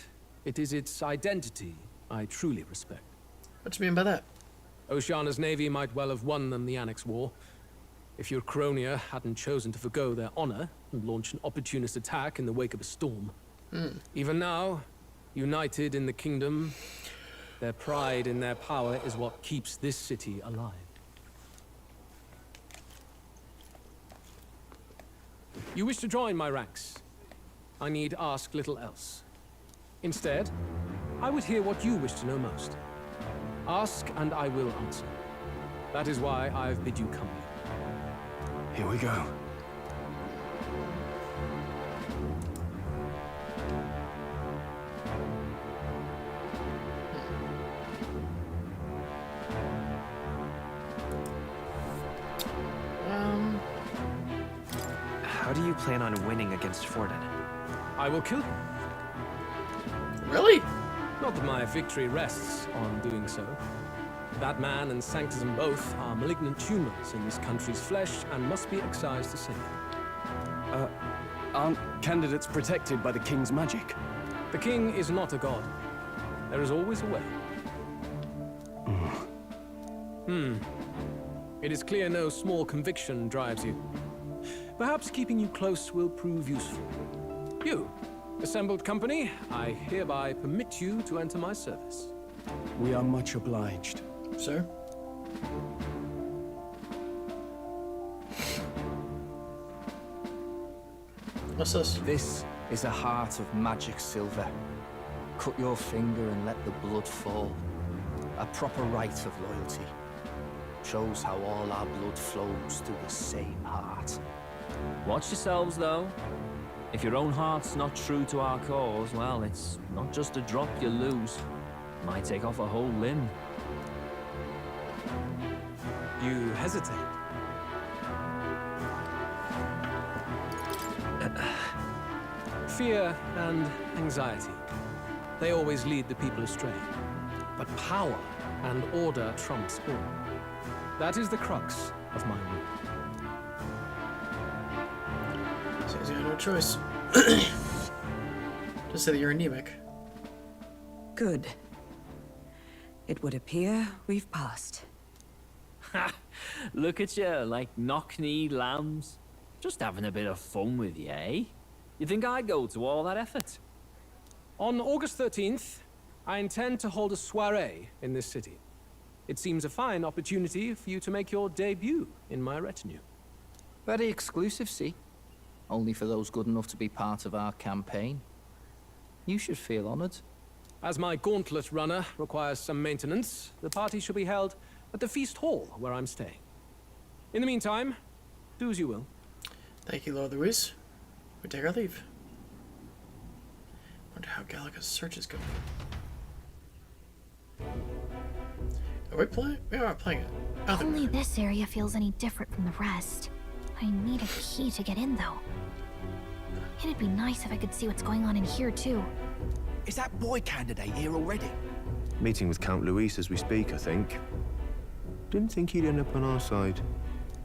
it is its identity I truly respect. What do you mean by that? Oceana's navy might well have won them the Annex War, if your Cronia hadn't chosen to forgo their honor and launch an opportunist attack in the wake of a storm. Even now, united in the kingdom, their pride in their power is what keeps this city alive. You wish to join my ranks. I need ask little else. Instead, I would hear what you wish to know most. Ask and I will answer. That is why I've bid you come here. Here we go. How do you plan on winning against Forden? I will kill him. Really? Not that my victory rests on doing so. That man and Sanctism both are malignant tumors in this country's flesh and must be excised to save. Aren't candidates protected by the king's magic? The king is not a god. There is always a way. It is clear no small conviction drives you. Perhaps keeping you close will prove useful. You, assembled company, I hereby permit you to enter my service. We are much obliged. Sir? What's this? This is a heart of magic silver. Cut your finger and let the blood fall. A proper rite of loyalty. Shows how all our blood flows through the same heart. Watch yourselves, though. If your own heart's not true to our cause, well, it's not just a drop you lose. Might take off a whole limb. You hesitate. Fear and anxiety. They always lead the people astray. but power and order trumps all. That is the crux of my rule. Says you have no choice. Just say that you're anemic. Good. It would appear we've passed. Ha! Look at you, like knock-kneed lambs. Just having a bit of fun with you, eh? You think I'd go to all that effort? On August 13th, I intend to hold a soiree in this city. It seems a fine opportunity for you to make your debut in my retinue. Very exclusive, see? Only for those good enough to be part of our campaign. You should feel honored. As my gauntlet runner requires some maintenance, the party shall be held at the feast hall where I'm staying. In the meantime, do as you will. Thank you, Lord Luis. We take our leave. Wonder how Gallica's search is going. Are we playing? We are playing it. Only this area feels any different from the rest. I need a key to get in, though. It'd be nice if I could see what's going on in here, too. Is that boy candidate here already? Meeting with Count Luis as we speak, I think. Didn't think he'd end up on our side.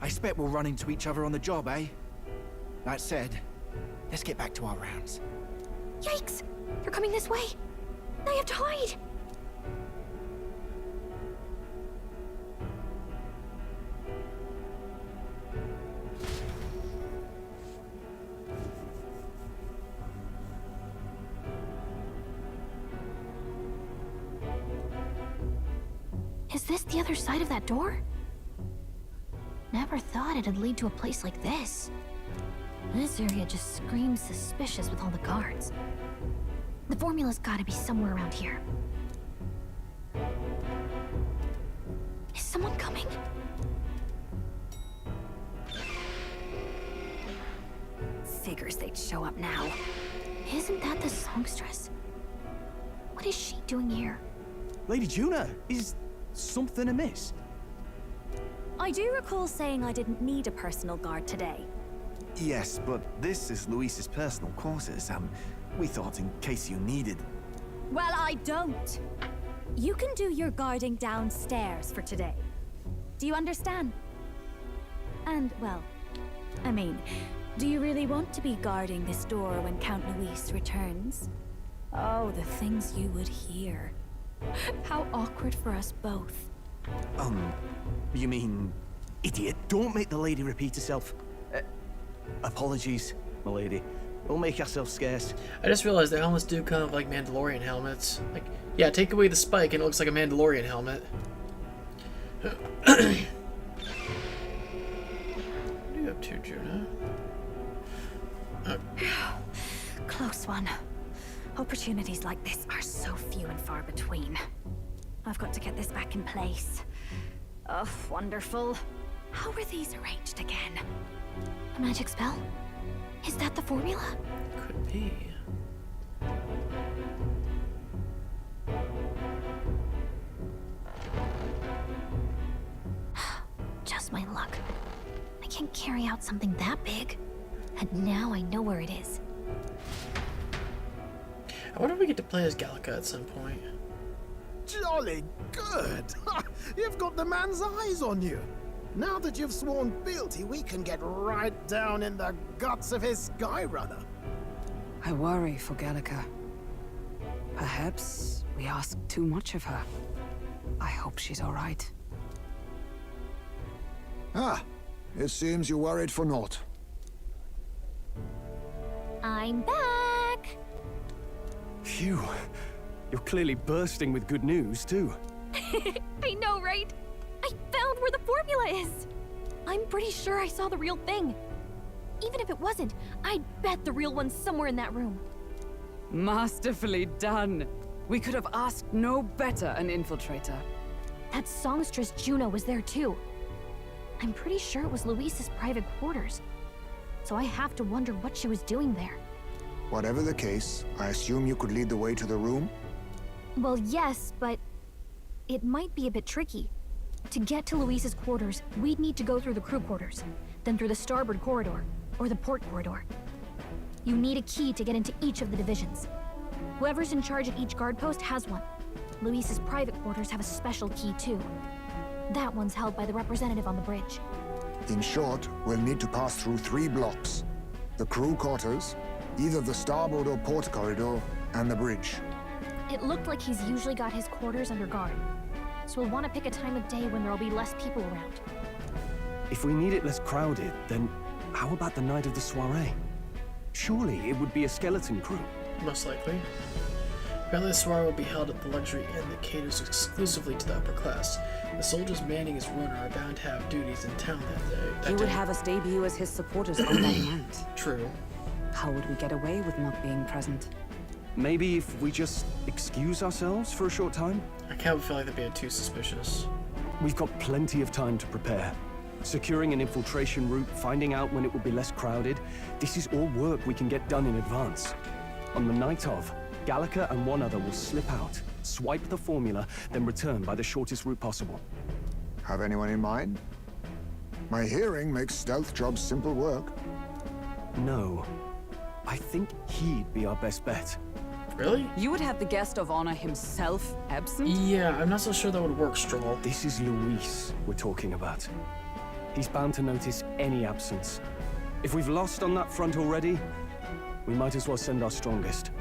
I expect we'll run into each other on the job, eh? That said, let's get back to our rounds. Yikes! They're coming this way! I have to hide! Is this the other side of that door? Never thought it'd lead to a place like this. This area just screams suspicious with all the guards. The formula's gotta be somewhere around here. Is someone coming? Figures they'd show up now. Isn't that the songstress? What is she doing here? Lady Juna, is something amiss? I do recall saying I didn't need a personal guard today. Yes, but this is Luis's personal quarters, and we thought in case you needed... Well, I don't. You can do your guarding downstairs for today. Do you understand? And, well, I mean, do you really want to be guarding this door when Count Luis returns? Oh, the things you would hear. How awkward for us both. You mean... Idiot, don't make the lady repeat herself. Apologies, my lady. We'll make ourselves scarce. I just realized the helmets do kind of like Mandalorian helmets. Like, yeah, take away the spike and it looks like a Mandalorian helmet. What are you up to, Juna? Close one. Opportunities like this are so few and far between. I've got to get this back in place. Oh, wonderful. How were these arranged again? A magic spell? Is that the formula? Could be. Just my luck. I can't carry out something that big. And now I know where it is. I wonder if we get to play as Gallica at some point. Jolly good! You've got the man's eyes on you. Now that you've sworn fealty, we can get right down in the guts of his Skyrunner. I worry for Gallica. Perhaps we ask too much of her. I hope she's all right. Ah, it seems you worried for naught. I'm back! Phew. You're clearly bursting with good news, too. I know, right? I found where the formula is! I'm pretty sure I saw the real thing. Even if it wasn't, I'd bet the real one's somewhere in that room. Masterfully done. We could have asked no better an infiltrator. That songstress Juno was there too. I'm pretty sure it was Luis's private quarters. So I have to wonder what she was doing there. Whatever the case, I assume you could lead the way to the room? Well, yes, but it might be a bit tricky. To get to Luis's quarters, we'd need to go through the crew quarters, then through the starboard corridor, or the port corridor. You need a key to get into each of the divisions. Whoever's in charge at each guard post has one. Luis's private quarters have a special key too. That one's held by the representative on the bridge. In short, we'll need to pass through 3 blocks. The crew quarters, either the starboard or port corridor, and the bridge. It looked like he's usually got his quarters under guard. So we'll want to pick a time of day when there'll be less people around. If we need it less crowded, then how about the night of the soiree? Surely it would be a skeleton crew. Most likely. Apparently the soiree will be held at the luxury inn that caters exclusively to the upper class. The soldiers manning his runner are bound to have duties in town that day. He would have us debut as his supporters on that night. True. How would we get away with not being present? Maybe if we just excuse ourselves for a short time? I can't feel like they're being too suspicious. We've got plenty of time to prepare. Securing an infiltration route, finding out when it will be less crowded, this is all work we can get done in advance. On the night of, Gallica and one other will slip out, swipe the formula, then return by the shortest route possible. Have anyone in mind? My hearing makes stealth jobs simple work. No. I think he'd be our best bet. Really? You would have the guest of honor himself absent? Yeah, I'm not so sure that would work, Stroll. This is Luis we're talking about. He's bound to notice any absence. If we've lost on that front already, we might as well send our strongest.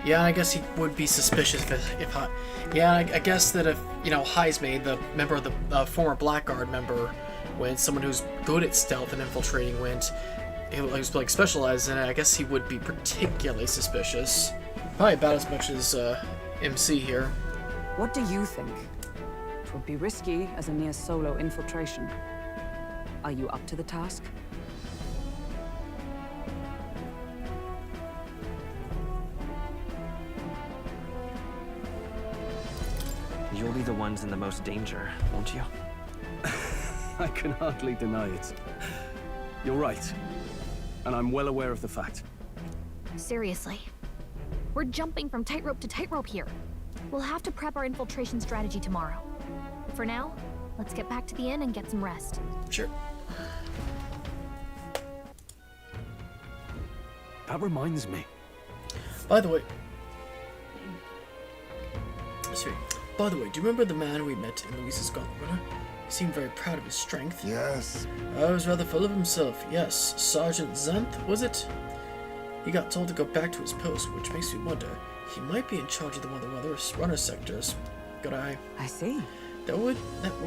Yeah, and I guess he would be suspicious if I guess that if, you know, Heismay, the member of the former Blackguard member, when someone who's good at stealth and infiltrating went, he was like specialized in it, I guess he would be particularly suspicious. Probably about as much as MC here. What do you think? It would be risky as a near solo infiltration. Are you up to the task? You'll be the ones in the most danger, won't you? I can hardly deny it. You're right. And I'm well aware of the fact. Seriously. We're jumping from tightrope to tightrope here. We'll have to prep our infiltration strategy tomorrow. For now, let's get back to the inn and get some rest. Sure. That reminds me. By the way, do you remember the man we met in Luis's Gauntlet Runner? He seemed very proud of his strength. Yes. I was rather full of himself. Yes, Sergeant Xanth, was it? He got told to go back to his post, which makes me wonder. He might be in charge of the one of the other runner sectors. Good eye. I see. That would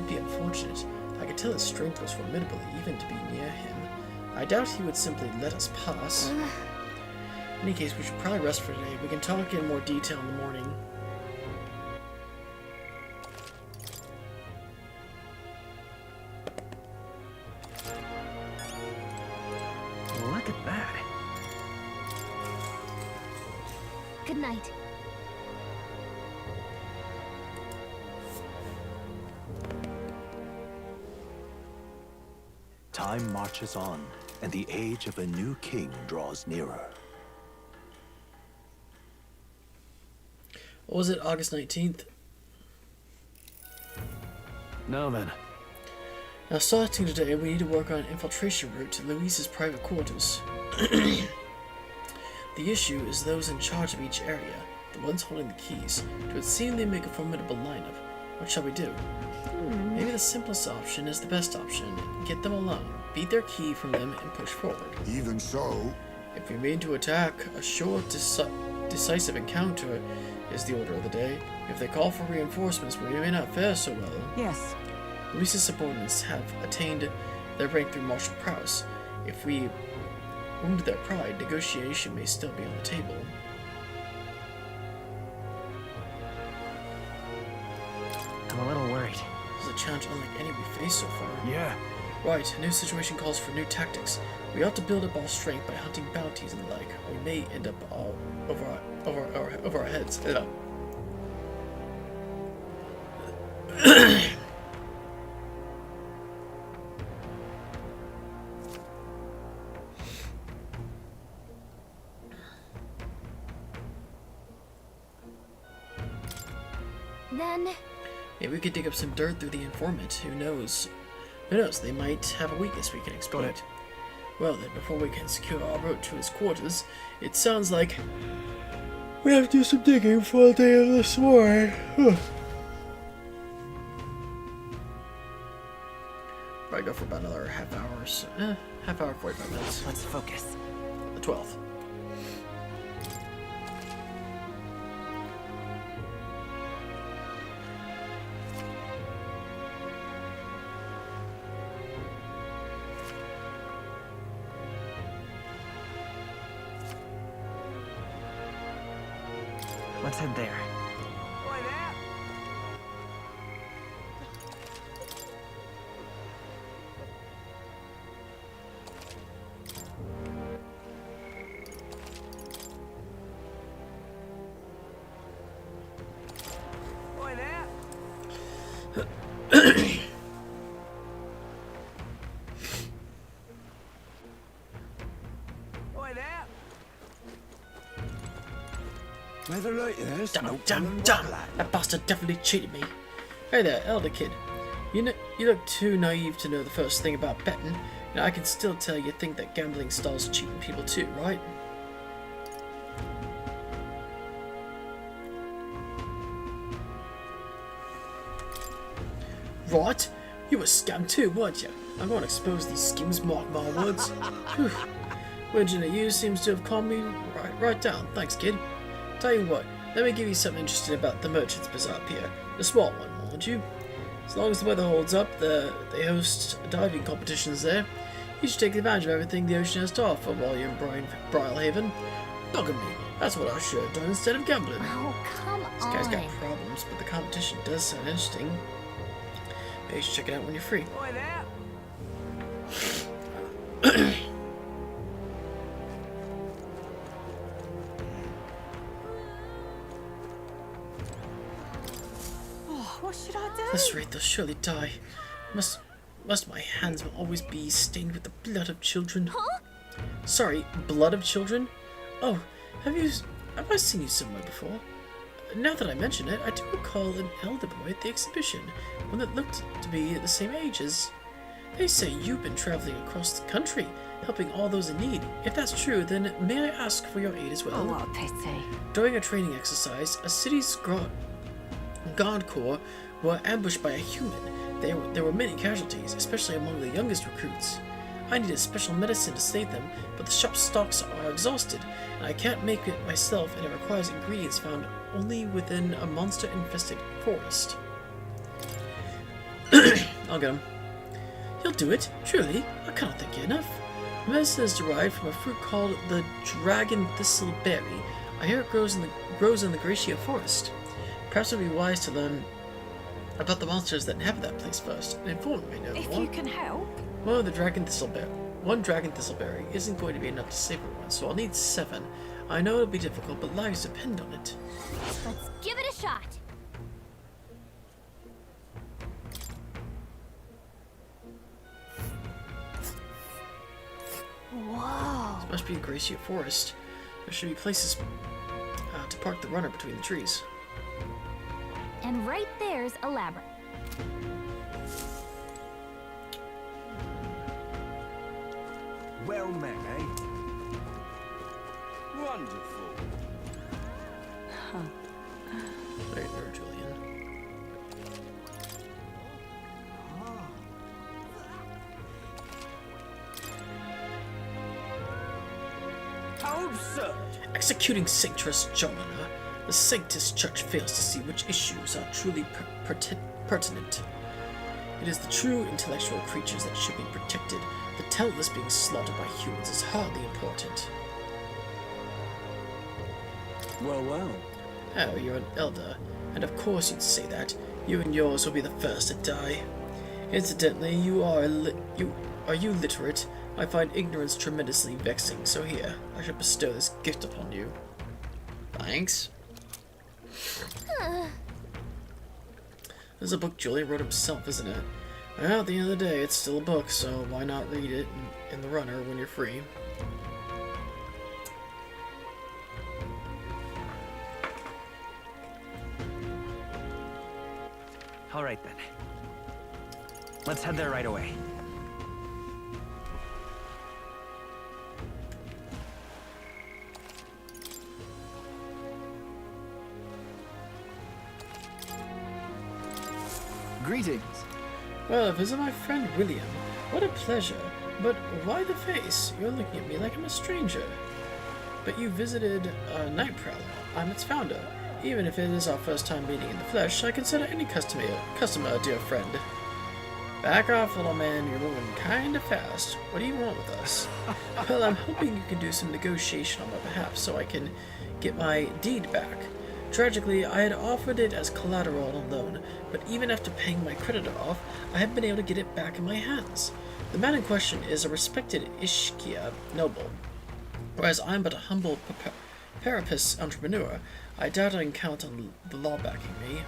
be unfortunate. I could tell his strength was formidable, even to be near him. I doubt he would simply let us pass. In any case, we should probably rest for today. We can talk in more detail in the morning. Look at that. Good night. Time marches on, and the age of a new king draws nearer. What was it, August 19th? Now then. Now, starting today, we need to work on an infiltration route to Luis's private quarters. The issue is those in charge of each area, the ones holding the keys. It would seem they make a formidable lineup. What shall we do? Maybe the simplest option is the best option. Get them alone, beat their key from them, and push forward. Even so... If we mean to attack, a short, decisive encounter is the order of the day. If they call for reinforcements, we may not fare so well. Yes. Luis's subordinates have attained their rank through martial prowess. If we wound their pride, negotiation may still be on the table. I'm a little worried. This is a challenge unlike any we faced so far. Yeah. Right, a new situation calls for new tactics. We ought to build up our strength by hunting bounties and the like, or we may end up over our heads. Then... Maybe we could dig up some dirt through the informant. Who knows? Who knows? They might have a weakness we can exploit. Well then, before we can secure our route to his quarters, it sounds like We have to do some digging for the day of the soiree. Probably go for about another half hours. Half hour, 45 minutes. Let's focus. The 12th. Let's head there. Damn! That bastard definitely cheated me. Hey there, elder kid. You look too naive to know the first thing about betting. I can still tell you think that gambling stalls cheating people too, right? Right? You were scammed too, weren't you? I'm going to expose these schemes, mark my words. Whew. Virgin at you seems to have calmed me right down. Thanks, kid. Tell you what, let me give you something interesting about the Merchant's Bazaar Pier. The small one, mind you. As long as the weather holds up, they host diving competitions there. You should take advantage of everything the ocean has to offer while you're in Brylehaven. Look at me, that's what I should have done instead of gambling. Oh, come on. This guy's got problems, but the competition does sound interesting. Maybe you should check it out when you're free. Boy there. What should I do? This rate, they'll surely die. Must my hands will always be stained with the blood of children? Huh? Sorry, blood of children? Oh, have I seen you somewhere before? Now that I mention it, I do recall an elder boy at the exhibition, one that looked to be the same age as... They say you've been traveling across the country, helping all those in need. If that's true, then may I ask for your aid as well? Oh, what a pity. During a training exercise, a city's guard corps were ambushed by a human. There were many casualties, especially among the youngest recruits. I needed special medicine to save them, but the shop's stocks are exhausted, and I can't make it myself, and it requires ingredients found only within a monster-infested forest. I'll get him. You'll do it, truly. I can't thank you enough. The medicine is derived from a fruit called the dragon thistleberry. I hear it grows in the Gracia forest. Perhaps it would be wise to learn about the monsters that inhabit that place first, and inform me no more. If you can help. Well, one dragon thistleberry isn't going to be enough to save everyone, so I'll need 7. I know it'll be difficult, but lives depend on it. Let's give it a shot. Whoa. This must be a Gracia forest. There should be places to park the runner between the trees. And right there's a labyrinth. Well met, eh? Wonderful. There you go, Julian. How absurd! Executing Sanctress Joanna, the Sanctus Church fails to see which issues are truly pertinent. It is the true intellectual creatures that should be protected. The talentless being slaughtered by humans is hardly important. Well, well. Oh, you're an elder, and of course you'd say that. You and yours will be the first to die. Incidentally, are you literate? I find ignorance tremendously vexing, so here, I shall bestow this gift upon you. Thanks. This is a book Julian wrote himself, isn't it? Well, at the end of the day, it's still a book, so why not read it in the runner when you're free? All right then. Let's head there right away. Greetings. Well, visit my friend William. What a pleasure. But why the face? You're looking at me like I'm a stranger. But you visited Night Prowler. I'm its founder. Even if it is our first time meeting in the flesh, I consider any customer a dear friend. Back off, little man. You're moving kinda fast. What do you want with us? Well, I'm hoping you can do some negotiation on my behalf so I can get my deed back. Tragically, I had offered it as collateral on a loan, but even after paying my creditor off, I haven't been able to get it back in my hands. The man in question is a respected Ishkia noble, whereas I'm but a humble parapus entrepreneur. I doubt I can count on the law backing me.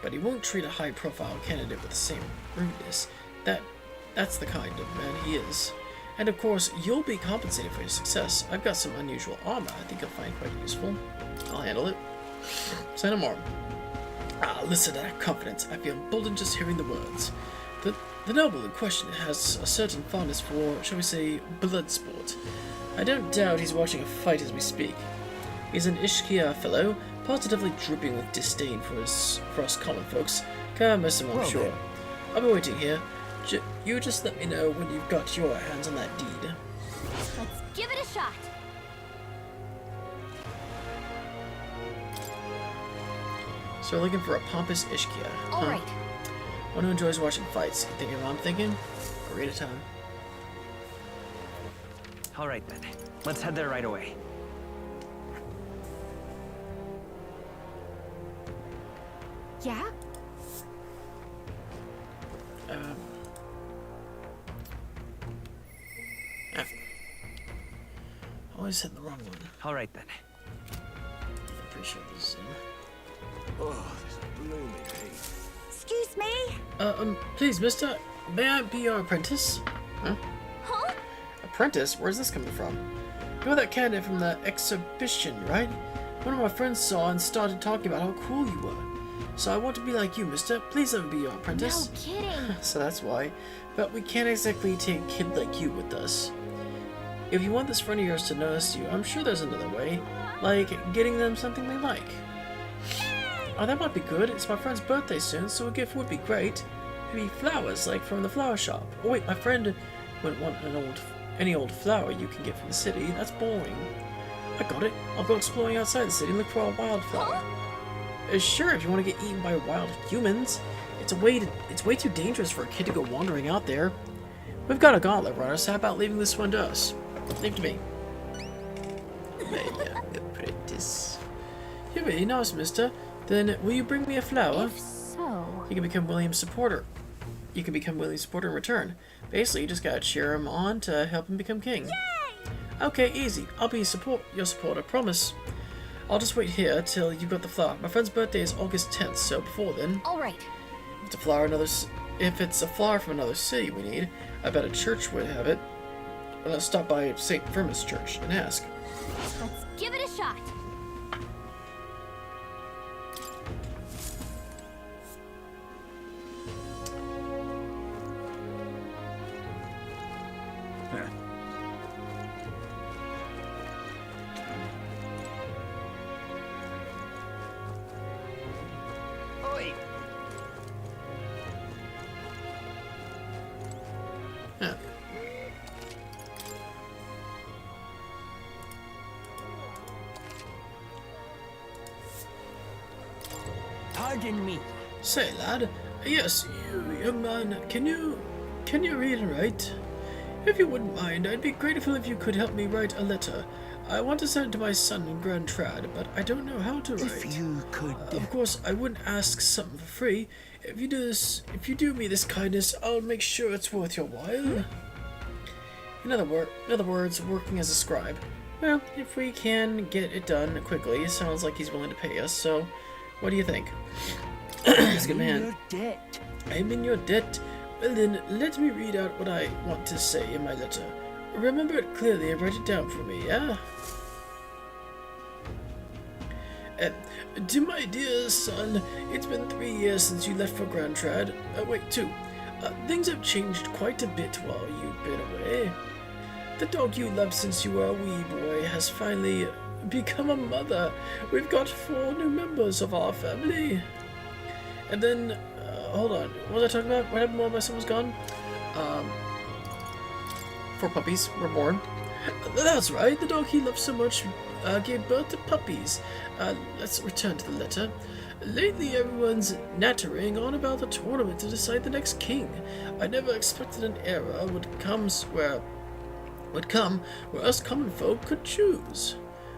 But he won't treat a high-profile candidate with the same rudeness. That's the kind of man he is. And of course, you'll be compensated for your success. I've got some unusual armor I think you'll find quite useful. I'll handle it. Say no more. Listen to that confidence. I feel emboldened just hearing the words. The noble in question has a certain fondness for, shall we say, blood sport. I don't doubt he's watching a fight as we speak. He's an Ishkia fellow, positively dripping with disdain for us common folks. Can't miss him, I'm sure. I'll be waiting here. You just let me know when you've got your hands on that deed. Let's give it a shot. So we're looking for a pompous Ishkia. All right. One who enjoys watching fights. You thinking what I'm thinking? Arena time. Alright then. Let's head there right away. Yeah? Always hit the wrong one. Alright then. Appreciate this. Oh, this blooming heat. Excuse me? Please, mister, may I be your apprentice? Huh? Huh? Apprentice? Where's this coming from? You're that candidate from the exhibition, right? One of my friends saw and started talking about how cool you were. So I want to be like you, mister. Please let me be your apprentice. No kidding. So that's why. But we can't exactly take a kid like you with us. If you want this friend of yours to notice you, I'm sure there's another way. Like getting them something they like. Oh, that might be good. It's my friend's birthday soon, so a gift would be great. Maybe flowers, like from the flower shop. Oh wait, my friend wouldn't want any old flower you can get from the city. That's boring. I got it. I'll go exploring outside the city and look for a wildflower. Sure, if you want to get eaten by wild humans. It's way too dangerous for a kid to go wandering out there. We've got a gauntlet runner, so how about leaving this one to us? Leave it to me. My young apprentice. You're really nice, mister. Then will you bring me a flower? If so... You can become William's supporter. You can become William's supporter in return. Basically, you just gotta cheer him on to help him become king. Yay! Okay, easy. I'll be your supporter, promise. I'll just wait here till you've got the flower. My friend's birthday is August 10th, so before then... Alright. If it's a flower from another city we need, I bet a church would have it. Let's stop by St. Firmus Church and ask. Let's give it a shot. Oi! Yeah. Pardon me. Say, lad. Yes, you, young man. Can you read and write? If you wouldn't mind, I'd be grateful if you could help me write a letter. I want to send it to my son in Grand Trad, but I don't know how to write. If you could... Of course, I wouldn't ask something for free. If you do me this kindness, I'll make sure it's worth your while. In other words, working as a scribe. Well, if we can get it done quickly, it sounds like he's willing to pay us, so what do you think? He's a good man. I'm in your debt. I'm in your debt. Well then, let me read out what I want to say in my letter. Remember it clearly and write it down for me, yeah? To my dear son, it's been 3 years since you left for Grand Trad. Wait, 2. Things have changed quite a bit while you've been away. The dog you loved since you were a wee boy has finally become a mother. We've got 4 new members of our family. And then, hold on. What was I talking about? What happened while my son was gone? 4 puppies were born. That's right, the dog he loved so much gave birth to puppies. Let's return to the letter. Lately, everyone's nattering on about the tournament to decide the next king. I never expected an era would come where us common folk could choose.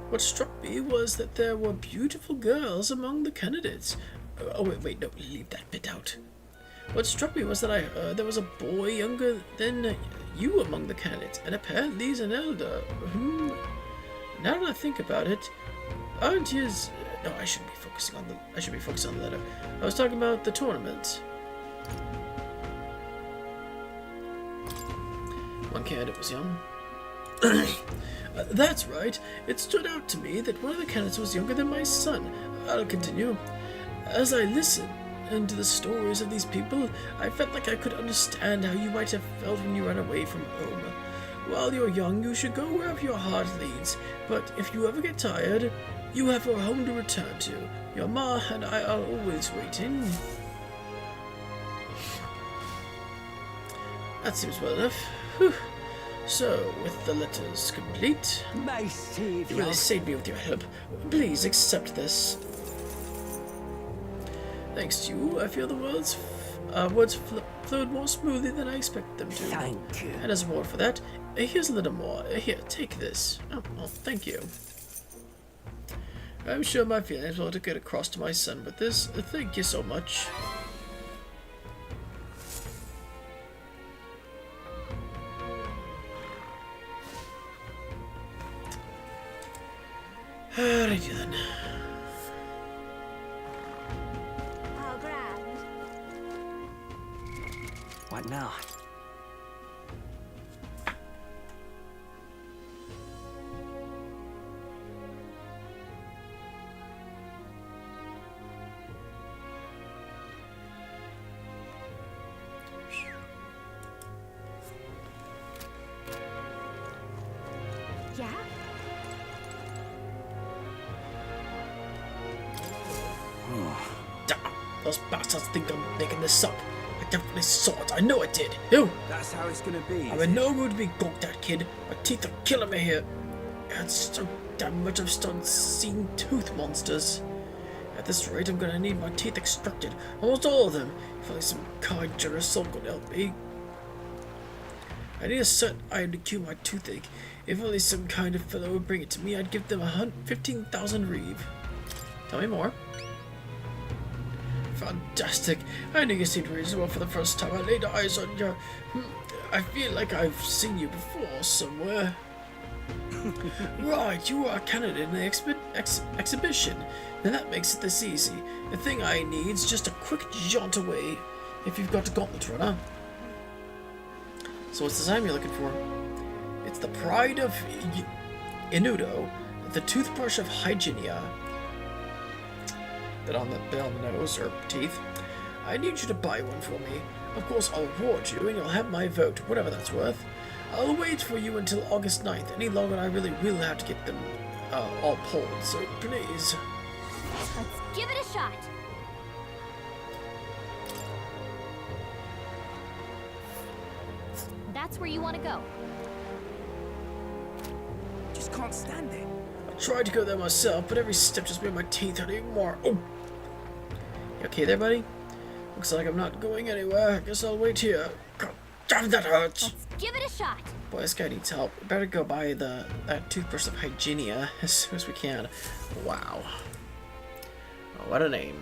What struck me was that there were beautiful girls among the candidates. Oh, wait, no, leave that bit out. What struck me was that I heard there was a boy younger than you among the candidates, and apparently he's an elder. Now that I think about it, aren't his... No, I should be focusing on the letter. I was talking about the tournament. One candidate was young. That's right. It stood out to me that one of the candidates was younger than my son. I'll continue. As I listened to the stories of these people, I felt like I could understand how you might have felt when you ran away from home. While you're young, you should go wherever your heart leads, but if you ever get tired, you have a home to return to. Your ma and I are always waiting. That seems well enough. Whew. So, with the letters complete, you really saved me with your help. Please accept this. Thanks to you, I feel the words flowed more smoothly than I expected them to. Thank you. And as a reward for that, here's a little more. Here, take this. Oh, well, thank you. I'm sure my feelings will get across to my son with this. Thank you so much. Alrighty then. Oh, grand. What now? Yeah? Damn, those bastards think I'm making this up. I definitely saw it. I know I did. Ew. That's how it's gonna be. I'm in no mood to be gawked at, kid. My teeth are killing me here. It's so damn much I've started seeing tooth monsters. At this rate, I'm gonna need my teeth extracted. Almost all of them. If only some kind, generous soul could help me. I need a certain item to cure my toothache. If only some kind of fellow would bring it to me, I'd give them 15,000 reeve. Tell me more. Fantastic. I knew you seemed reasonable for the first time I laid eyes on you. I feel like I've seen you before somewhere. Right, you are a candidate in the exhibition. Then that makes it this easy. The thing I need's just a quick jaunt away if you've got a gauntlet runner. So what's the time you're looking for? It's the pride of Inudo, the toothbrush of Hygienia. Bit on the nose or teeth. I need you to buy one for me. Of course, I'll reward you and you'll have my vote, whatever that's worth. I'll wait for you until August 9th. Any longer I really will have to get them all pulled, so please. Let's give it a shot. That's where you want to go. Just can't stand it. I tried to go there myself, but every step just made my teeth hurt even more. Oh! You okay there, buddy? Looks like I'm not going anywhere. I guess I'll wait here. God damn, that hurts! Let's give it a shot. Boy, this guy needs help. We better go buy that toothbrush of Hygienia as soon as we can. Wow. Oh, what a name.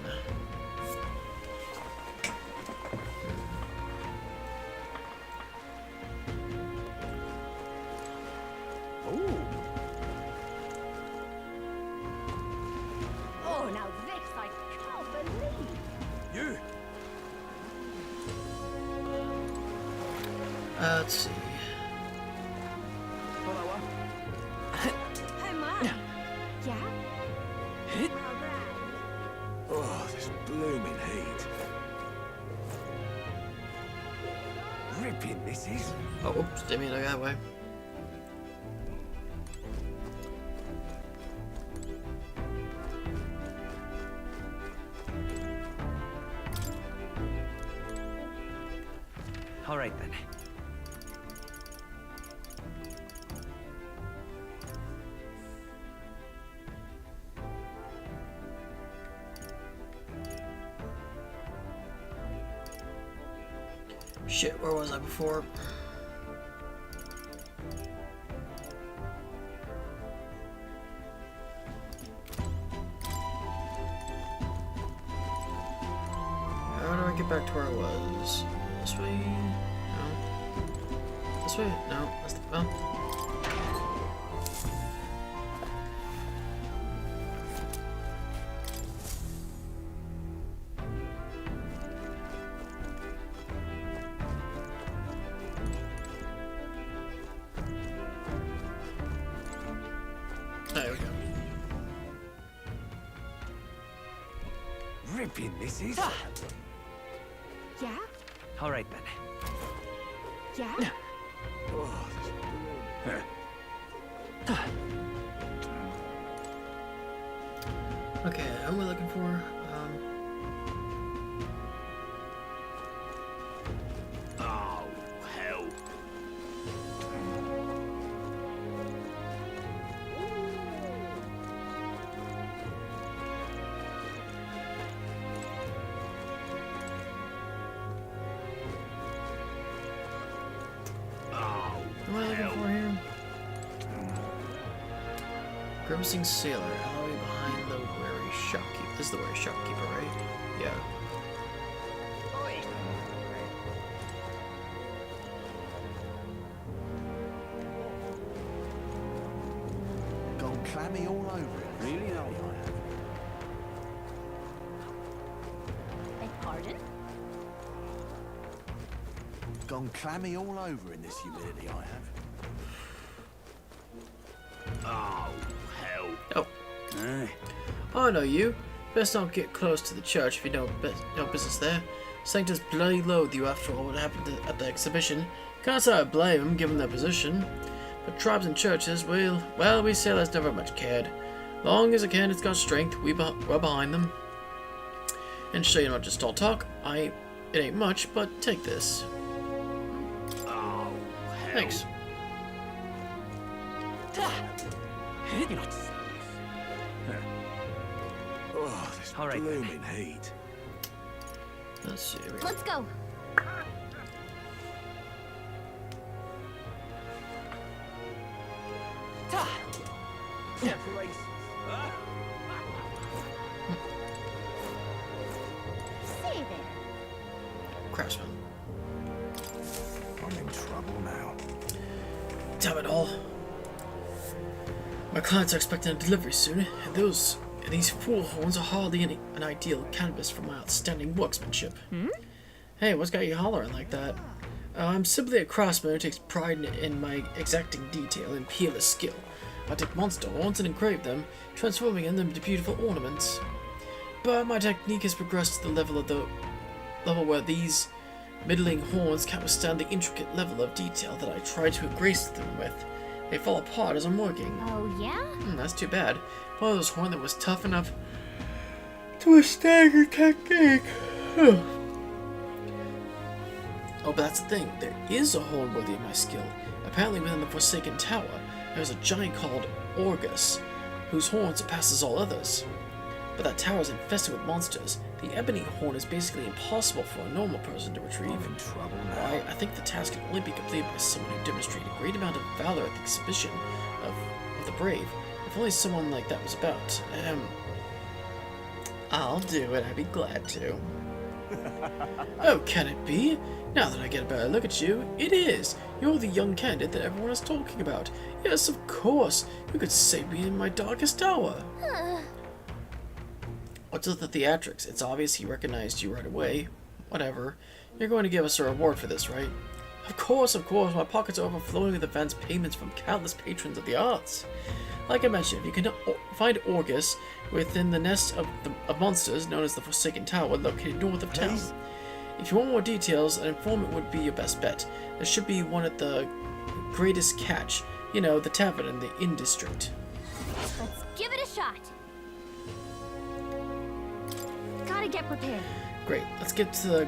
Oh, now this I can't believe. You. Let's see. Hey, Mom. Yeah? Oh, this blooming heat. Ripping, this is. Oh, oops, didn't mean to go that way. All right then. Shit, where was I before? How do I get back to where I was? This way? No. This way? No. That's the well. There we go. Ripping, this is. Yeah? All right then. Yeah? Okay, who am I looking for? Oh, hell. Who am I looking for here? Grimacing Sailor, alley behind the wary shopkeeper. This is the wary shopkeeper, right? Yeah. Gone clammy all over it, really, are you? Beg pardon? Gone clammy all over in this humidity, I have. Oh, hell. Oh. I know you. Best not get close to the church if you don't no business there. Sanctus bloody loathe you after all what happened at the exhibition. Can't say I blame them given their position. But tribes and churches, well, we sailors never much cared. Long as it can, it's got strength, we're behind them. And show you not just all talk, it ain't much, but take this. Oh, hell. Thanks. You're not serious. Oh, this blooming heat. Let's see. Let's go. Say there. Craftsman. I'm in trouble now. Damn it all. My clients are expecting a delivery soon, and these fool horns are hardly an ideal canvas for my outstanding workmanship. Hey, what's got you hollering like that? I'm simply a craftsman who takes pride in my exacting detail and peerless skill. I take monster horns and engrave them, transforming them into beautiful ornaments. But my technique has progressed to the level where these middling horns can't withstand the intricate level of detail that I try to grace them with. They fall apart as I'm working. Oh, yeah? That's too bad. One of those horns that was tough enough to withstand your technique. Oh, but that's the thing. There is a horn worthy of my skill. Apparently within the Forsaken Tower, there's a giant called Orgus, whose horn surpasses all others. But that tower is infested with monsters. The ebony horn is basically impossible for a normal person to retrieve. I'm in trouble now. I think the task can only be completed by someone who demonstrated a great amount of valor at the exhibition of the brave. If only someone like that was about. I'll do it. I'd be glad to. Oh, can it be? Now that I get a better look at you, it is! You're the young candidate that everyone is talking about. Yes, of course! You could save me in my darkest hour! What's with the theatrics? It's obvious he recognized you right away. Whatever. You're going to give us a reward for this, right? Of course, my pockets are overflowing with advance payments from countless patrons of the arts. Like I mentioned, if you can tofind Orgus within the nest of monsters known as the Forsaken Tower located north of town. If you want more details, an informant would be your best bet. There should be one at the Greatest Catch. You know, the tavern in the Inn District. Let's give it a shot. Gotta get prepared. Great. Let's get to the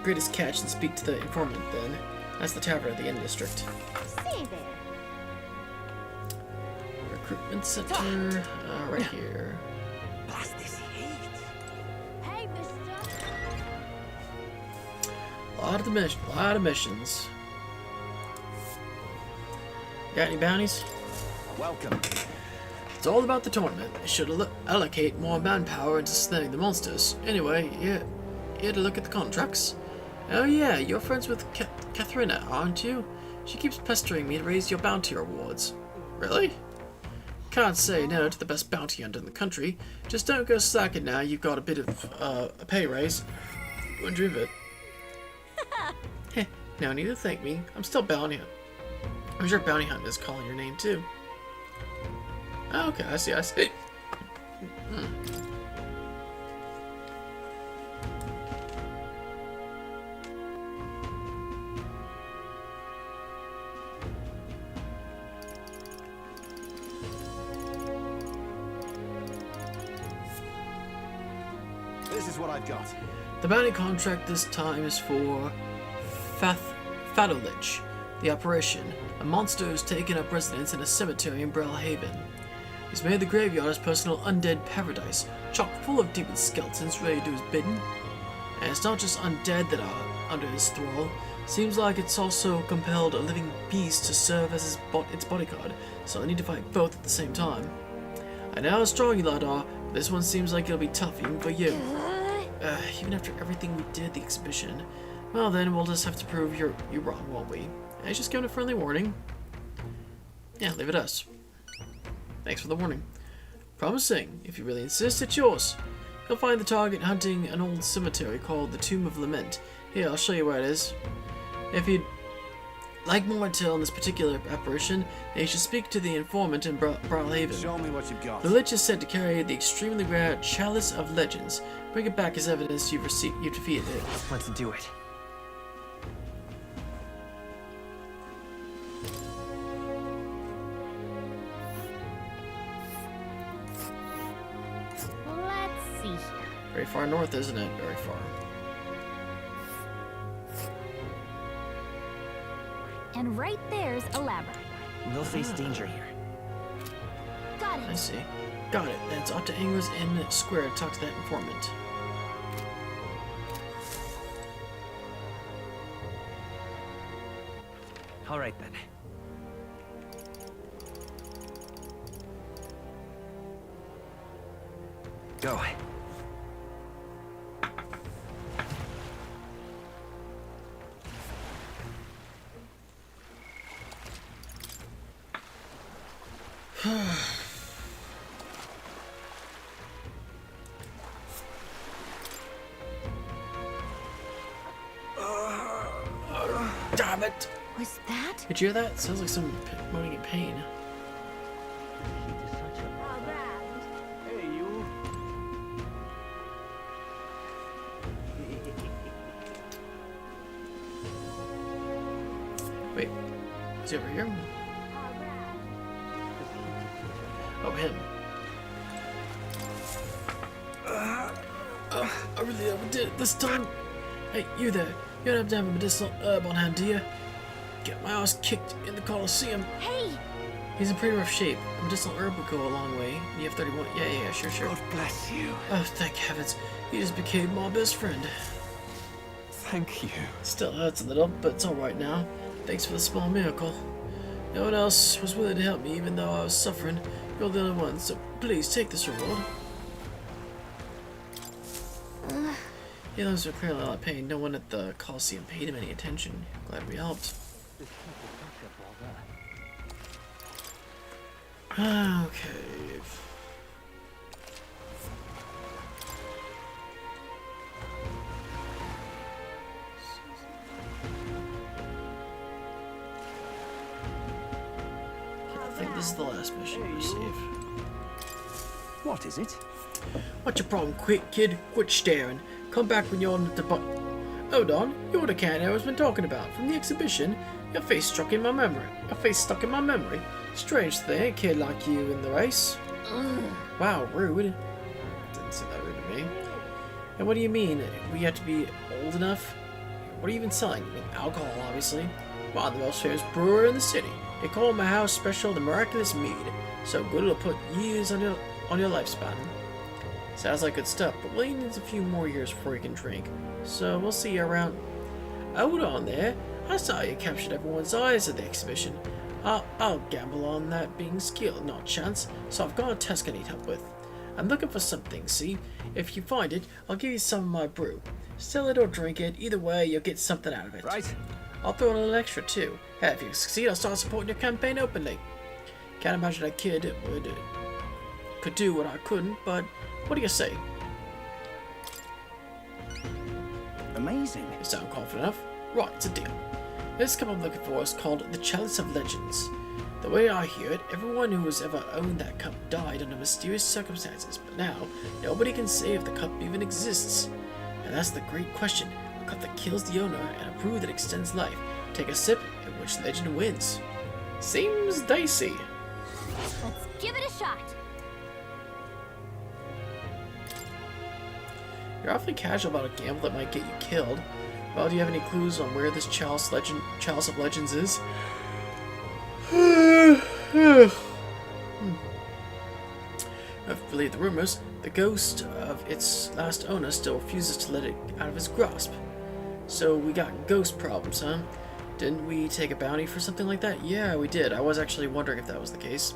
greatest catch and speak to the informant then. That's the tavern of the Inn District. See there. Recruitment center, right here. Blast this heat. Hey, mister. Lot of missions. Got any bounties? Welcome. It's all about the tournament. I should allocate more manpower into slaying the monsters. Anyway, you had a look at the contracts? Oh yeah, you're friends with Katharina, aren't you? She keeps pestering me to raise your bounty rewards. Really? Can't say no to the best bounty hunter in the country. Just don't go slacking now. You've got a bit of a pay raise. Wouldn't dream of it. Heh, no need to thank me. I'm still bounty hunter. I'm sure bounty hunting is calling your name too. Oh, okay, I see. This is what I've got. The bounty contract this time is for Fadolich. The operation. A monster has taken up residence in a cemetery in Bellhaven. He's made the graveyard his personal undead paradise, chock full of demon skeletons ready to do his bidding. And it's not just undead that are under his thrall. Seems like it's also compelled a living beast to serve as its bodyguard, so I need to fight both at the same time. I know how strong you lot are, but this one seems like it'll be tough even for you. Even after everything we did at the exhibition. Well then, we'll just have to prove you're wrong, won't we? I just giving a friendly warning. Yeah, leave it us. Thanks for the warning. Promising. If you really insist, it's yours. You'll find the target hunting an old cemetery called the Tomb of Lament. Here, I'll show you where it is. If you'd like more intel on this particular apparition, then you should speak to the informant in Brawlhaven. Show me what you've got. The Lich is said to carry the extremely rare Chalice of Legends. Bring it back as evidence you've defeated it. Let's do it. Let's see here. Very far north, isn't it? Very far. And right there's a labyrinth. We'll face danger here. Got it. I see. Got it. Then it's up to Ingram's Inn Square to talk to that informant. All right then. Go. Damn it! Was that? Did you hear that? Sounds like someone moaning in pain. Hey, you. Wait, is he over here? Oh, him. I really overdid it this time. Hey, you there. You don't have to have a medicinal herb on hand, do you? Get my ass kicked in the Colosseum. Hey! He's in pretty rough shape. A medicinal herb would go a long way. You have 31. Yeah, sure. God bless you. Oh, thank heavens. You just became my best friend. Thank you. Still hurts a little, but it's alright now. Thanks for the small miracle. No one else was willing to help me, even though I was suffering. You're the only one, so please take this reward. He lives with clearly a lot of pain. No one at the Colosseum paid him any attention. Glad we helped. Okay. I think this is the last mission to receive. What is it? What's your problem, kid? Quit staring. Come back when you're on the Hold on, you're the cat I was been talking about from the exhibition. Your face stuck in my memory. Strange they ain't a kid like you in the race. Wow, rude. Didn't seem that rude to me. And what do you mean? We have to be old enough? What are you even selling? I mean, alcohol, obviously. Well, I'm the most famous brewer in the city. They call my house special the miraculous mead. So good it'll put years on your lifespan. Sounds like good stuff, but William needs a few more years before he can drink. So we'll see you around. Hold on there. I saw you captured everyone's eyes at the exhibition. I'll gamble on that being skill, not chance. So I've got a task I need help with. I'm looking for something, see? If you find it, I'll give you some of my brew. Sell it or drink it, either way, you'll get something out of it. Right. I'll throw in a little extra too. Hey, if you succeed, I'll start supporting your campaign openly. Can't imagine a kid could do what I couldn't, but what do you say? Amazing. You sound confident enough? Right, it's a deal. This cup I'm looking for is called the Chalice of Legends. The way I hear it, everyone who has ever owned that cup died under mysterious circumstances, but now, nobody can say if the cup even exists. And that's the great question. A cup that kills the owner and a brew that extends life. Take a sip, and which legend wins? Seems dicey. Let's give it a shot. You're awfully casual about a gamble that might get you killed. Well, do you have any clues on where this Chalice of Legends is? If believe the rumors, the ghost of its last owner still refuses to let it out of his grasp. So we got ghost problems, huh? Didn't we take a bounty for something like that? Yeah, we did. I was actually wondering if that was the case.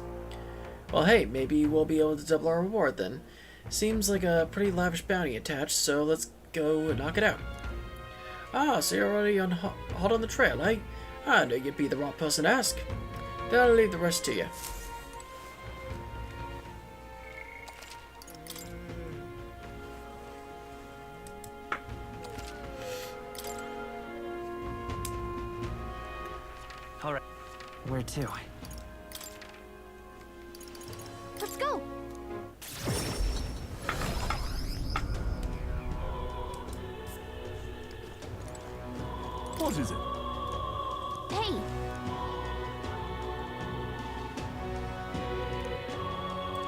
Well, hey, maybe we'll be able to double our reward then. Seems like a pretty lavish bounty attached, so let's go and knock it out. Ah, so you're already hot on the trail, eh? I knew you'd be the right person to ask. Then I'll leave the rest to you. Alright. Where to? Let's go. What is it? Hey.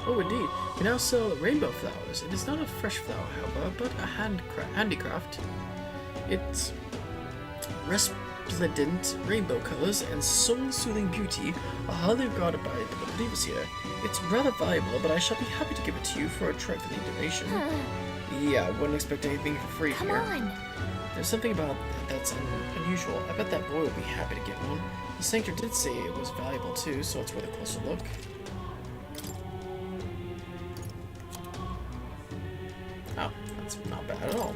Oh, indeed. You now sell rainbow flowers. It is not a fresh flower, however, but a handicraft. Its resplendent rainbow colors and soul-soothing beauty are highly regarded by the believers here. It's rather valuable, but I shall be happy to give it to you for a trifling donation. Yeah, I wouldn't expect anything for free Come here. on. There's something about that's unusual. I bet that boy would be happy to get one. The sanctor did say it was valuable too, so it's worth a closer look. Oh, that's not bad at all.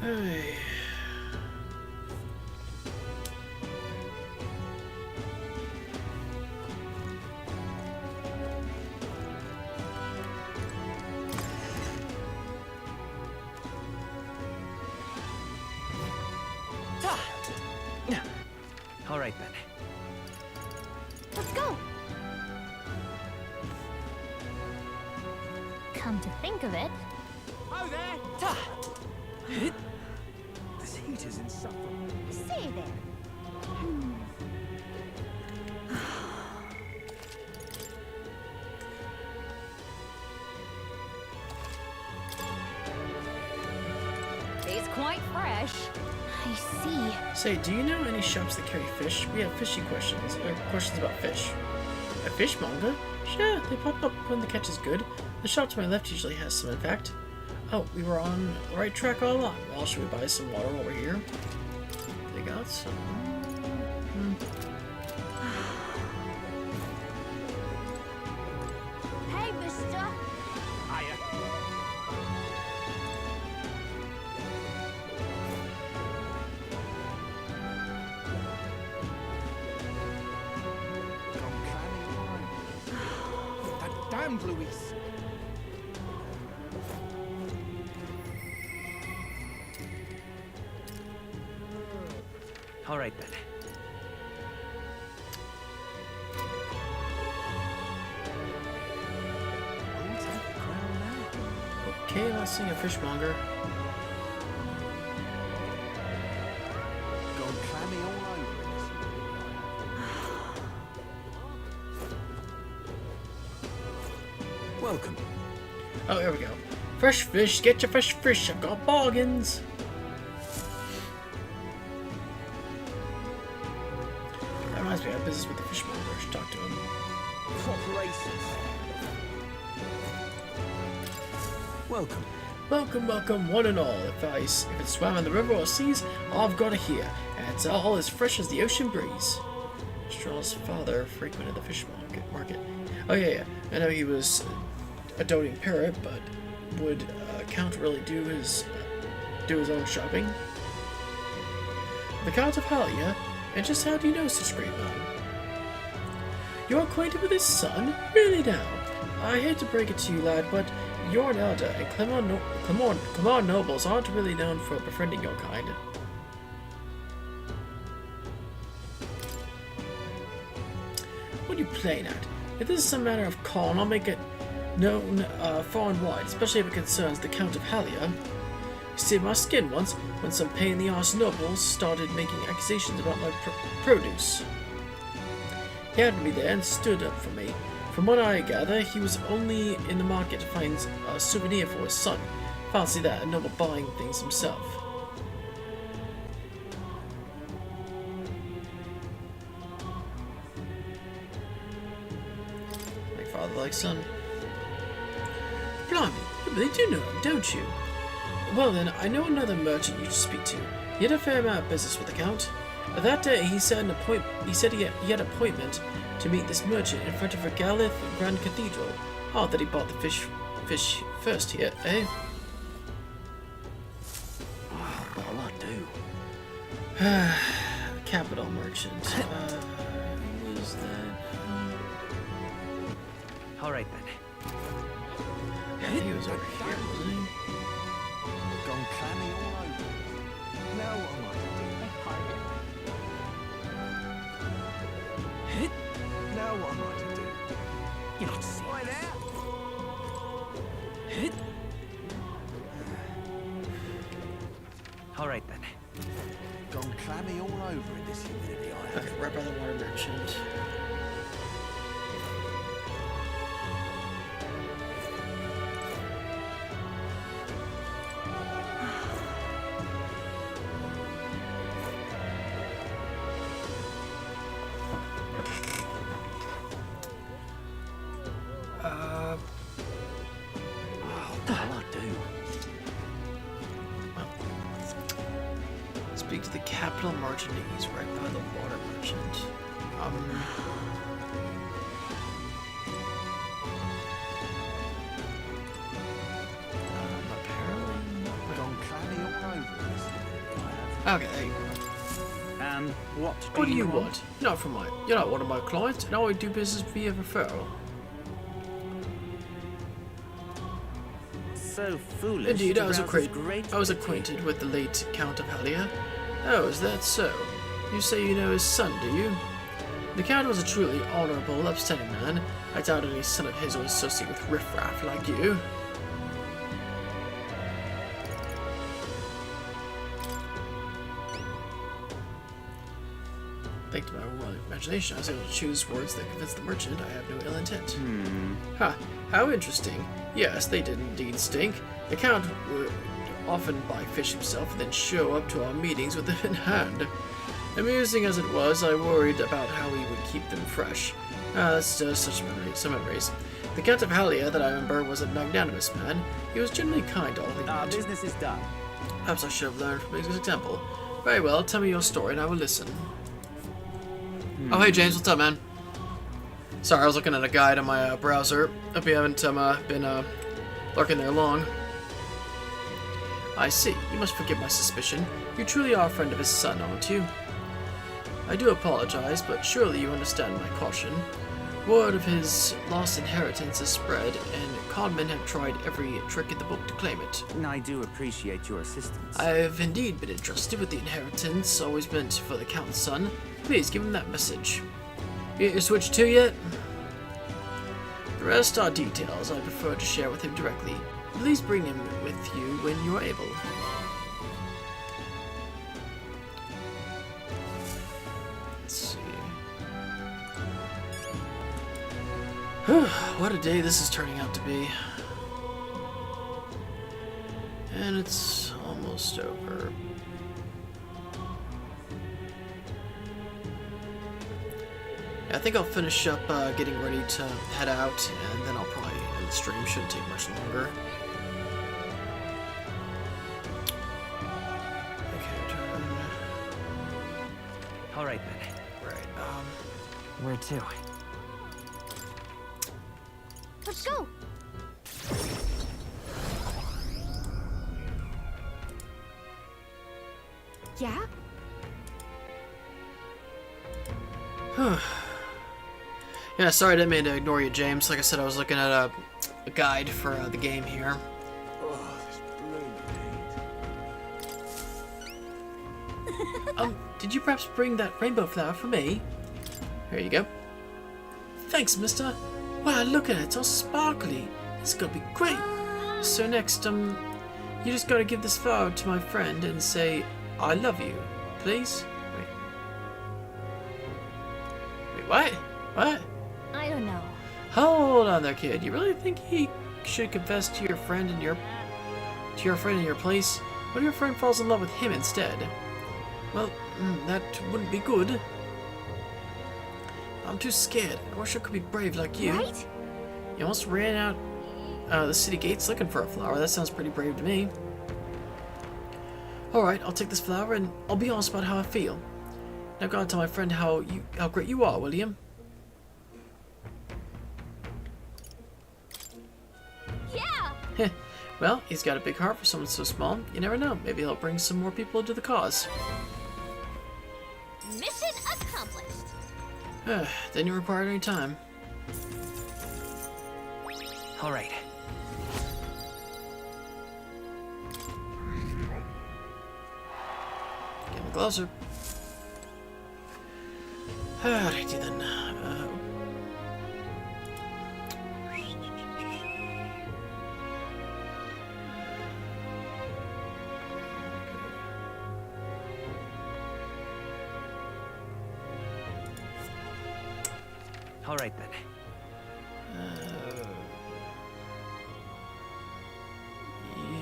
Hey. All right, then. Let's go. Come to think of it. Oh there! This heat is insufferable. Say there. It's quite fresh. I see. Say, do you know any shops that carry fish? We have fishy questions, or questions about fish. A fishmonger? Sure, they pop up when the catch is good. The shop to my left usually has some, in fact. Oh, we were on the right track all along. Well, should we buy some water while we're here? They got some. Hey, mister. Hiya. Come climbing on. That damned Luis. All right, then. Okay, let's see a fishmonger. Oh, here we go. Fresh fish, get your fresh fish. I've got bargains. That reminds me, I have business with the fishmonger. I should talk to him. Welcome. Welcome, welcome, one and all. If it swam in the river or seas, I've got it here, and it's all as fresh as the ocean breeze. Strahl's father frequented the fish market. Oh yeah. I know he was a doting parrot, but would Count really do his own shopping? The Count of Halia, and just how do you know such great man? You're acquainted with his son? Really now? I hate to break it to you, lad, but you're an elder, and Clemorn nobles aren't really known for befriending your kind. What are you playing at? If this is some matter of call, I'll make it known far and wide, especially if it concerns the Count of Halia. You saved my skin once when some pain-in-the-arse nobles started making accusations about my produce. He had me there and stood up for me. From what I gather, he was only in the market to find a souvenir for his son. Fancy that, a noble buying things himself. Like father, like son. Blimey, you really do know him, don't you? Well then, I know another merchant you should speak to. He had a fair amount of business with the Count. That day, he said he had an appointment to meet this merchant in front of Regalith Grand Cathedral. Odd that he bought the fish first here, eh? What'll I do? Capital merchant. Who was that? All right then. Yeah, he was over here, wasn't he? Gone clammy all over. Now what am I to do? Now what am I to do? You're not serious. Right there. All right then. Gone clammy all over in this humidity I have. Okay, right by the water merchant. Speak to the capital merchant. He's right by the water merchant. Okay, there you go. And what do you want? You're not one of my clients, and I only do business via referral. So foolish. Indeed, I was acquainted with the late Count of Halia. Oh, is that so? You say you know his son, do you? The Count was a truly honorable, upstanding man. I doubt any son of his would associate with riffraff like you. Thanks to my wild imagination, I was able to choose words that convinced the merchant I have no ill intent. Ha, how interesting. Yes, they did indeed stink. The Count would often buy fish himself and then show up to our meetings with them in hand. Amusing as it was, I worried about how he would keep them fresh. That's just some memories. The Count of Halia that I remember was a magnanimous man. He was generally kind to all he met. Our business is done. Perhaps I should have learned from his example. Very well, tell me your story and I will listen. Oh, hey James, what's up, man? Sorry, I was looking at a guide on my browser. Hope you haven't been lurking there long. I see. You must forgive my suspicion. You truly are a friend of his son, aren't you? I do apologize, but surely you understand my caution. Word of his lost inheritance has spread, and conmen have tried every trick in the book to claim it. I do appreciate your assistance. I have indeed been entrusted with the inheritance always meant for the Count's son. Please give him that message. You get your Switch 2 yet? The rest are details I prefer to share with him directly. Please bring him with you when you are able. Let's see. What a day this is turning out to be. And it's almost over. I think I'll finish up getting ready to head out, and then I'll probably end the stream. Shouldn't take much longer. Okay, turn. Alright then. Right, Where to? Let's go. Yeah? Yeah, sorry I didn't mean to ignore you, James. Like I said, I was looking at a guide for the game here. Did you perhaps bring that rainbow flower for me? Here you go. Thanks, mister. Wow, look at it. It's all sparkly. It's gonna be great. So next, you just gotta give this flower to my friend and say, I love you. Please? Wait, what? What? I don't know. Hold on there, kid. You really think he should confess to your friend in your place? What if your friend falls in love with him instead? Well, that wouldn't be good. I'm too scared. I wish I could be brave like you. Right? You almost ran out the city gates looking for a flower. That sounds pretty brave to me. Alright, I'll take this flower and I'll be honest about how I feel. Now go and tell my friend how great you are, William. Yeah! Well, he's got a big heart for someone so small. You never know. Maybe he'll bring some more people into the cause. Mission accomplished. Didn't require any time. Alright. Getting closer. Alrighty then. Alright then.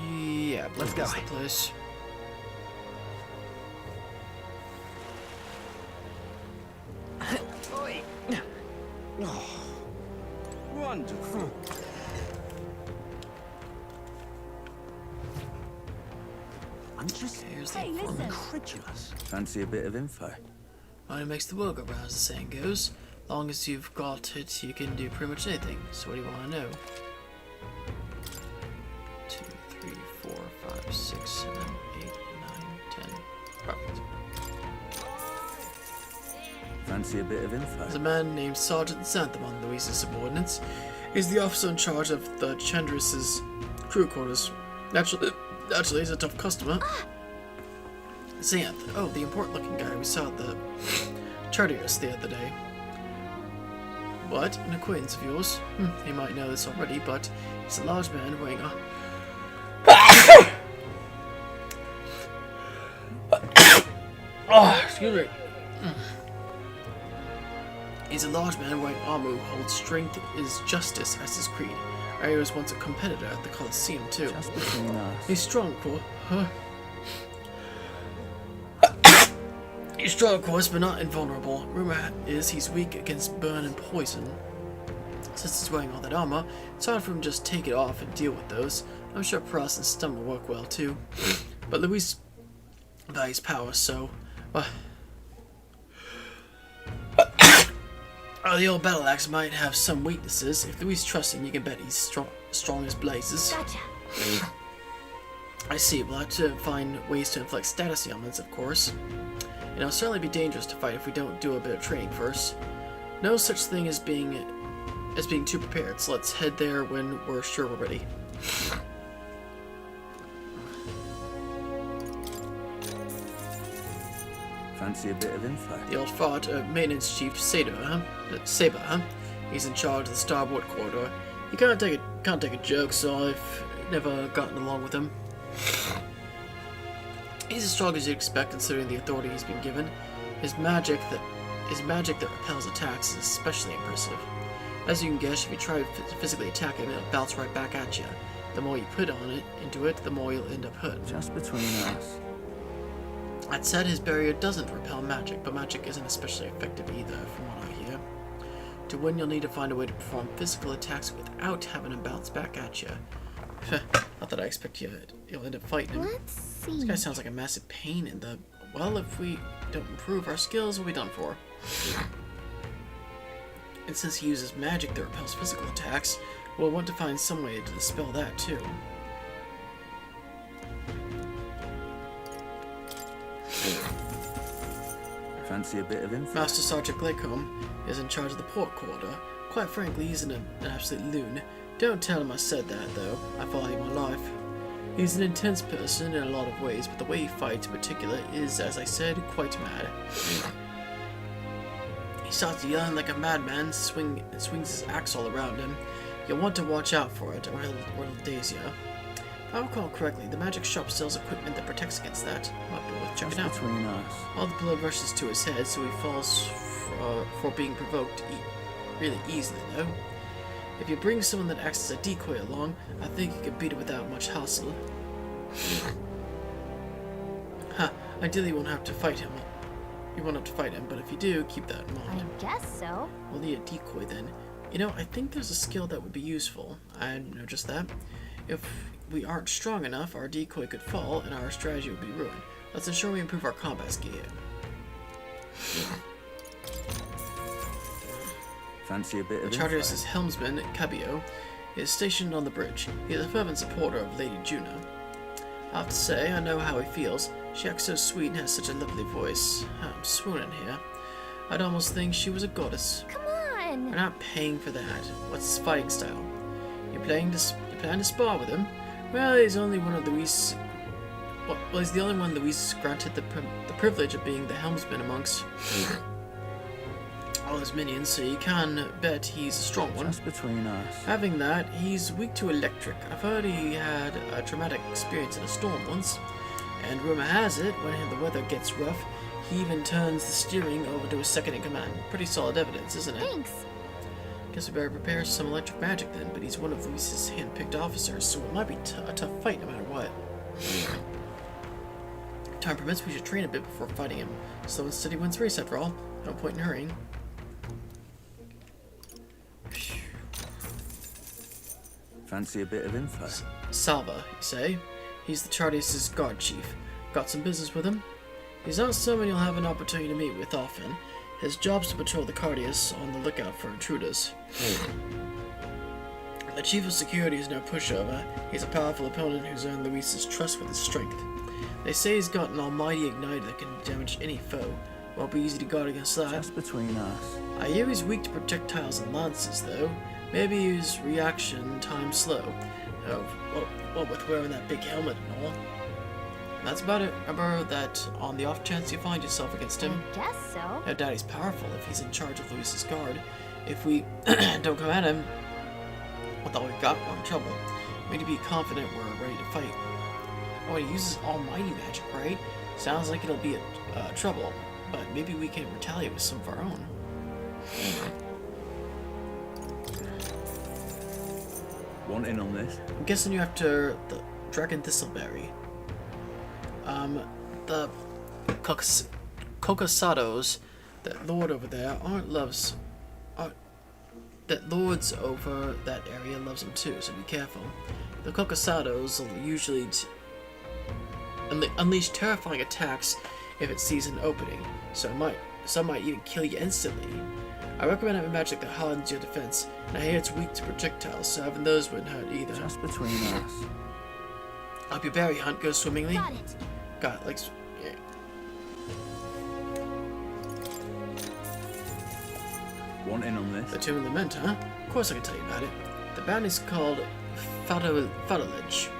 Yeah, let's go. That's the place. Oh, wonderful. I'm just incredulous. Fancy a bit of info? Money makes the world go round, as the saying goes. Long as you've got it, you can do pretty much anything. So what do you want to know? 2, 3, 4, 5, 6, 7, 8, 9, 10. Perfect. Fancy a bit of info? There's a man named Sergeant Xanth among Louise's subordinates. He's the officer in charge of the Chandris's crew quarters. Naturally, he's a tough customer. Xanth. Oh, the important-looking guy we saw at the Chartiers the other day. What? An acquaintance of yours? You might know this already, but he's a large man wearing a... Excuse me. He's a large man wearing armor who holds strength is justice as his creed. Arya was once a competitor at the Colosseum too. Just between us. He's strong, He's strong, of course, but not invulnerable. Rumor is he's weak against burn and poison. Since he's wearing all that armor, it's hard for him to just take it off and deal with those. I'm sure Pross and Stum will work well too. But Louise values power, so... the old battle axe might have some weaknesses. If Louise trusts him, you can bet he's strong as blazes. Gotcha. I see. We'll have to find ways to inflict status ailments, of course. And it'll certainly be dangerous to fight if we don't do a bit of training first. No such thing as being too prepared, so let's head there when we're sure we're ready. Fancy a bit of info? The old fart, maintenance chief Saber, huh? He's in charge of the starboard corridor. You can't take a joke, so I've never gotten along with him. He's as strong as you'd expect, considering the authority he's been given. His magic that repels attacks is especially impressive. As you can guess, if you try to physically attack him, it'll bounce right back at you. The more you put into it, the more you'll end up hurt. Just between us. That said, his barrier doesn't repel magic, but magic isn't especially effective either, from what I hear. To win, you'll need to find a way to perform physical attacks without having him bounce back at you. Not that I expect you'll end up fighting him. Let's see. This guy sounds like a massive pain in the... Well, if we don't improve, our skills will be done for. And since he uses magic that repels physical attacks, we'll want to find some way to dispel that too. Fancy a bit of info? Master Sergeant Glaycombe is in charge of the port quarter. Quite frankly, he's an absolute loon. Don't tell him I said that, though. I value my life. He's an intense person in a lot of ways, but the way he fights in particular is, as I said, quite mad. He starts yelling like a madman, swings his axe all around him. You'll want to watch out for it, or he'll daze you. If I recall correctly, the magic shop sells equipment that protects against that. Might be worth checking out. Between us. All the blood rushes to his head, so he falls for being provoked really easily, though. If you bring someone that acts as a decoy along, I think you can beat it without much hassle. Ideally you won't have to fight him. You won't have to fight him, but if you do, keep that in mind. I guess so. We'll need a decoy then. You know, I think there's a skill that would be useful. I know just that. If we aren't strong enough, our decoy could fall, and our strategy would be ruined. Let's ensure we improve our combat skill. Fancy a bit of The Chartier's helmsman, Cabio, is stationed on the bridge. He is a fervent supporter of Lady Juno. I have to say, I know how he feels. She acts so sweet and has such a lovely voice. I'm swooning here. I'd almost think she was a goddess. Come on! We're not paying for that. What's his fighting style? You plan to spar with him? Well, he's only one of Luis. Well, he's the only one Luis granted the privilege of being the helmsman amongst all his minions, so you can bet he's a strong one. Just between us. Having that, he's weak to electric. I've heard he had a traumatic experience in a storm once, and rumor has it, when the weather gets rough, he even turns the steering over to his second in command. Pretty solid evidence, isn't it? Thanks. Guess we better prepare some electric magic then, but he's one of Luis's hand-picked officers, so it might be a tough fight no matter what. If time permits, we should train a bit before fighting him. Slow and steady wins race after all. No point in hurrying. Fancy a bit of info? Salva, you say? He's the Chartier's guard chief. Got some business with him? He's not someone you'll have an opportunity to meet with often. His job's to patrol the Cardius on the lookout for intruders. The chief of security is no pushover. He's a powerful opponent who's earned Luis's trust with his strength. They say he's got an almighty igniter that can damage any foe. Won't be easy to guard against that. Just between us. I hear he's weak to projectiles and lances, though. Maybe his reaction time's slow. Well, with wearing that big helmet and all. And that's about it. Remember that on the off chance you find yourself against him. I guess so. No doubt he's powerful if he's in charge of Luis's guard. If we don't come at him with all we've got, we're in trouble. We need to be confident we're ready to fight. Oh, he uses almighty magic, right? Sounds like it'll be trouble, but maybe we can retaliate with some of our own. Want in on this? I'm guessing you're after the Dragon Thistleberry. The Cocosados that lord over there that lords over that area loves them too, so be careful. The Cocosados will usually unleash terrifying attacks if it sees an opening, so some might even kill you instantly. I recommend having magic that hardens your defense, and I hear it's weak to projectiles, so having those wouldn't hurt either. Just between us. Hope your berry hunt goes swimmingly. Got it. Got it, like, yeah. Want in on this? The Tomb of Lament, huh? Of course I can tell you about it. The band is called Fadolage.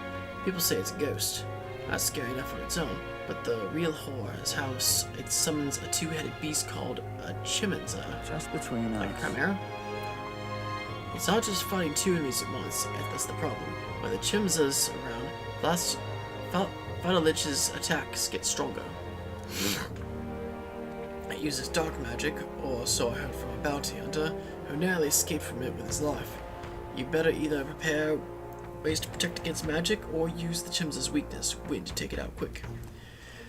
People say it's a ghost. That's scary enough on its own, but the real horror is how it summons a two-headed beast called a Chimenza. Just between like us. a chimera. It's not just fighting two enemies at once, and that's the problem. When the Chimza's around, Fadolage's attacks get stronger. It uses dark magic, or so I heard from a bounty hunter, who narrowly escaped from it with his life. You better either prepare ways to protect against magic or use the Chim's weakness, wind, to take it out quick.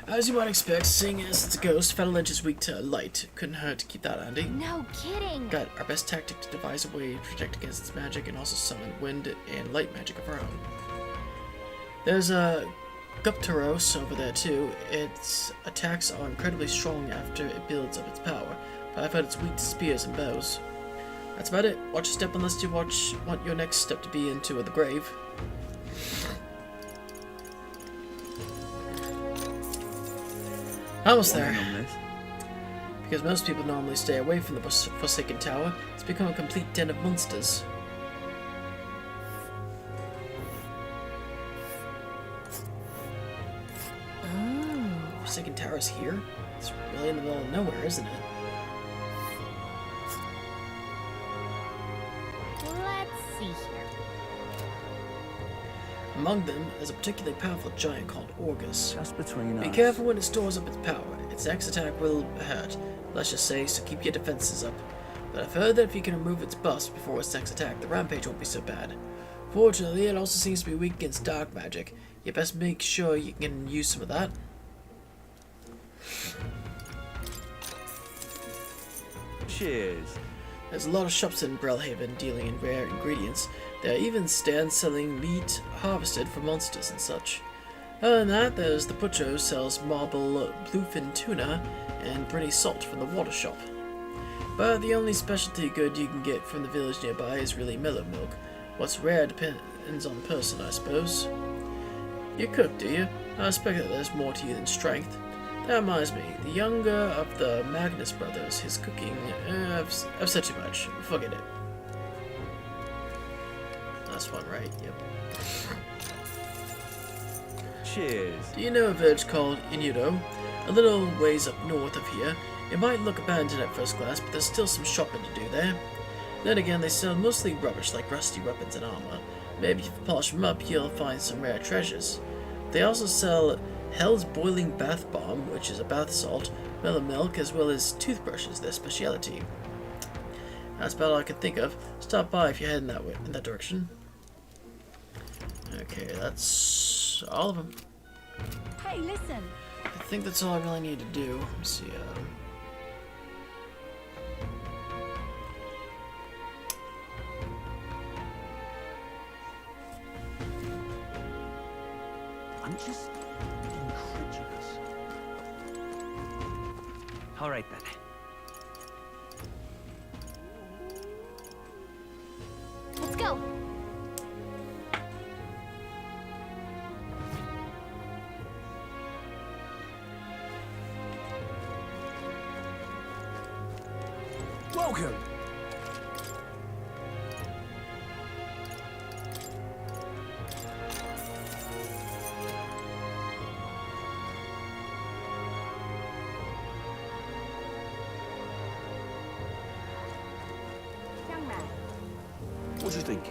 As you might expect, seeing as it's a ghost, Fetterlinch is weak to light. Couldn't hurt to keep that handy. No kidding. Got our best tactic to devise a way to protect against its magic and also summon wind and light magic of our own. There's a Guptaros over there too. Its attacks are incredibly strong after it builds up its power, but I've heard it's weak to spears and bows. That's about it. Watch your step unless you want your next step to be into the grave. Almost there. Because most people normally stay away from the Forsaken Tower, it's become a complete den of monsters. Oh, Forsaken Tower's here? It's really in the middle of nowhere, isn't it? Let's see here. Among them is a particularly powerful giant called Orgus. Just between us. Be careful when it stores up its power. Its next attack will hurt, let's just say, so keep your defenses up. But I've heard that if you can remove its bust before its next attack, the rampage won't be so bad. Fortunately, it also seems to be weak against dark magic. You best make sure you can use some of that. Cheers. There's a lot of shops in Brellhaven dealing in rare ingredients. There are even stands selling meat harvested from monsters and such. Other than that, there's the butcher who sells marble bluefin tuna and Brinny salt from the water shop. But the only specialty good you can get from the village nearby is really mellow milk. What's rare depends on the person, I suppose. You cook, do you? I expect that there's more to you than strength. That reminds me, the younger of the Magnus brothers, his cooking... I've said too much. Forget it. That's one, right? Yep. Cheers. Do you know a village called Inudo? A little ways up north of here. It might look abandoned at first glance, but there's still some shopping to do there. Then again, they sell mostly rubbish like rusty weapons and armor. Maybe if you polish them up, you'll find some rare treasures. They also sell Hell's Boiling Bath Bomb, which is a bath salt, mellow milk, as well as toothbrushes, their speciality. That's about all I can think of. Stop by if you're heading that way, in that direction. Okay, that's all of them. Hey, listen. I think that's all I really need to do. Let me see. I'm just incredulous. All right then. Let's go. Welcome. Young man. What do you think?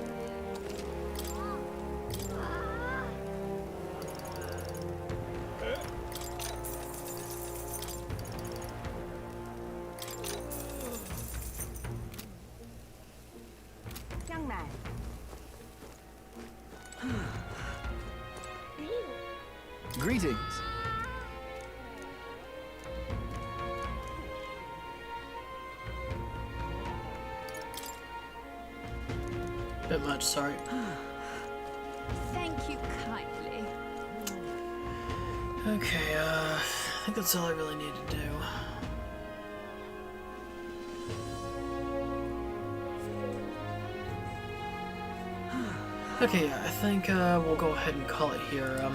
Young man. Greetings. Bit much, sorry. Thank you kindly. Okay, I think that's all I really need to do. Okay, I think we'll go ahead and call it here.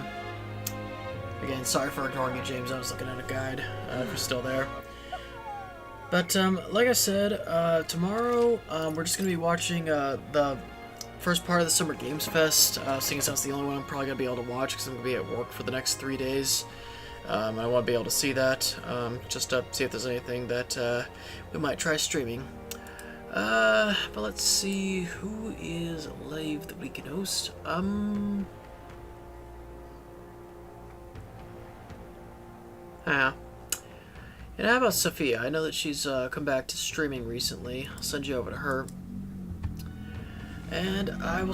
Again, sorry for ignoring you, James. I was looking at a guide, if you're still there. But, like I said, tomorrow, we're just going to be watching the first part of the Summer Games Fest, seeing as that's the only one I'm probably going to be able to watch, because I'm going to be at work for the next 3 days. I want to be able to see that, just to see if there's anything that we might try streaming. But let's see, who is live that we can host? And how about Sophia? I know that she's come back to streaming recently. I'll send you over to her. And I will,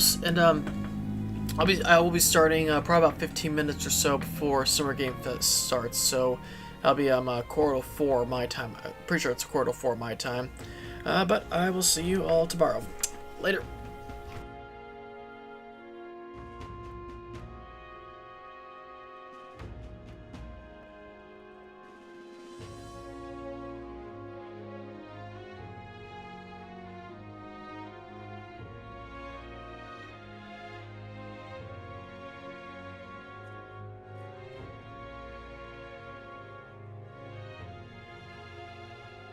I will be starting probably about 15 minutes or so before Summer Game Fest starts. So that'll be quarter to 4 my time. I'm pretty sure it's quarter to 4 my time. But I will see you all tomorrow. Later.